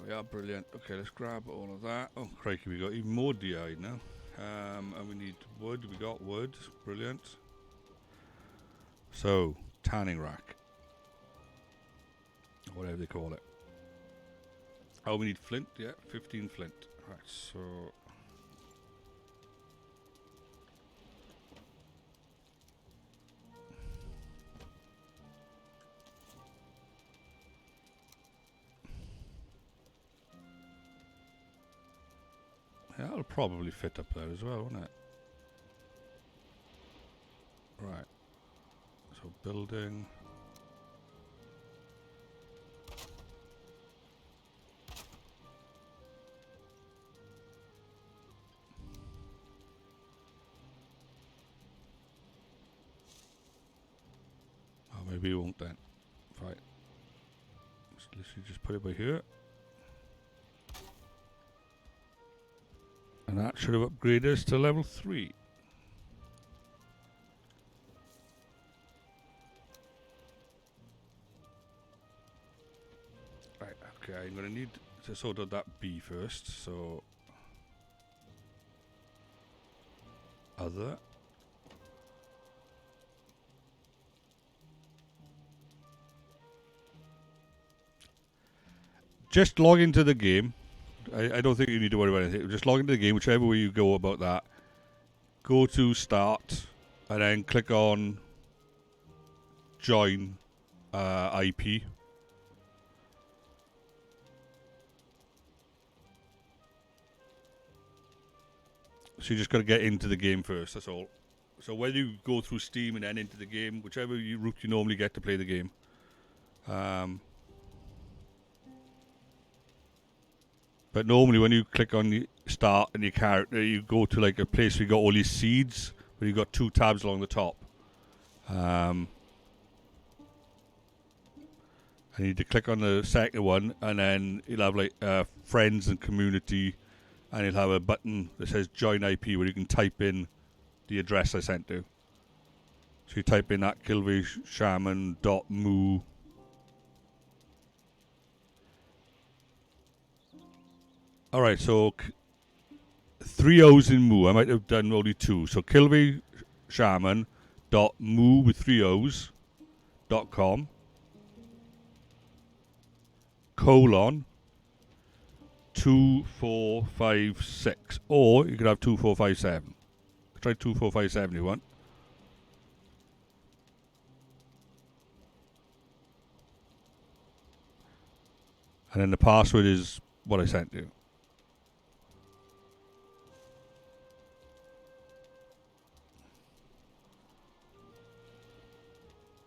We are brilliant. Okay, let's grab all of that. Oh, crikey, we got even more DI now. And we need wood. We got wood. Brilliant. So, tanning rack. Whatever they call it. Oh, we need flint. Yeah, 15 flint. Right, so... Yeah, that'll probably fit up there as well, won't it? Right. So, building... Oh, maybe it won't then. Right. Let's literally just put it by here. And that should have upgraded us to level 3. Right, okay, I'm going to need to sort out that bee first, so... Other. Just log into the game. I don't think you need to worry about anything. Just log into the game, whichever way you go about that. Go to start, and then click on join IP. So you just got to get into the game first, that's all. So whether you go through Steam and then into the game, whichever route you normally get to play the game. But normally when you click on the start and your character, you go to like a place where you got all these seeds, where you got 2 tabs along the top. And you need to click on the second one, and then you'll have like friends and community, and you'll have a button that says join IP where you can type in the address I sent to. So you type in that Kilveyshaman.moo. Alright, so 3 O's in moo. I might have done only 2. So Kilveyshaman.moo with 3 O's .com colon 2456, or you could have 2457. Try 2457 if you want. And then the password is what I sent you.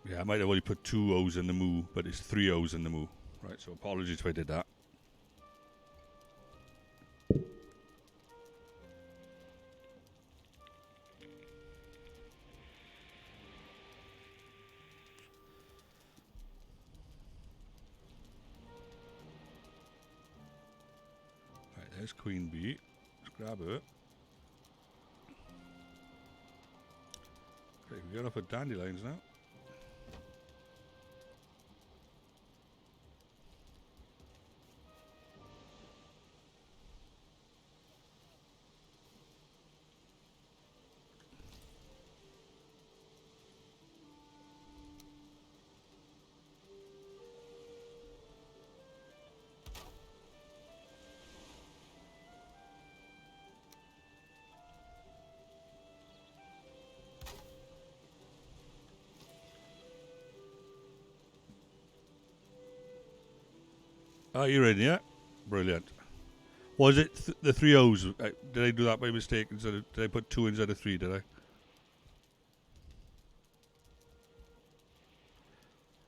Yeah, I might have only put 2 O's in the moo, but it's 3 O's in the moo. Right, so apologies if I did that. There's Queen Bee. Let's grab her. Okay, we got up at dandelions now. Oh, you're in, yeah? Brilliant. Was it the 3 O's? Did I do that by mistake? Did I put 2 instead of 3, did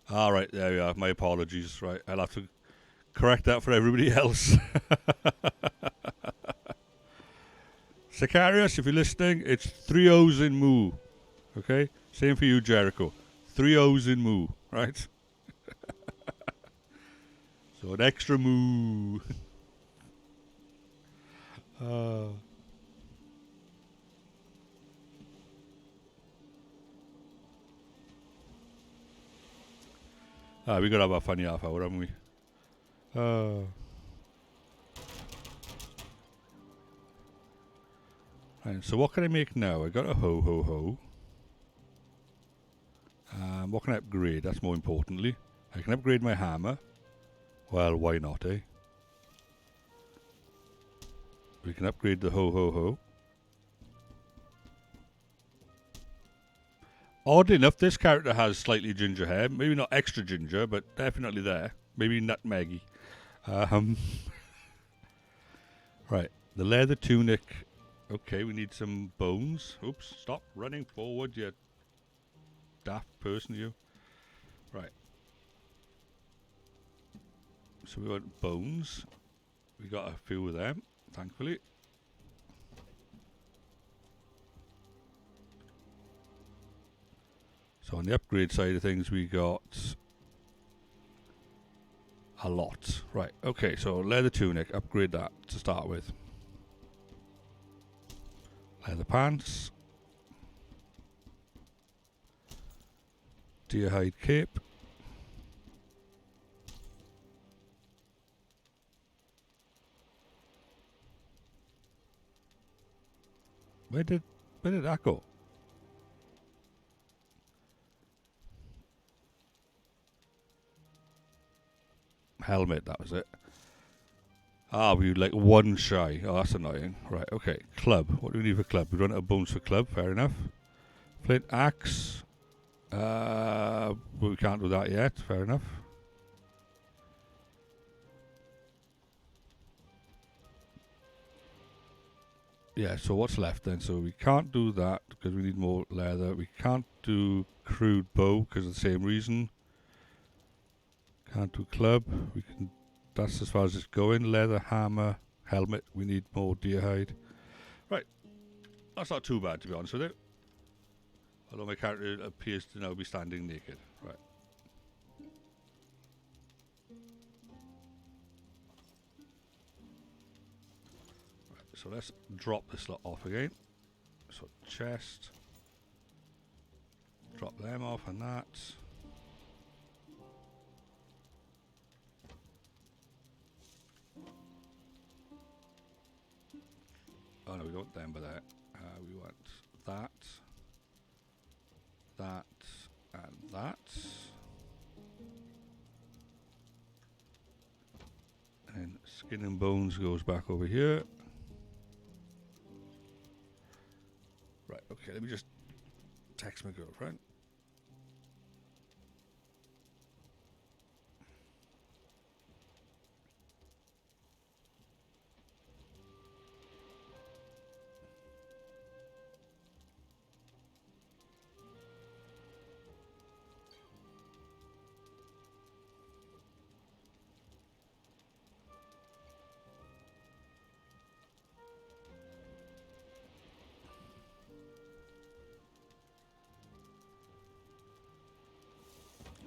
I? Alright, there we are. My apologies. Right, I'll have to correct that for everybody else. Sicarius, if you're listening, it's 3 O's in moo. Okay? Same for you, Jericho. 3 O's in moo, right? So an extra moo. We got to have a funny half hour, haven't we? Right, so what can I make now? I got a ho. What can I upgrade? That's more importantly. I can upgrade my hammer. Well, why not, eh? We can upgrade the ho. Oddly enough, this character has slightly ginger hair. Maybe not extra ginger, but definitely there. Maybe nutmeggy. Right, the leather tunic. Okay, we need some bones. Oops, stop running forward, you daft person, you. Right. So we got bones. We got a few of them, thankfully. So on the upgrade side of things, we got a lot. Right, okay, so leather tunic, upgrade that to start with. Leather pants. Deer hide cape. Where did that go? Helmet, that was it. Ah, we like 1 shy. Oh, that's annoying. Right, okay. Club. What do we need for club? We run out of bones for club. Fair enough. Flint axe. Well, we can't do that yet. Fair enough. Yeah, so what's left then? So we can't do that because we need more leather. We can't do crude bow because of the same reason. Can't do club. We can. That's as far as it's going. Leather, hammer, helmet. We need more deer hide. Right. That's not too bad, to be honest with you. Although my character appears to now be standing naked. Right. So let's drop this lot off again. So chest. Drop them off and that. Oh no, we don't want them by that. We want that. That. And that. And then skin and bones goes back over here. Right, okay, let me just text my girlfriend.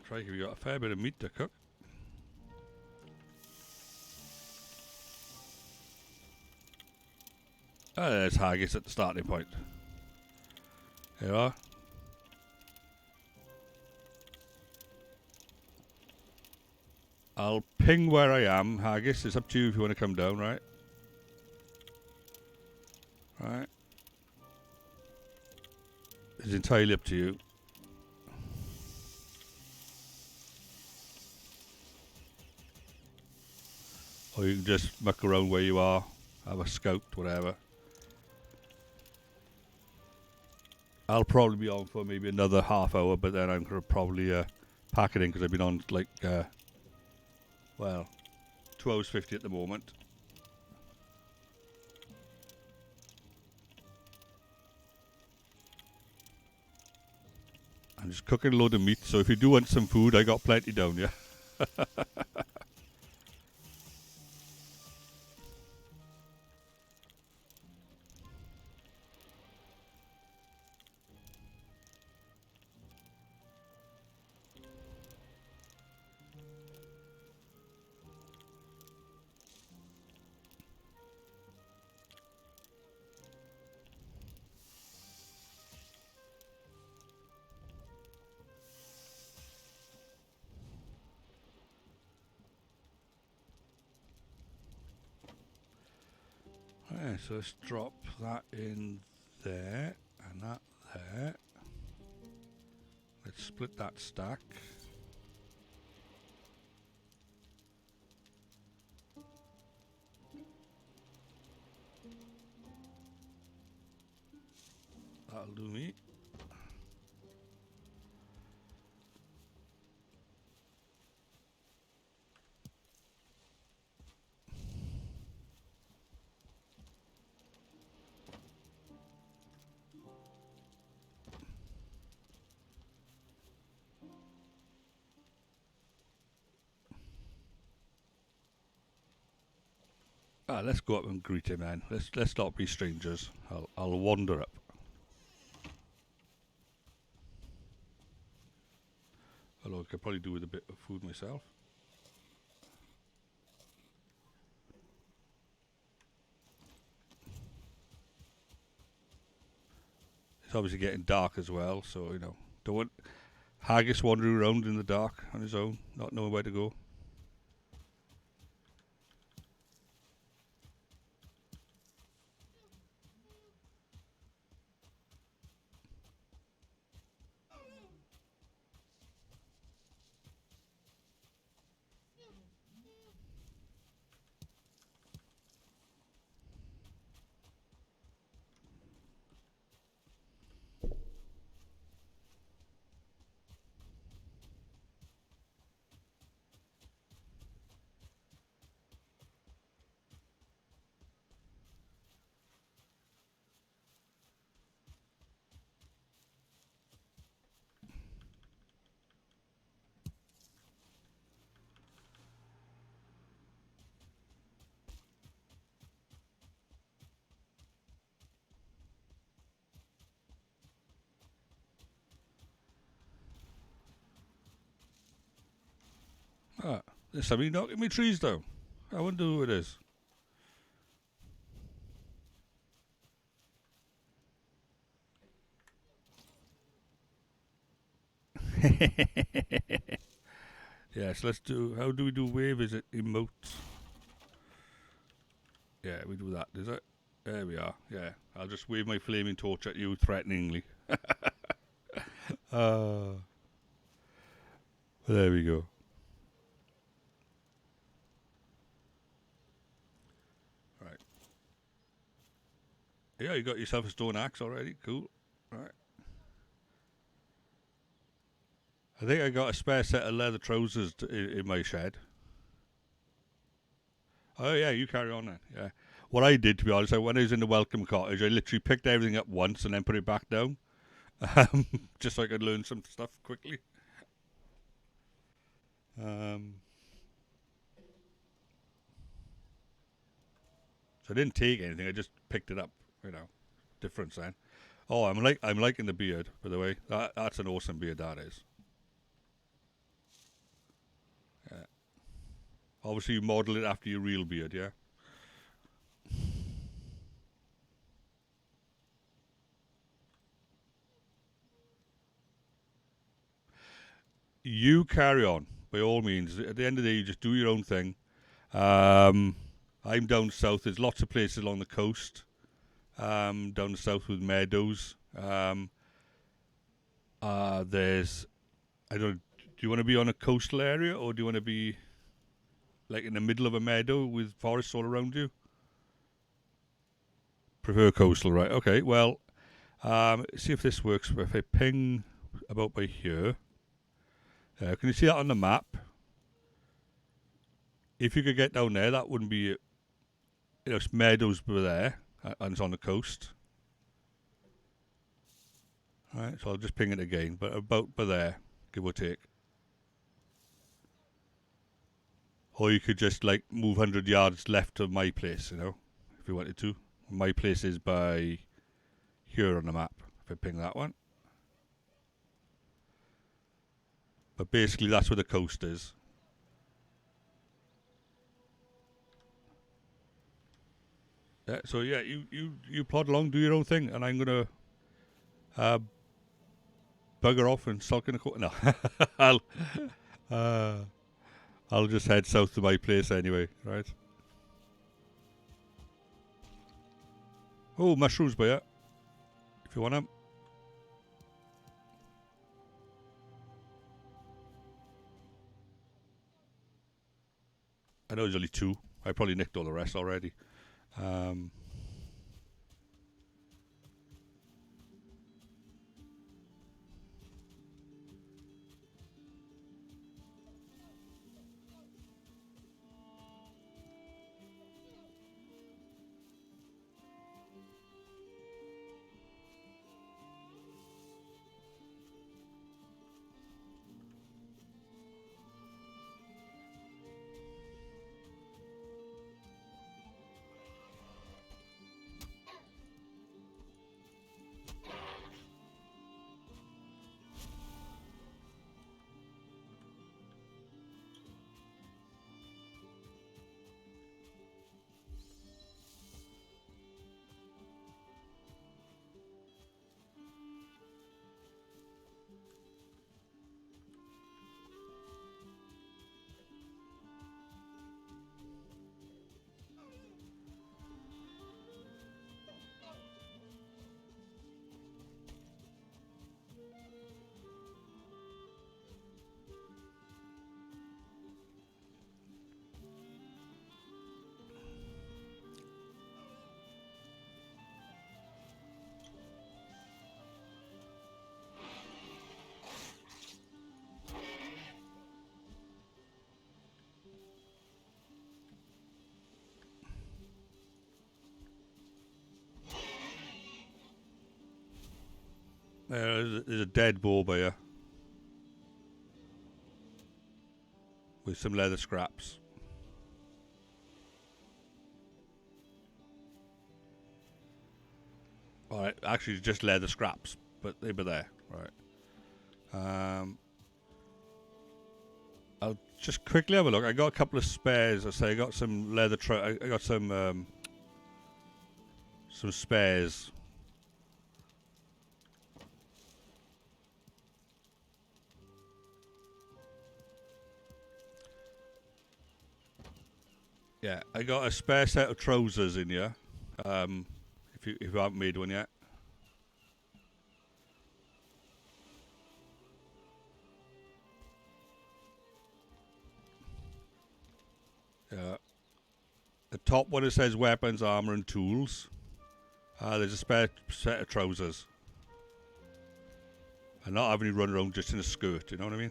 Crikey, we got a fair bit of meat to cook. Oh, there's haggis at the starting point. There you are. I'll ping where I am, haggis. It's up to you if you want to come down, right? Right. It's entirely up to you. Or you can just muck around where you are, have a scout, whatever. I'll probably be on for maybe another half hour, but then I'm going to probably pack it in because I've been on like, 2 hours 50 at the moment. I'm just cooking a load of meat, so if you do want some food, I got plenty down here. Right, so let's drop that in there and that there. Let's split that stack. That'll do me. Let's go up and greet him then. Let's not be strangers. I'll wander up. Although I could probably do with a bit of food myself. It's obviously getting dark as well, so you know, don't want haggis wandering around in the dark on his own, not knowing where to go. There's somebody knocking me trees down. I wonder who it is. Yes, let's do. How do we do wave? Is it emote? Yeah, we do that. Is it? There we are. Yeah, I'll just wave my flaming torch at you threateningly. There we go. Right. Yeah, you got yourself a stone axe already. Cool. Right. I think I got a spare set of leather trousers in my shed. Oh yeah, you carry on then. Yeah. What I did, to be honest, when I was in the welcome cottage, I literally picked everything up once and then put it back down, just so I could learn some stuff quickly. So I didn't take anything. I just picked it up. You know, difference then. Oh, I'm liking the beard. By the way, that's an awesome beard. That is. Yeah. Obviously, you model it after your real beard. Yeah. you carry on by all means. At the end of the day, you just do your own thing. I'm down south. There's lots of places along the coast. Down the south with meadows. There's, I don't. Do you want to be on a coastal area, or do you want to be like in the middle of a meadow with forests all around you? Prefer coastal, right? Okay. Well, see if this works. If I ping about by here, can you see that on the map? If you could get down there, that wouldn't be, it's meadows were there, and it's on the coast. All right, so I'll just ping it again, but about by there, give or take. Or you could just like move 100 yards left of my place, if you wanted to. My place is by here on the map, if I ping that one. But basically that's where the coast is. Yeah, so yeah, you plod along, do your own thing, and I'm gonna bugger off and sulk in the corner. No, I'll just head south to my place anyway, right? Oh, mushrooms, by ya. If you want them. I know there's only 2. I probably nicked all the rest already. There's a dead boar by you with some leather scraps. Alright, actually just leather scraps, but they were there. Right. I'll just quickly have a look. I got a couple of spares. I got some leather. I got some spares. Yeah, I got a spare set of trousers in here. If you haven't made one yet. Yeah. The top one, it says weapons, armor, and tools. There's a spare set of trousers. And not having you run around just in a skirt, you know what I mean?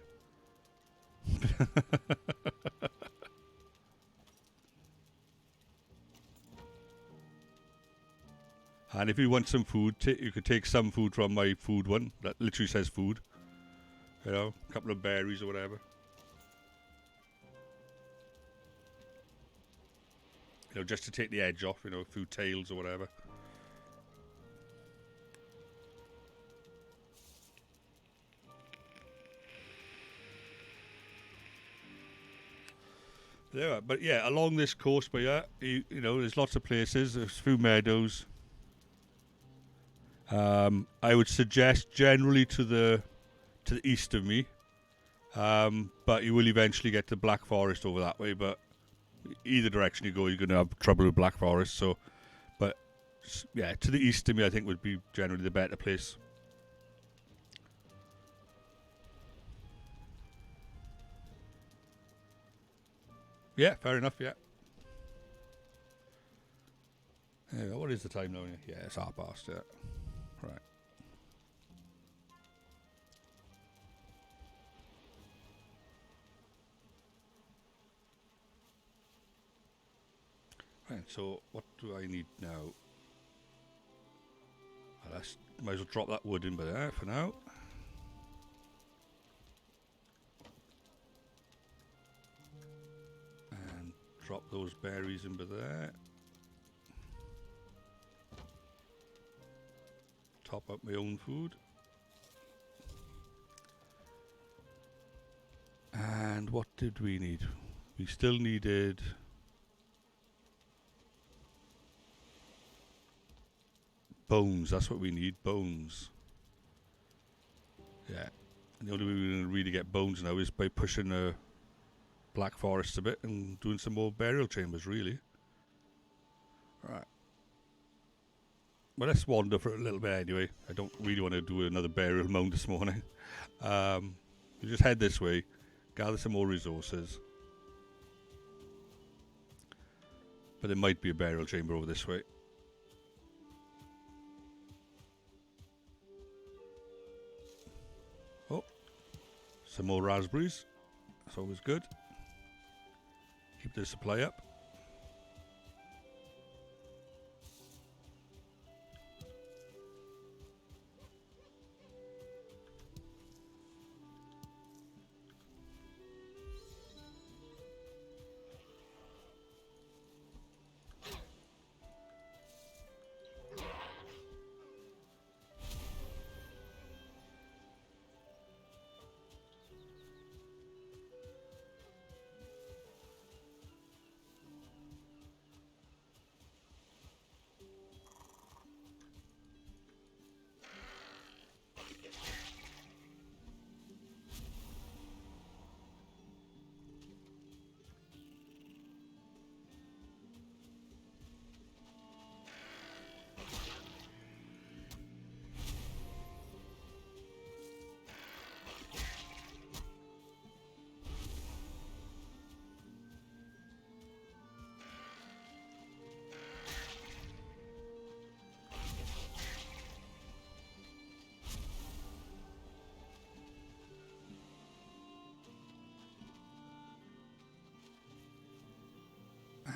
And if you want some food, you could take some food from my food one. That literally says food. A couple of berries or whatever. Just to take the edge off, food tails or whatever. Yeah, but yeah, along this coast, but yeah, there's lots of places. There's a few meadows. I would suggest generally to the east of me. But you will eventually get to Black Forest over that way. But either direction you go, you're going to have trouble with Black Forest. So, but yeah, to the east of me, I think would be generally the better place. Yeah, fair enough. Yeah. What is the time now? Yeah, it's 1:30. Yeah. Right. Right. So what do I need now? Might as well drop that wood in by there for now. And drop those berries in by there. Top up my own food. And what did we need? We still needed bones. That's what we need, bones. Yeah. And the only way we're going to really get bones now is by pushing the Black Forest a bit and doing some more burial chambers, really. Right. Well, let's wander for a little bit anyway. I don't really want to do another burial mound this morning. We'll just head this way, gather some more resources. But there might be a burial chamber over this way. Oh, some more raspberries. That's always good. Keep the supply up.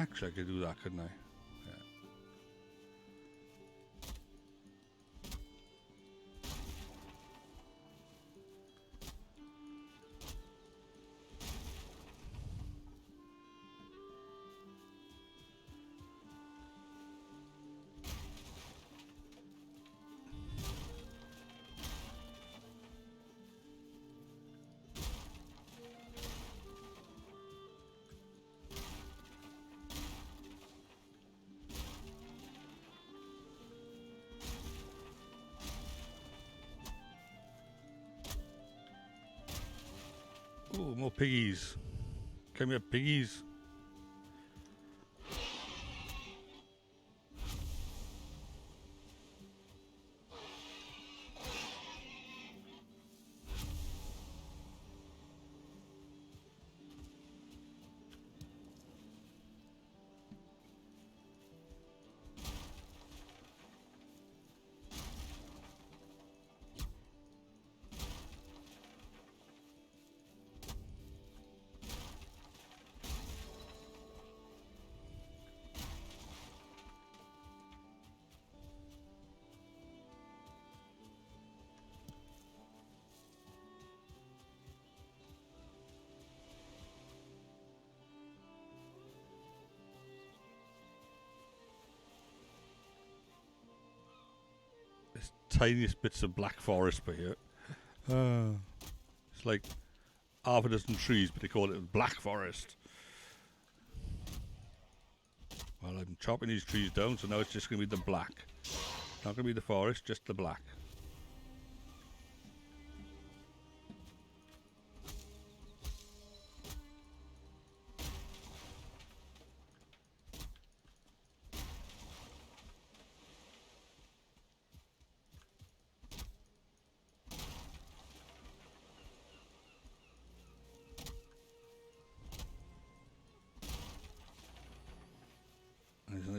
Actually, I could do that, couldn't I? Yeah. Oh, more piggies. Come here, piggies. There's tiniest bits of black forest by here. It's like half a dozen trees, but they call it black forest. Well, I'm chopping these trees down, so now it's just going to be the black. Not going to be the forest, just the black.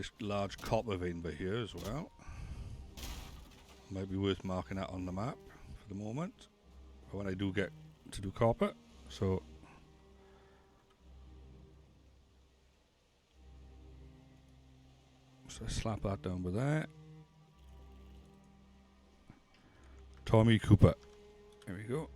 nice large copper vein by here as well. Might be worth marking that on the map for the moment, for when I do get to do copper. So slap that down with that. Tommy Cooper. There we go.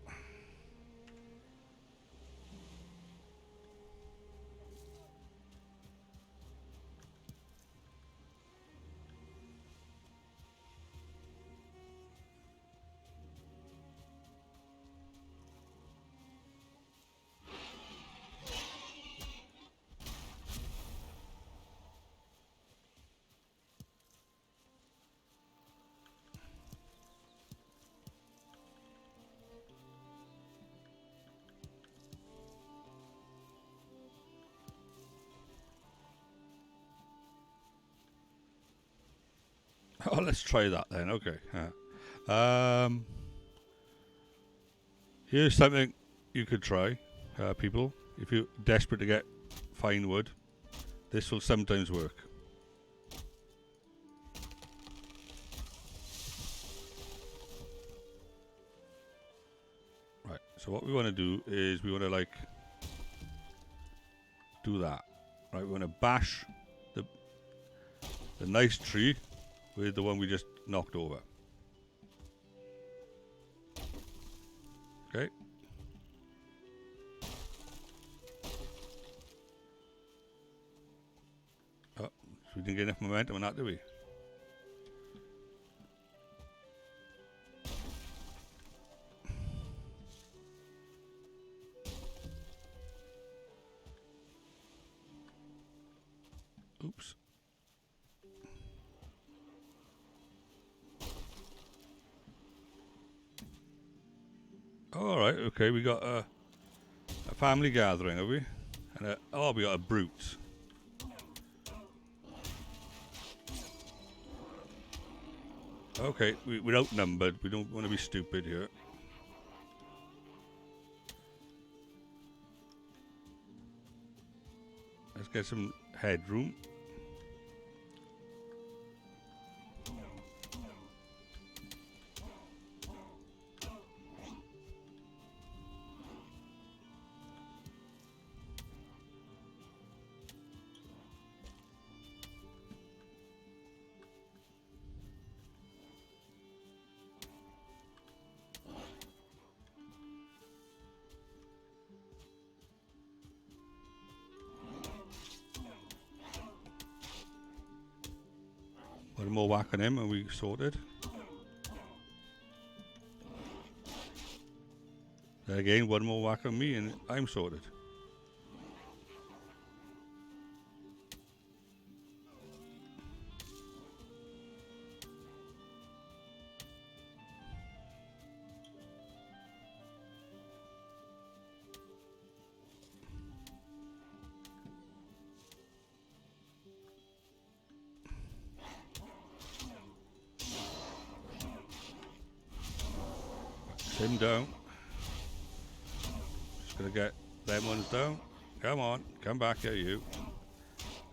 Oh, let's try that then. Okay. Here's something you could try, people. If you're desperate to get fine wood, this will sometimes work. Right. So what we want to do is we want to like do that. Right. We want to bash the nice tree with the one we just knocked over. Okay. Oh, so we didn't get enough momentum on that, did we? Oops. All right, okay, we got a family gathering, have we? And we got a brute. Okay, we're outnumbered. We don't want to be stupid here. Let's get some headroom. One more whack on him and we sorted. Then again, one more whack on me and I'm sorted. Him down. Just gonna get them ones down. Come on, come back here, you.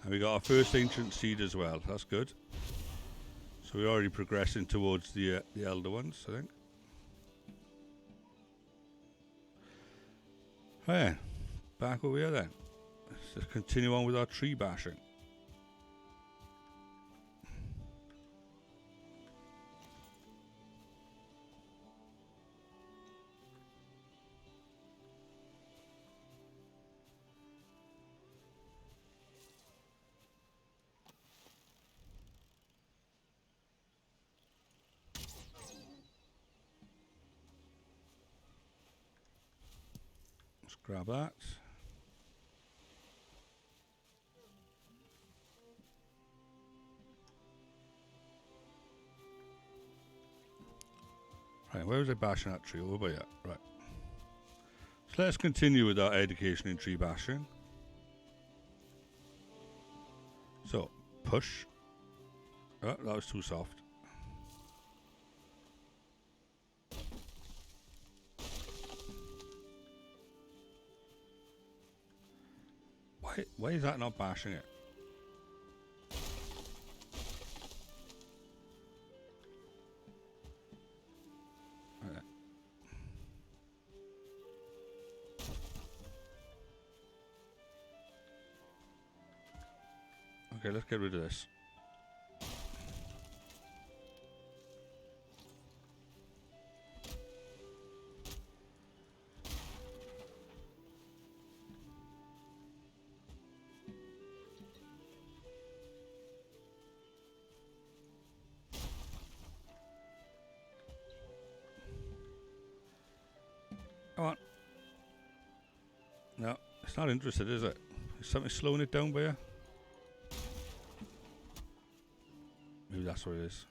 And we got our first ancient seed as well. That's good. So we're already progressing towards the elder ones, I think. Right, back over here then. Let's just continue on with our tree bashing. Grab that. Right, where was I bashing that tree? Over by here. Right. So let's continue with our education in tree bashing. So, push. Oh, that was too soft. Why is that not bashing it? Okay, let's get rid of this. Come on. No, it's not interested, is it? Is something slowing it down by you? Maybe that's what it is.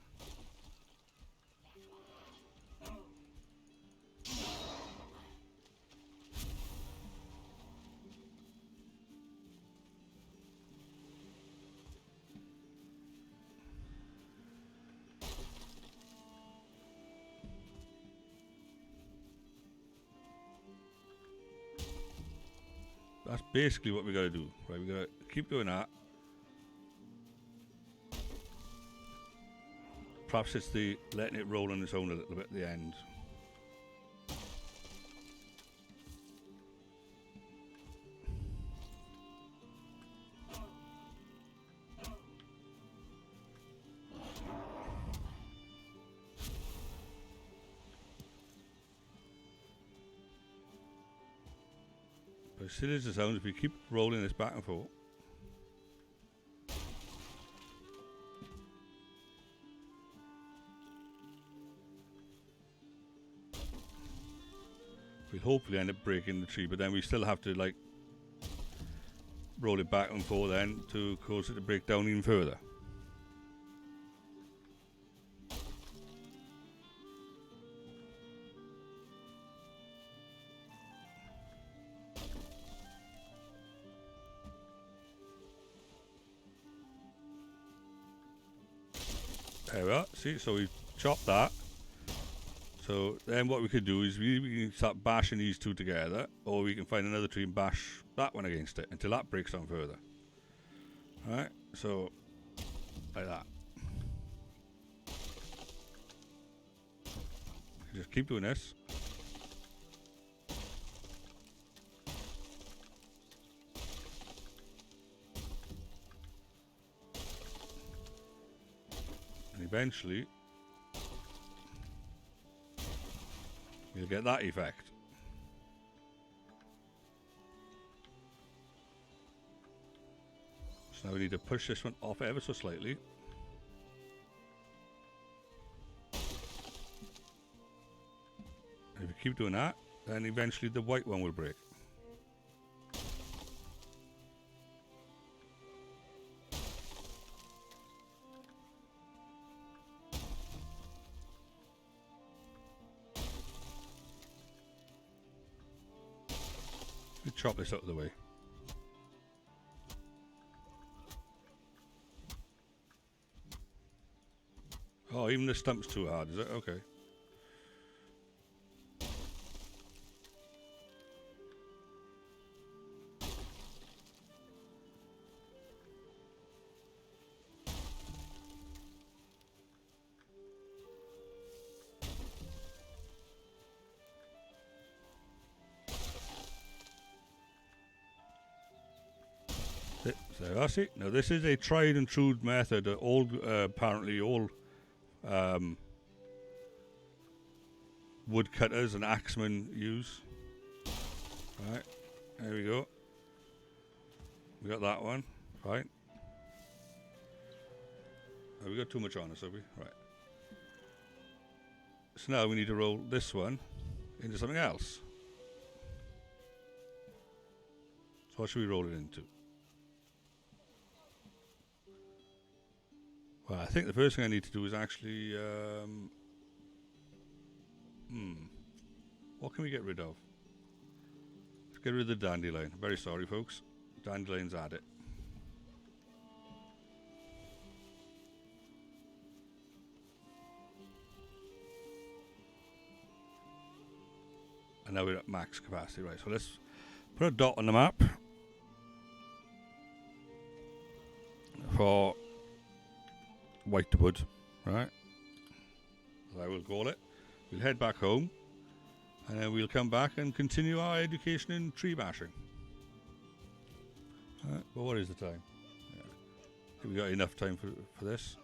That's basically what we gotta do. Right, we gotta keep doing that. Perhaps it's the letting it roll on its own a little bit at the end. But as silly as it sounds, if we keep rolling this back and forth, we'll hopefully end up breaking the tree, but then we still have to like roll it back and forth then to cause it to break down even further. There we are. See, so we chopped that. So then what we could do is we can start bashing these two together, or we can find another tree and bash that one against it until that breaks down further. Alright, so like that. Just keep doing this. And eventually you'll get that effect. So now we need to push this one off ever so slightly. And if you keep doing that, then eventually the white one will break. Chop this out of the way. Oh, even the stump's too hard, is it? Okay. So that's it. Now this is a tried and true method that all apparently all woodcutters and axemen use. Right, there we go. We got that one. Right. Oh, we got too much on us, have we? Right. So now we need to roll this one into something else. So what should we roll it into? Well, I think the first thing I need to do is actually... what can we get rid of? Let's get rid of the dandelion. Very sorry, folks. Dandelion's at it. And now we're at max capacity. Right, so let's put a dot on the map for Whitewood, right? As I will call it. We'll head back home, and then we'll come back and continue our education in tree bashing. But what is the time? Yeah. We got enough time for this.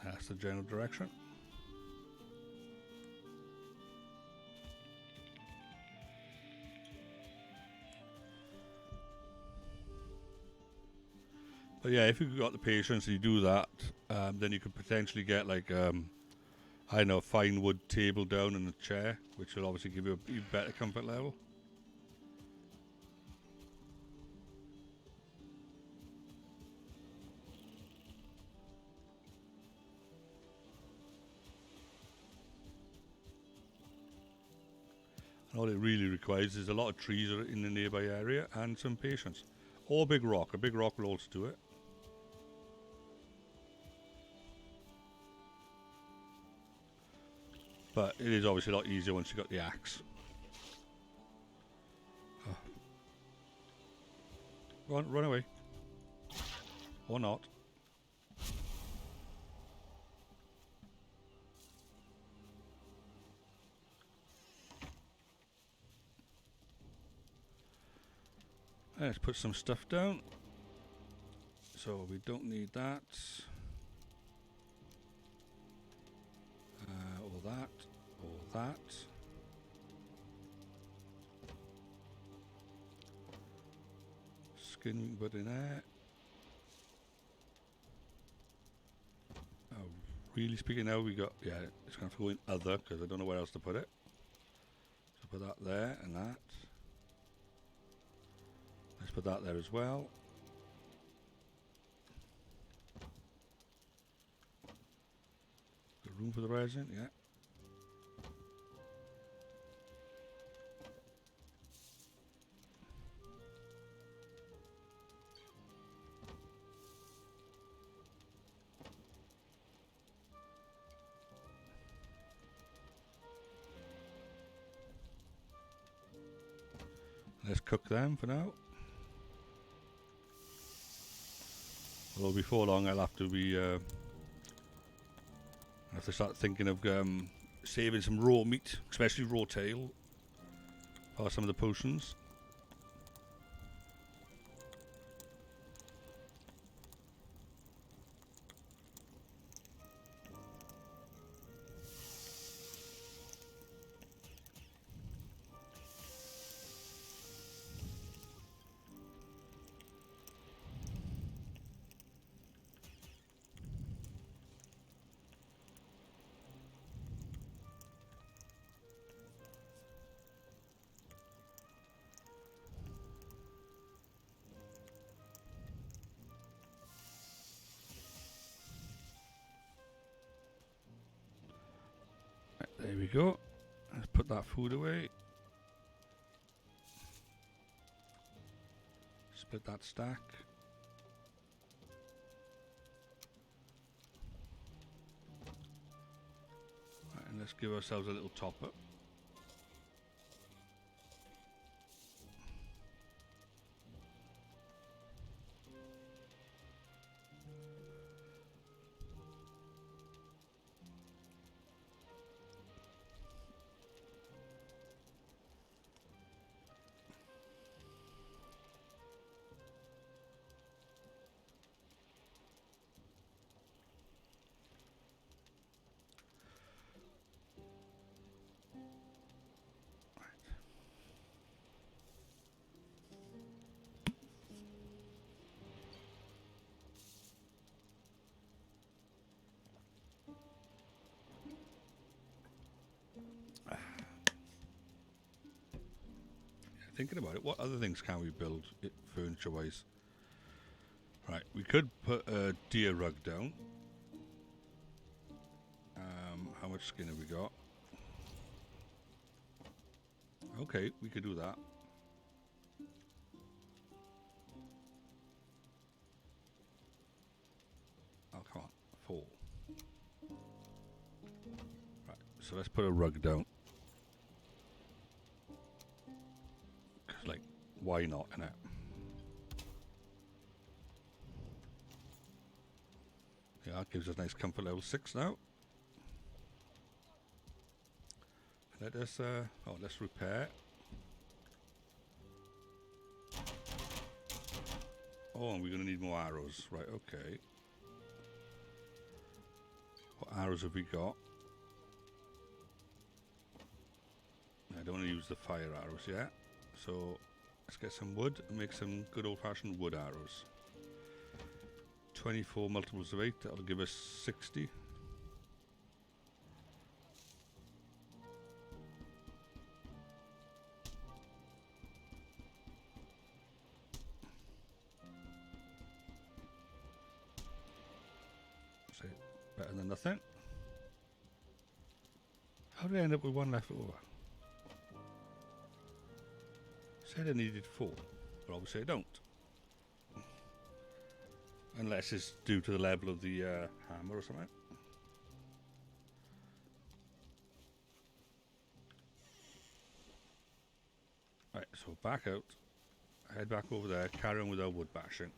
That's the general direction. But yeah, if you've got the patience and you do that, then you could potentially get like, I don't know, a fine wood table down and a chair, which will obviously give you a even better comfort level. And all it really requires is a lot of trees in the nearby area and some patience. Or a big rock. A big rock will also do it. But it is obviously a lot easier once you've got the axe. Oh. Run away. Or not. Let's put some stuff down. So we don't need that. All that. All that. Skin we can put in there. Really speaking now, we got, yeah, it's going to have to go in other because I don't know where else to put it. So put that there and that. Let's put that there as well. Got room for the resin, yeah. Let's cook them for now. Although before long I'll have to be I have to start thinking of saving some raw meat, especially raw tail, for some of the potions. There we go. Let's put that food away. Split that stack. Right, and let's give ourselves a little top up. Thinking about it, what other things can we build furniture wise? Right, we could put a deer rug down. How much skin have we got? Okay, we could do that. Oh, come on. 4. so let's put a rug down. 'Cause, like, why not, innit? Yeah, that gives us nice comfort level 6 now. Let us, let's repair. Oh, and we're going to need more arrows. Right, okay. What arrows have we got? I don't want to use the fire arrows yet. So, let's get some wood and make some good old-fashioned wood arrows. 24 multiples of 8, that'll give us 60. So, better than nothing. How did I end up with one left over? Said I needed 4, but obviously I don't. Unless it's due to the level of the hammer or something. Right, so back out. Head back over there, carry on with our wood bashing.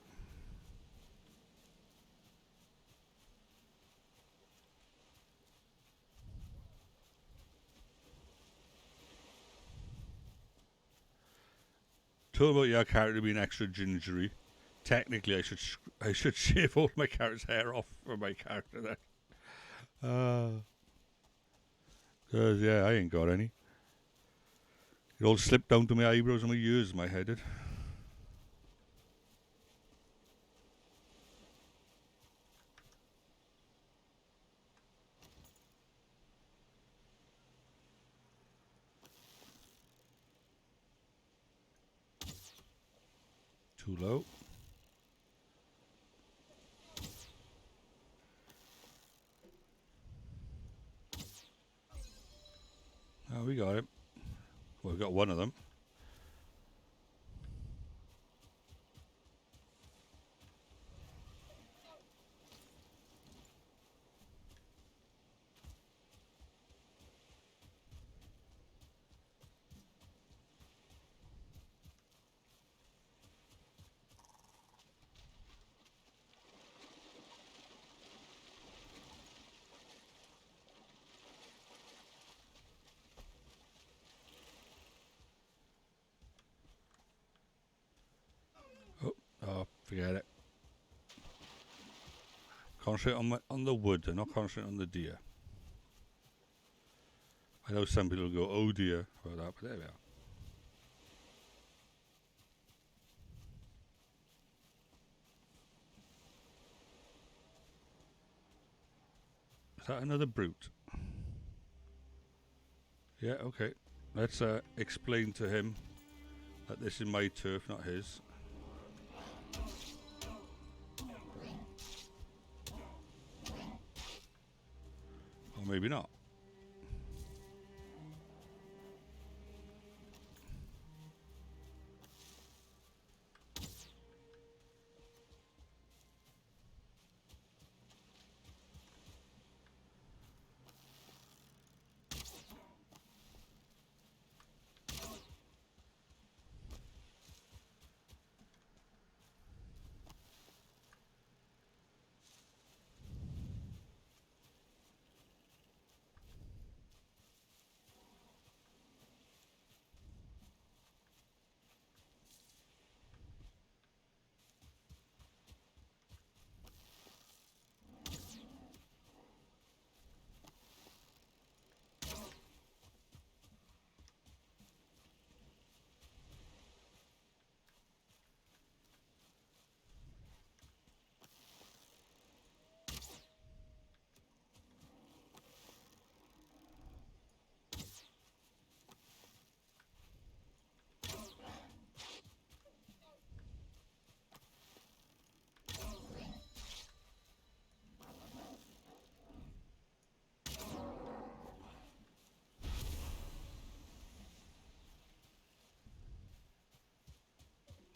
Talk about your character being extra gingery. Technically, I should shave all my character's hair off for my character then. Cause yeah, I ain't got any. It all slipped down to my eyebrows and my ears, my head did. Too low. Oh, we got it. Well, we got one of them. Oh, forget it. Concentrate on the wood and not concentrate on the deer. I know some people go, oh dear, about that, but there we are. Is that another brute? Yeah, okay. Let's explain to him that this is my turf, not his. Or maybe not.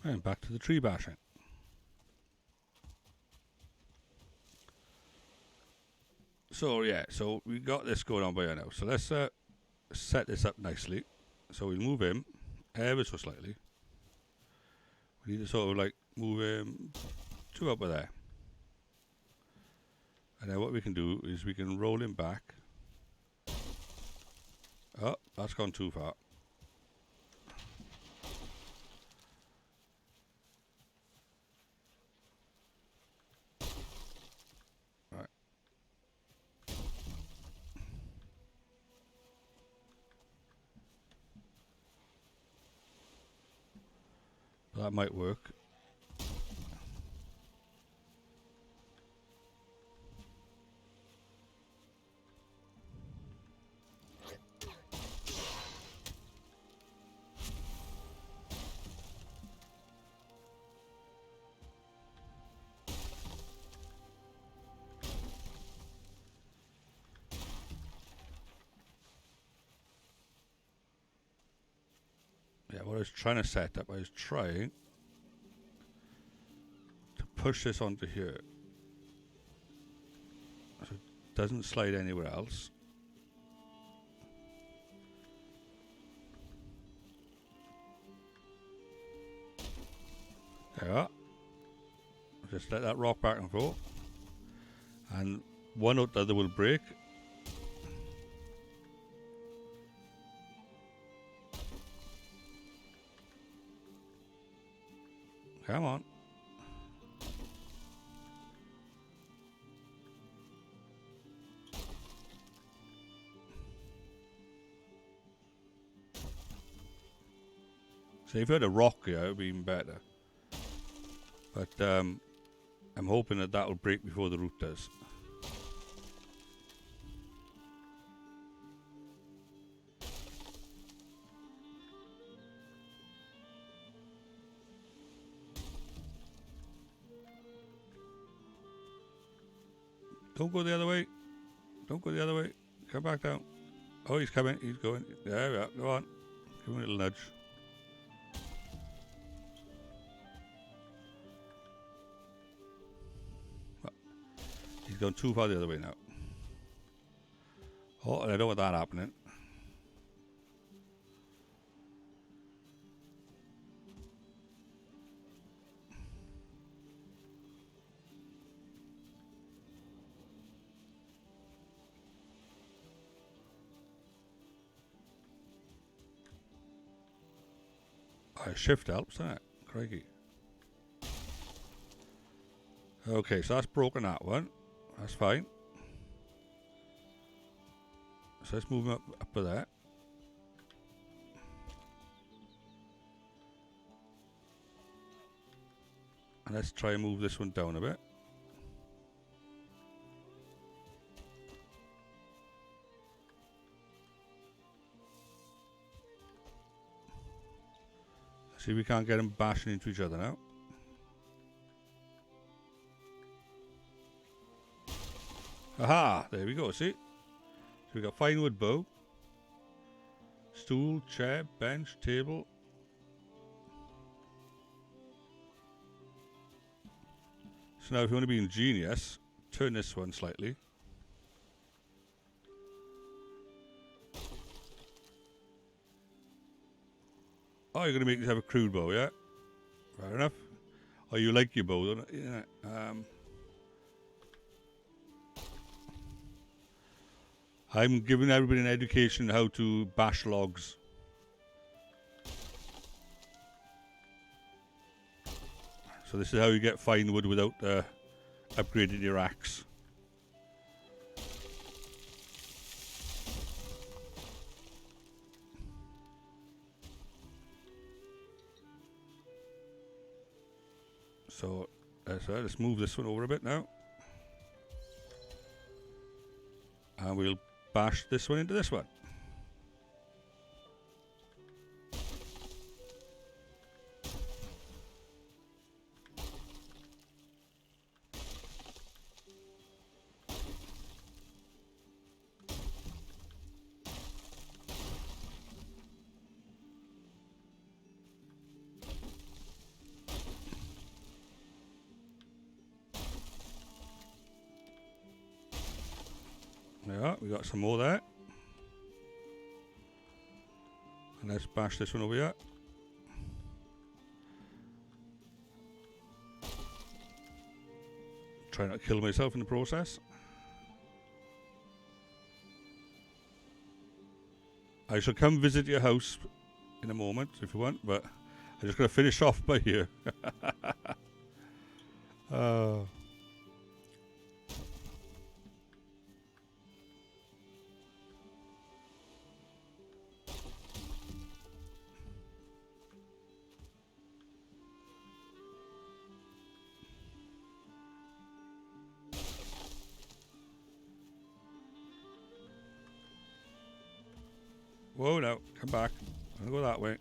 And back to the tree bashing. So yeah, so we got this going on by here now. So let's set this up nicely. So we'll move him ever so slightly. We need to sort of like move him to up there. And then what we can do is we can roll him back. Oh, that's gone too far. Right. That might work. Yeah, what I was trying to set up, I was trying to push this onto here so it doesn't slide anywhere else. There we are. Just let that rock back and forth. And one or the other will break. Come on. So if you had a rock here, it would be even better. But I'm hoping that will break before the root does. Don't go the other way. Don't go the other way. Come back down. Oh, he's coming. He's going. There we are. Go on. Give him a little nudge. He's gone too far the other way now. Oh, and I don't want that happening. Shift helps, doesn't it? Crikey. Okay, so that's broken that one. That's fine. So let's move him up to there. And let's try and move this one down a bit. See if we can't get them bashing into each other now. Aha! There we go, see? So we got fine wood bow, stool, chair, bench, table. So now if you want to be ingenious, turn this one slightly. Oh, you're going to make this have a crude bow, yeah? Fair enough. Oh, you like your bow, don't you? Yeah. I'm giving everybody an education how to bash logs. So this is how you get fine wood without upgrading your axe. So let's move this one over a bit now. And we'll bash this one into this one. Yeah, we got some more there. And let's bash this one over here. Try not to kill myself in the process. I shall come visit your house in a moment if you want, but I'm just going to finish off by here. Whoa, no, come back. I'll go that way.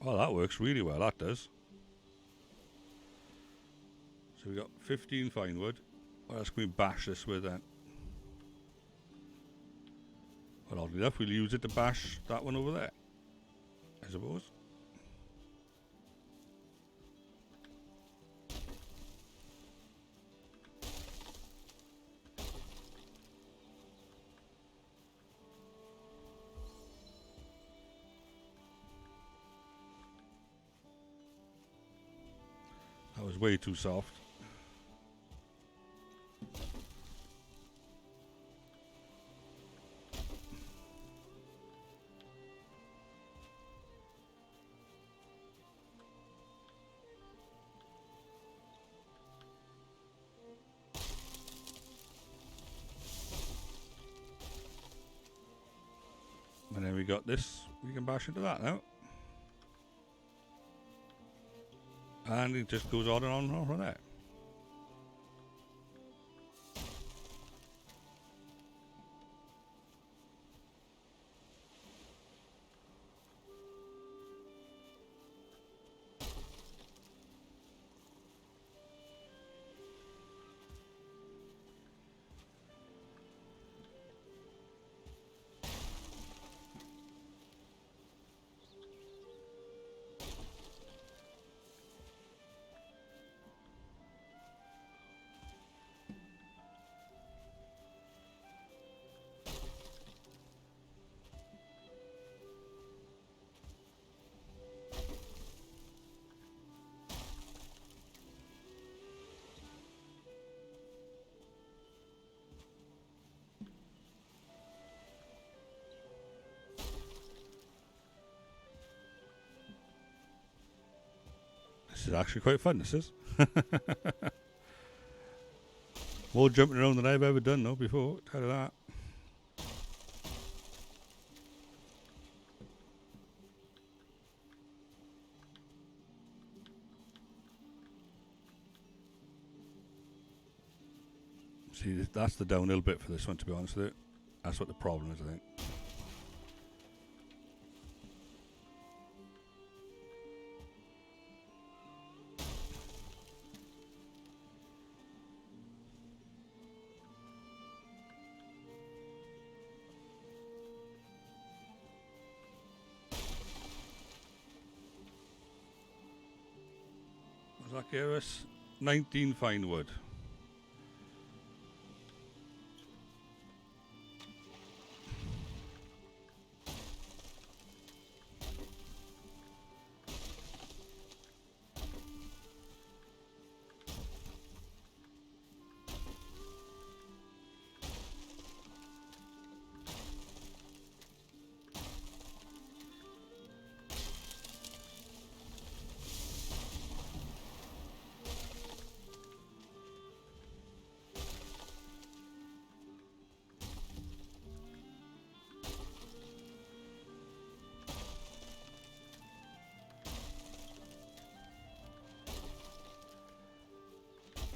Well, that works really well, that does. So we got 15 fine wood. What else can we bash this with then? Well, oddly enough, we'll use it to bash that one over there, I suppose. That was way too soft. And then we got this. We can bash into that now. And it just goes on and on and on from there. This is actually quite fun, this is. More jumping around than I've ever done though before, tell you that. See, that's the downhill bit for this one, to be honest with you. That's what the problem is, I think. That gave us 19 fine wood.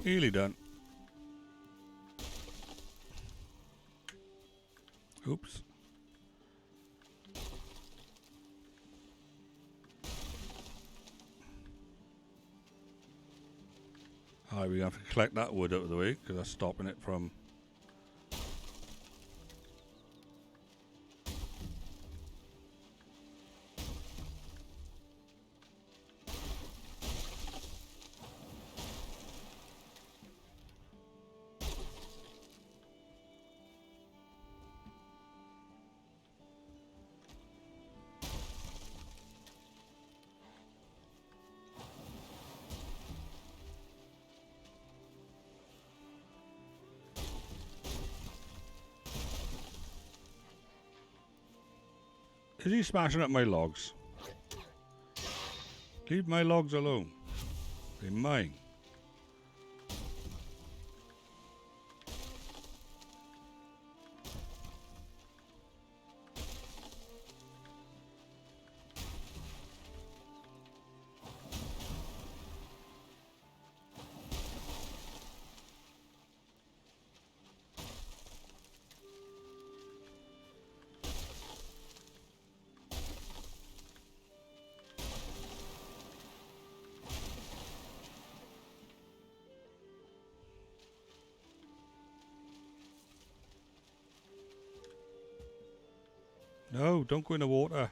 Nearly done. Oops. Right, we have to collect that wood out of the way because that's stopping it from. Is he smashing up my logs? Leave my logs alone. They're mine. No, don't go in the water.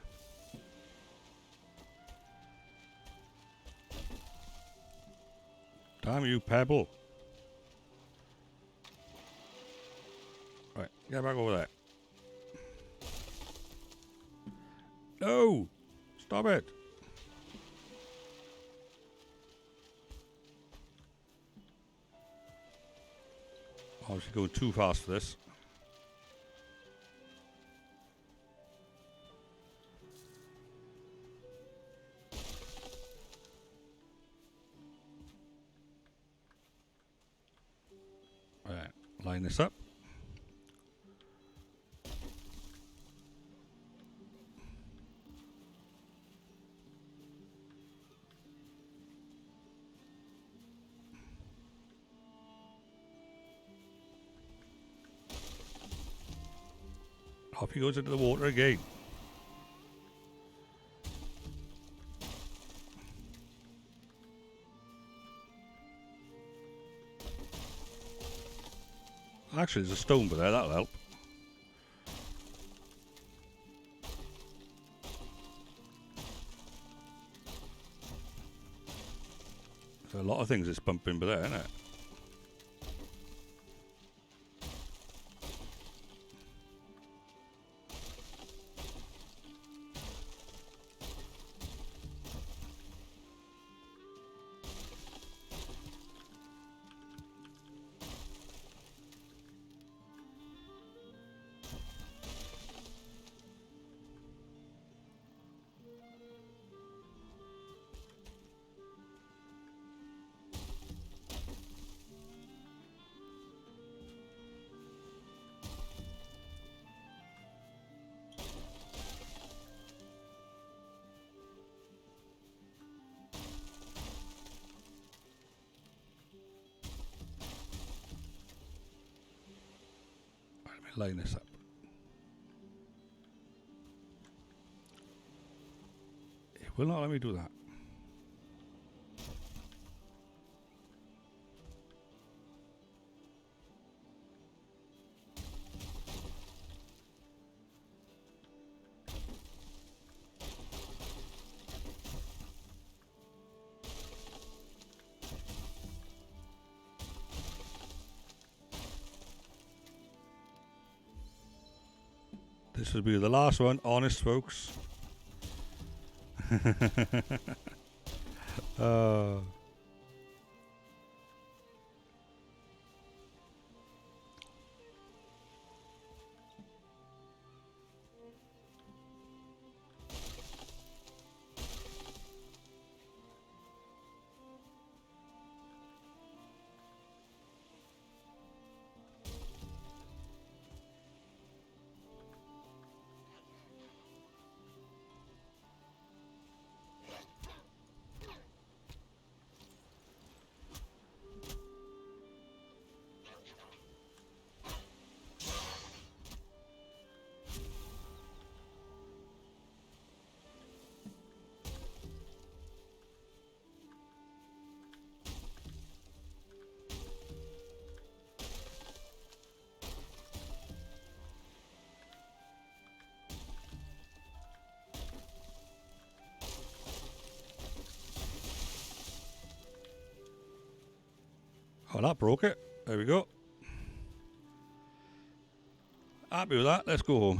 Damn you, Pebble. Right, get back over there. No! Stop it! Obviously going too fast for this. Right, line this up. Off he goes into the water again. Actually, there's a stone by there, that'll help. There's a lot of things that's bumping by there, isn't it? Line this up. It will not let me do that. This will be the last one, honest folks. Oh, that broke it. There we go. Happy with that. Let's go home.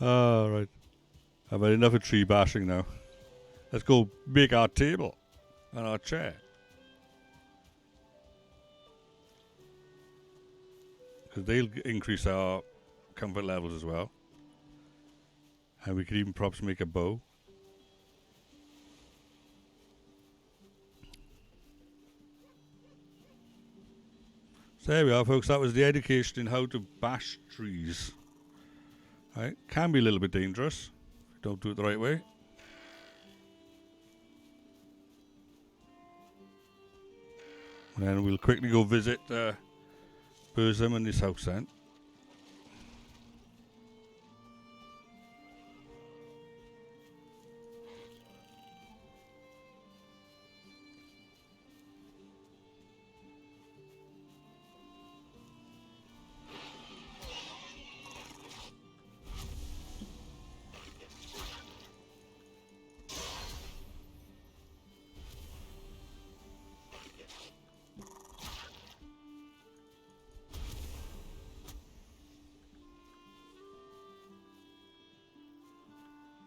Oh, right. I've had enough of tree bashing now. Let's go make our table and our chair. Because they'll increase our comfort levels as well. And we could even perhaps make a bow. So there we are, folks. That was the education in how to bash trees. Right? Can be a little bit dangerous if you don't do it the right way. And then we'll quickly go visit Burzum and his house then.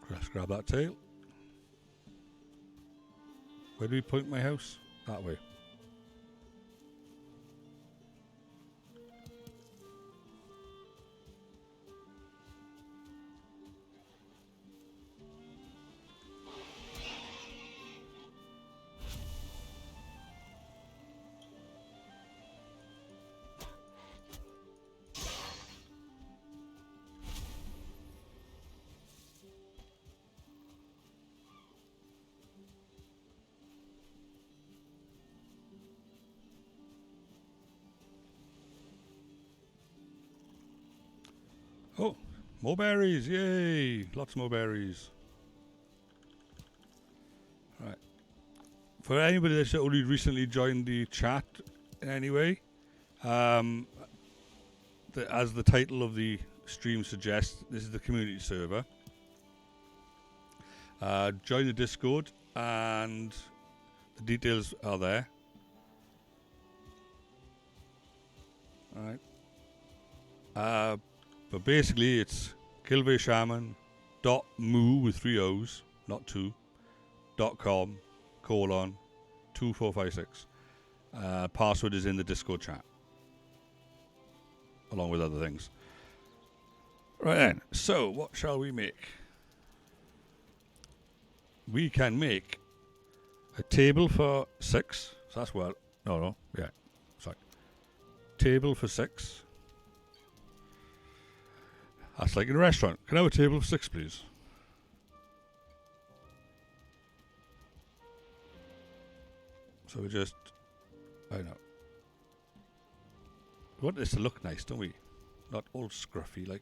Let's grab that tail. Where do we point my house? That way. Oh, more berries, yay! Lots more berries. Right. For anybody that's only recently joined the chat in any way, as the title of the stream suggests, this is the community server. Join the Discord and the details are there. Alright. But basically it's Kilveyshaman.moo with 3 O's, not 2, .com/2456. Password is in the Discord chat, along with other things. Right then, so what shall we make? We can make a table for 6. So that's well, no, yeah, sorry. Table for 6. That's like in a restaurant. Can I have a table for 6, please? So we just, I know. We want this to look nice, don't we? Not all scruffy like.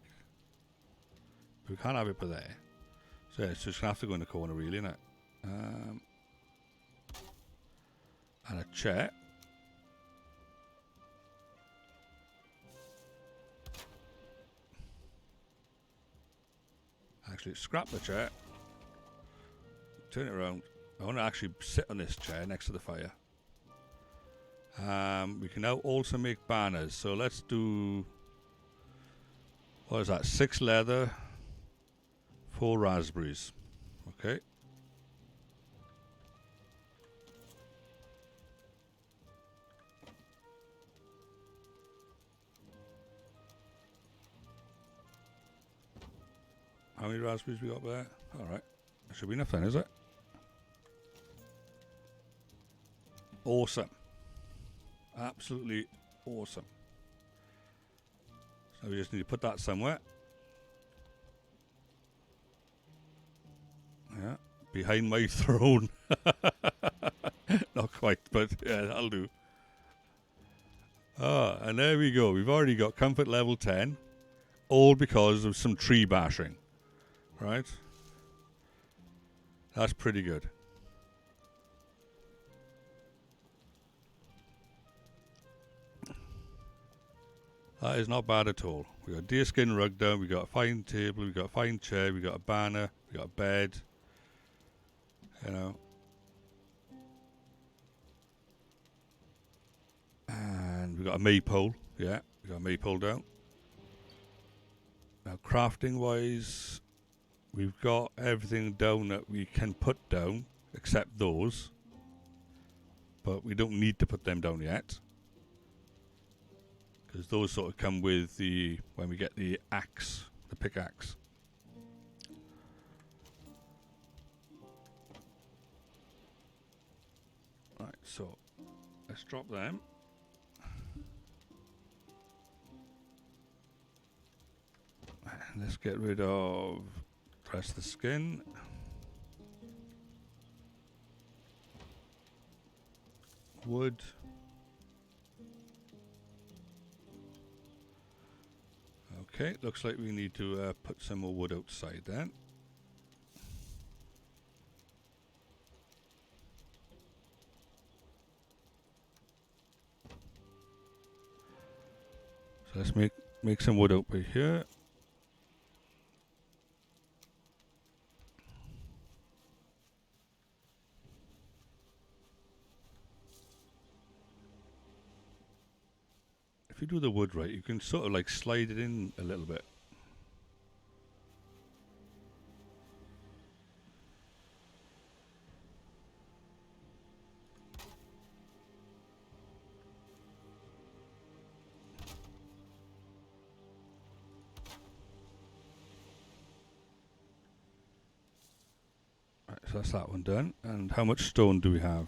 But we can't have it for there. So yeah, it's just gonna have to go in the corner, really, innit? And a chair. Actually, scrap the chair. Turn it around. I want to actually sit on this chair next to the fire. We can now also make banners. So let's do... What is that? 6 leather, 4 raspberries. Okay. How many raspberries we got there? Alright. That should be enough then, is it? Awesome. Absolutely awesome. So we just need to put that somewhere. Yeah. Behind my throne. Not quite, but yeah, that'll do. Ah, and there we go. We've already got comfort level 10. All because of some tree bashing. Right? That's pretty good. That is not bad at all. We got a deerskin rug down, we got a fine table, we got a fine chair, we got a banner, we got a bed. You know. we've got a maypole. Yeah, we've got a maypole down. Now, crafting-wise, we've got everything down that we can put down, except those. But we don't need to put them down yet. Because those sort of come with the, when we get the axe, the pickaxe. Right, so let's drop them. And let's get rid of the rest of the skin. Wood. Okay, looks like we need to put some more wood outside then. So let's make some wood over here. If you do the wood right, you can sort of like slide it in a little bit. Right, so that's that one done. And how much stone do we have?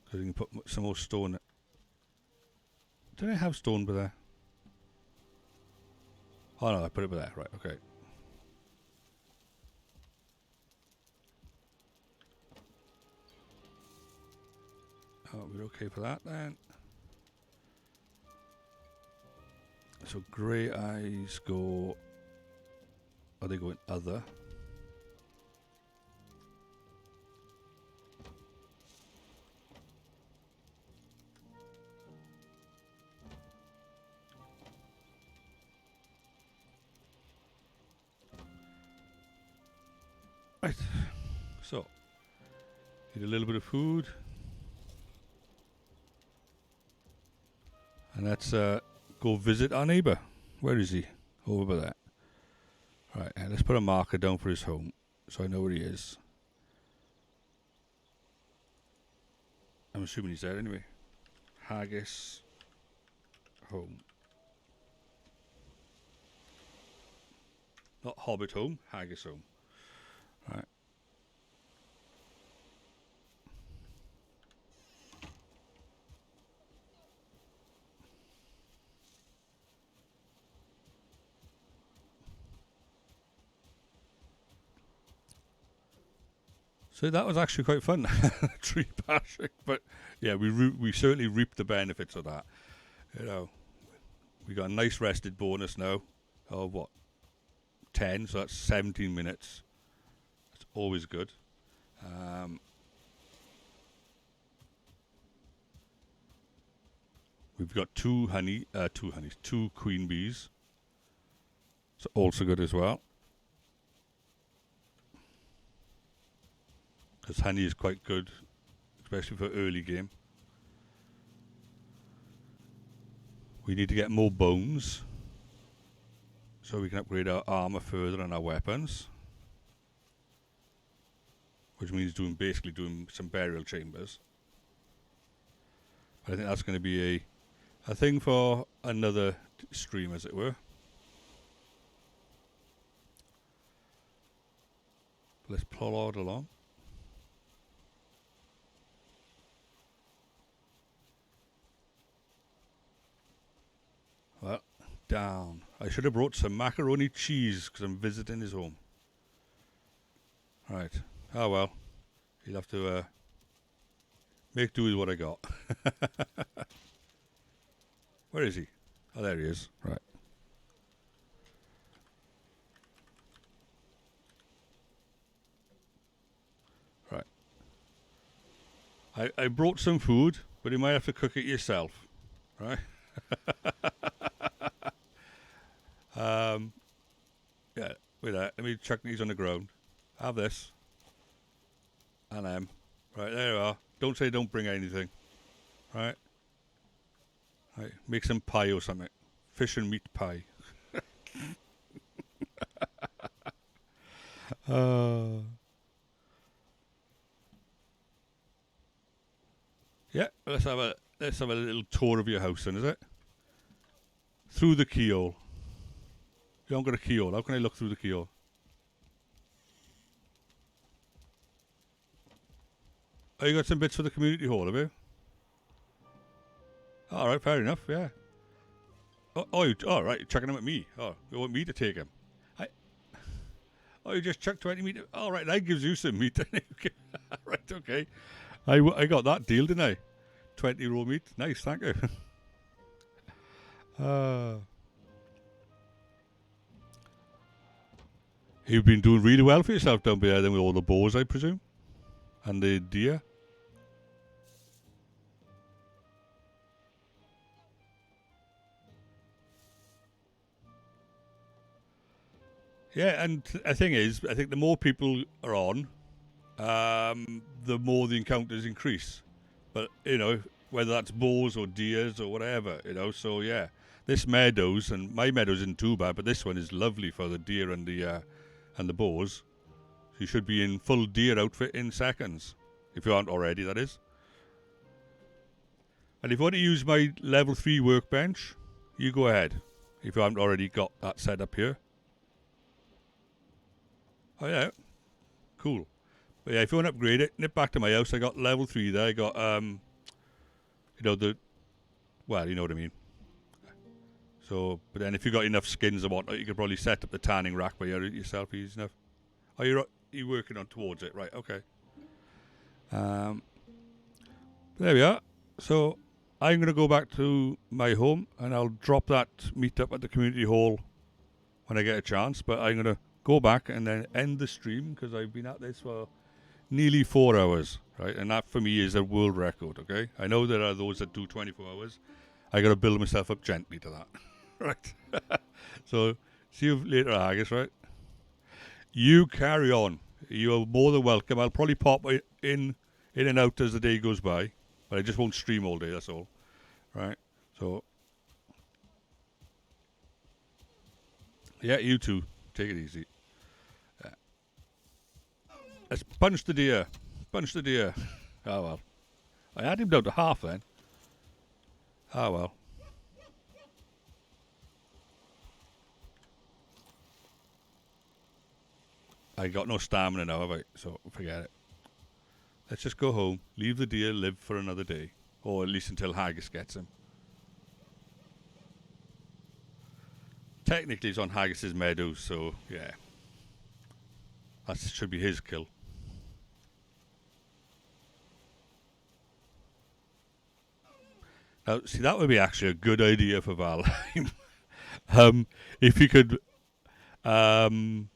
Because you can put some more stone. Did I have stone by there? Oh no, I put it by there. Right, okay. Oh, we're okay for that then. So grey eyes go... Oh, they go in other. Right, so need a little bit of food, and let's go visit our neighbour. Where is he? Over there. Right, and let's put a marker down for his home, so I know where he is. I'm assuming he's there anyway. Haggis home. Not Hobbit home, Haggis home. Right. So that was actually quite fun, tree bashing. But yeah, we certainly reaped the benefits of that. You know, we got a nice rested bonus now of what, 10, so that's 17 minutes. It's always good. We've got two queen bees. It's also good as well. Because honey is quite good, especially for early game. We need to get more bones, so we can upgrade our armor further and our weapons. Which means basically doing some burial chambers. But I think that's going to be a thing for another stream, as it were. Let's plod along. Well, down. I should have brought some macaroni cheese because I'm visiting his home. Right. Oh well. You'll have to make do with what I got. Where is he? Oh, there he is. Right. Right. I brought some food, but you might have to cook it yourself. Right? Yeah, with that, let me chuck these on the ground. Have this. And them. Right, there you are. Don't say don't bring anything. Right? Right, make some pie or something. Fish and meat pie. Uh, yeah, let's have a little tour of your house, then, is it? Through the keyhole. You haven't got a keyhole. How can I look through the keyhole? Oh, you got some bits for the community hall, have you? All right, fair enough. Yeah. All right. You're chucking them at me. Oh, you want me to take them? I. Oh, you just chucked 20 meat. All right, that gives you some meat. Right. Okay. I got that deal, didn't I? 20 raw meat. Nice. Thank you. uh, you've been doing really well for yourself down there then with all the boars, I presume, and the deer. Yeah, and the thing is, I think the more people are on, the more the encounters increase. But, whether that's boars or deers or whatever. So yeah, this meadows, and my meadows isn't too bad, but this one is lovely for the deer and the boars. So you should be in full deer outfit in seconds, if you aren't already, that is. And if you want to use my level 3 workbench, you go ahead, if you haven't already got that set up here. Oh yeah, cool. But yeah, if you want to upgrade it, nip back to my house. I got level 3 there. I got, well, you know what I mean. So, but then if you got enough skins and whatnot, you could probably set up the tanning rack by yourself easy enough. Oh, you're working on towards it, right? Okay. There we are. So, I'm going to go back to my home and I'll drop that meet up at the community hall when I get a chance. But I'm going to go back and then end the stream because I've been at this for nearly 4 hours, right? And that for me is a world record, okay? I know there are those that do 24 hours. I got to build myself up gently to that, right? So, see you later, Haggis, right? You carry on. You are more than welcome. I'll probably pop in and out as the day goes by, but I just won't stream all day, that's all, right? So, yeah, you too. Take it easy. Let's punch the deer. Punch the deer. Oh, well. I had him down to half then. Oh, well. I got no stamina now, have I? So, forget it. Let's just go home. Leave the deer live for another day. Or at least until Haggis gets him. Technically, it's on Haggis's meadows, so, yeah. That should be his kill. Now, see, that would be actually a good idea for Valheim. If you could custom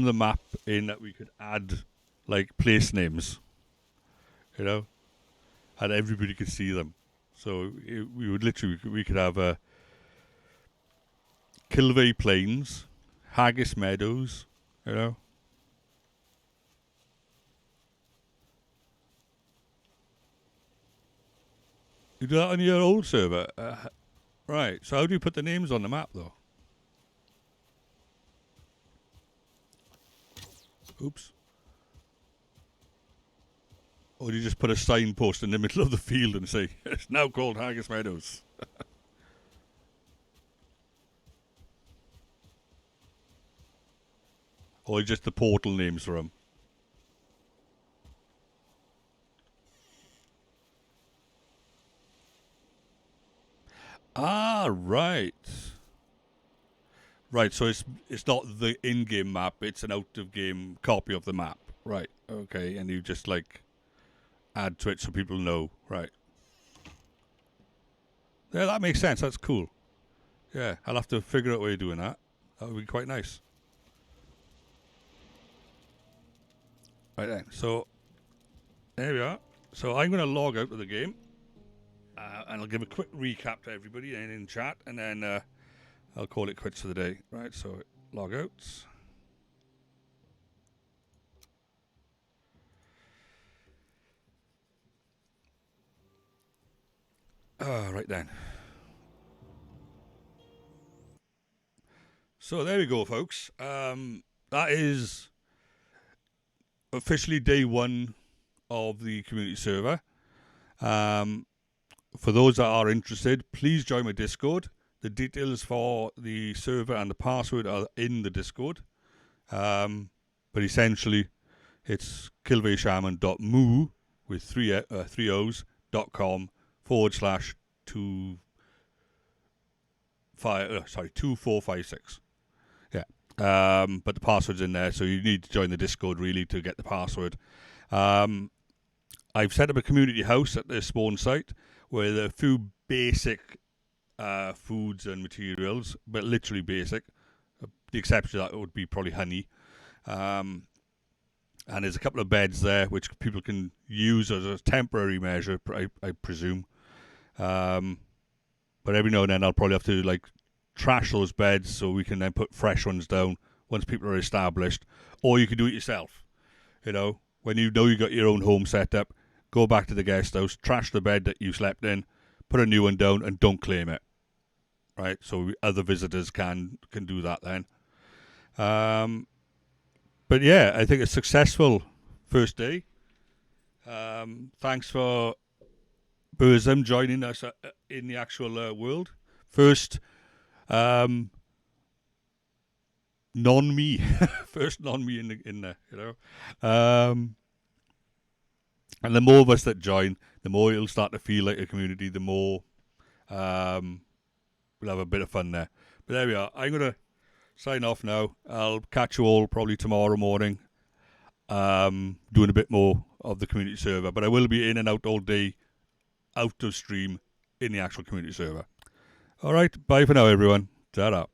the map in that we could add, like, place names, and everybody could see them. So we could have Kilvey Plains, Haggis Meadows, You do that on your old server? Right, so how do you put the names on the map, though? Oops. Or do you just put a signpost in the middle of the field and say, it's now called Haggis Meadows? Or just the portal names for them? Ah, right. Right, so it's not the in-game map, it's an out-of-game copy of the map. Right, okay, and you just, like, add to it so people know. Right. Yeah, that makes sense. That's cool. Yeah, I'll have to figure out a way of doing that. That would be quite nice. Right then, so there we are. So I'm going to log out of the game, and I'll give a quick recap to everybody in chat, and then I'll call it quits for the day. Right, so log out. Right then. So there we go, folks. That is officially day one of the community server. For those that are interested, please join my Discord. The details for the server and the password are in the Discord. But essentially, it's kilveyshaman.moo with three O's.com/2456. Yeah. But the password's in there, so you need to join the Discord really to get the password. I've set up a community house at the spawn site with a few basic foods and materials, but literally basic. The exception of that would be probably honey. And there's a couple of beds there which people can use as a temporary measure, I presume. But every now and then I'll probably have to like trash those beds so we can then put fresh ones down once people are established. Or you can do it yourself. You know you got your own home set up, go back to the guest house, trash the bed that you slept in, put a new one down, and don't claim it. Right, so other visitors can do that then. But yeah, I think a successful first day. Thanks for Burzum joining us in the actual world. First, non-me, first non-me in there, you know. And the more of us that join, the more it'll start to feel like a community. The more we'll have a bit of fun there. But there we are. I'm gonna sign off now. I'll catch you all probably tomorrow morning, doing a bit more of the community server. But I will be in and out all day, out of stream in the actual community server. All right, bye for now, everyone. Ta-da.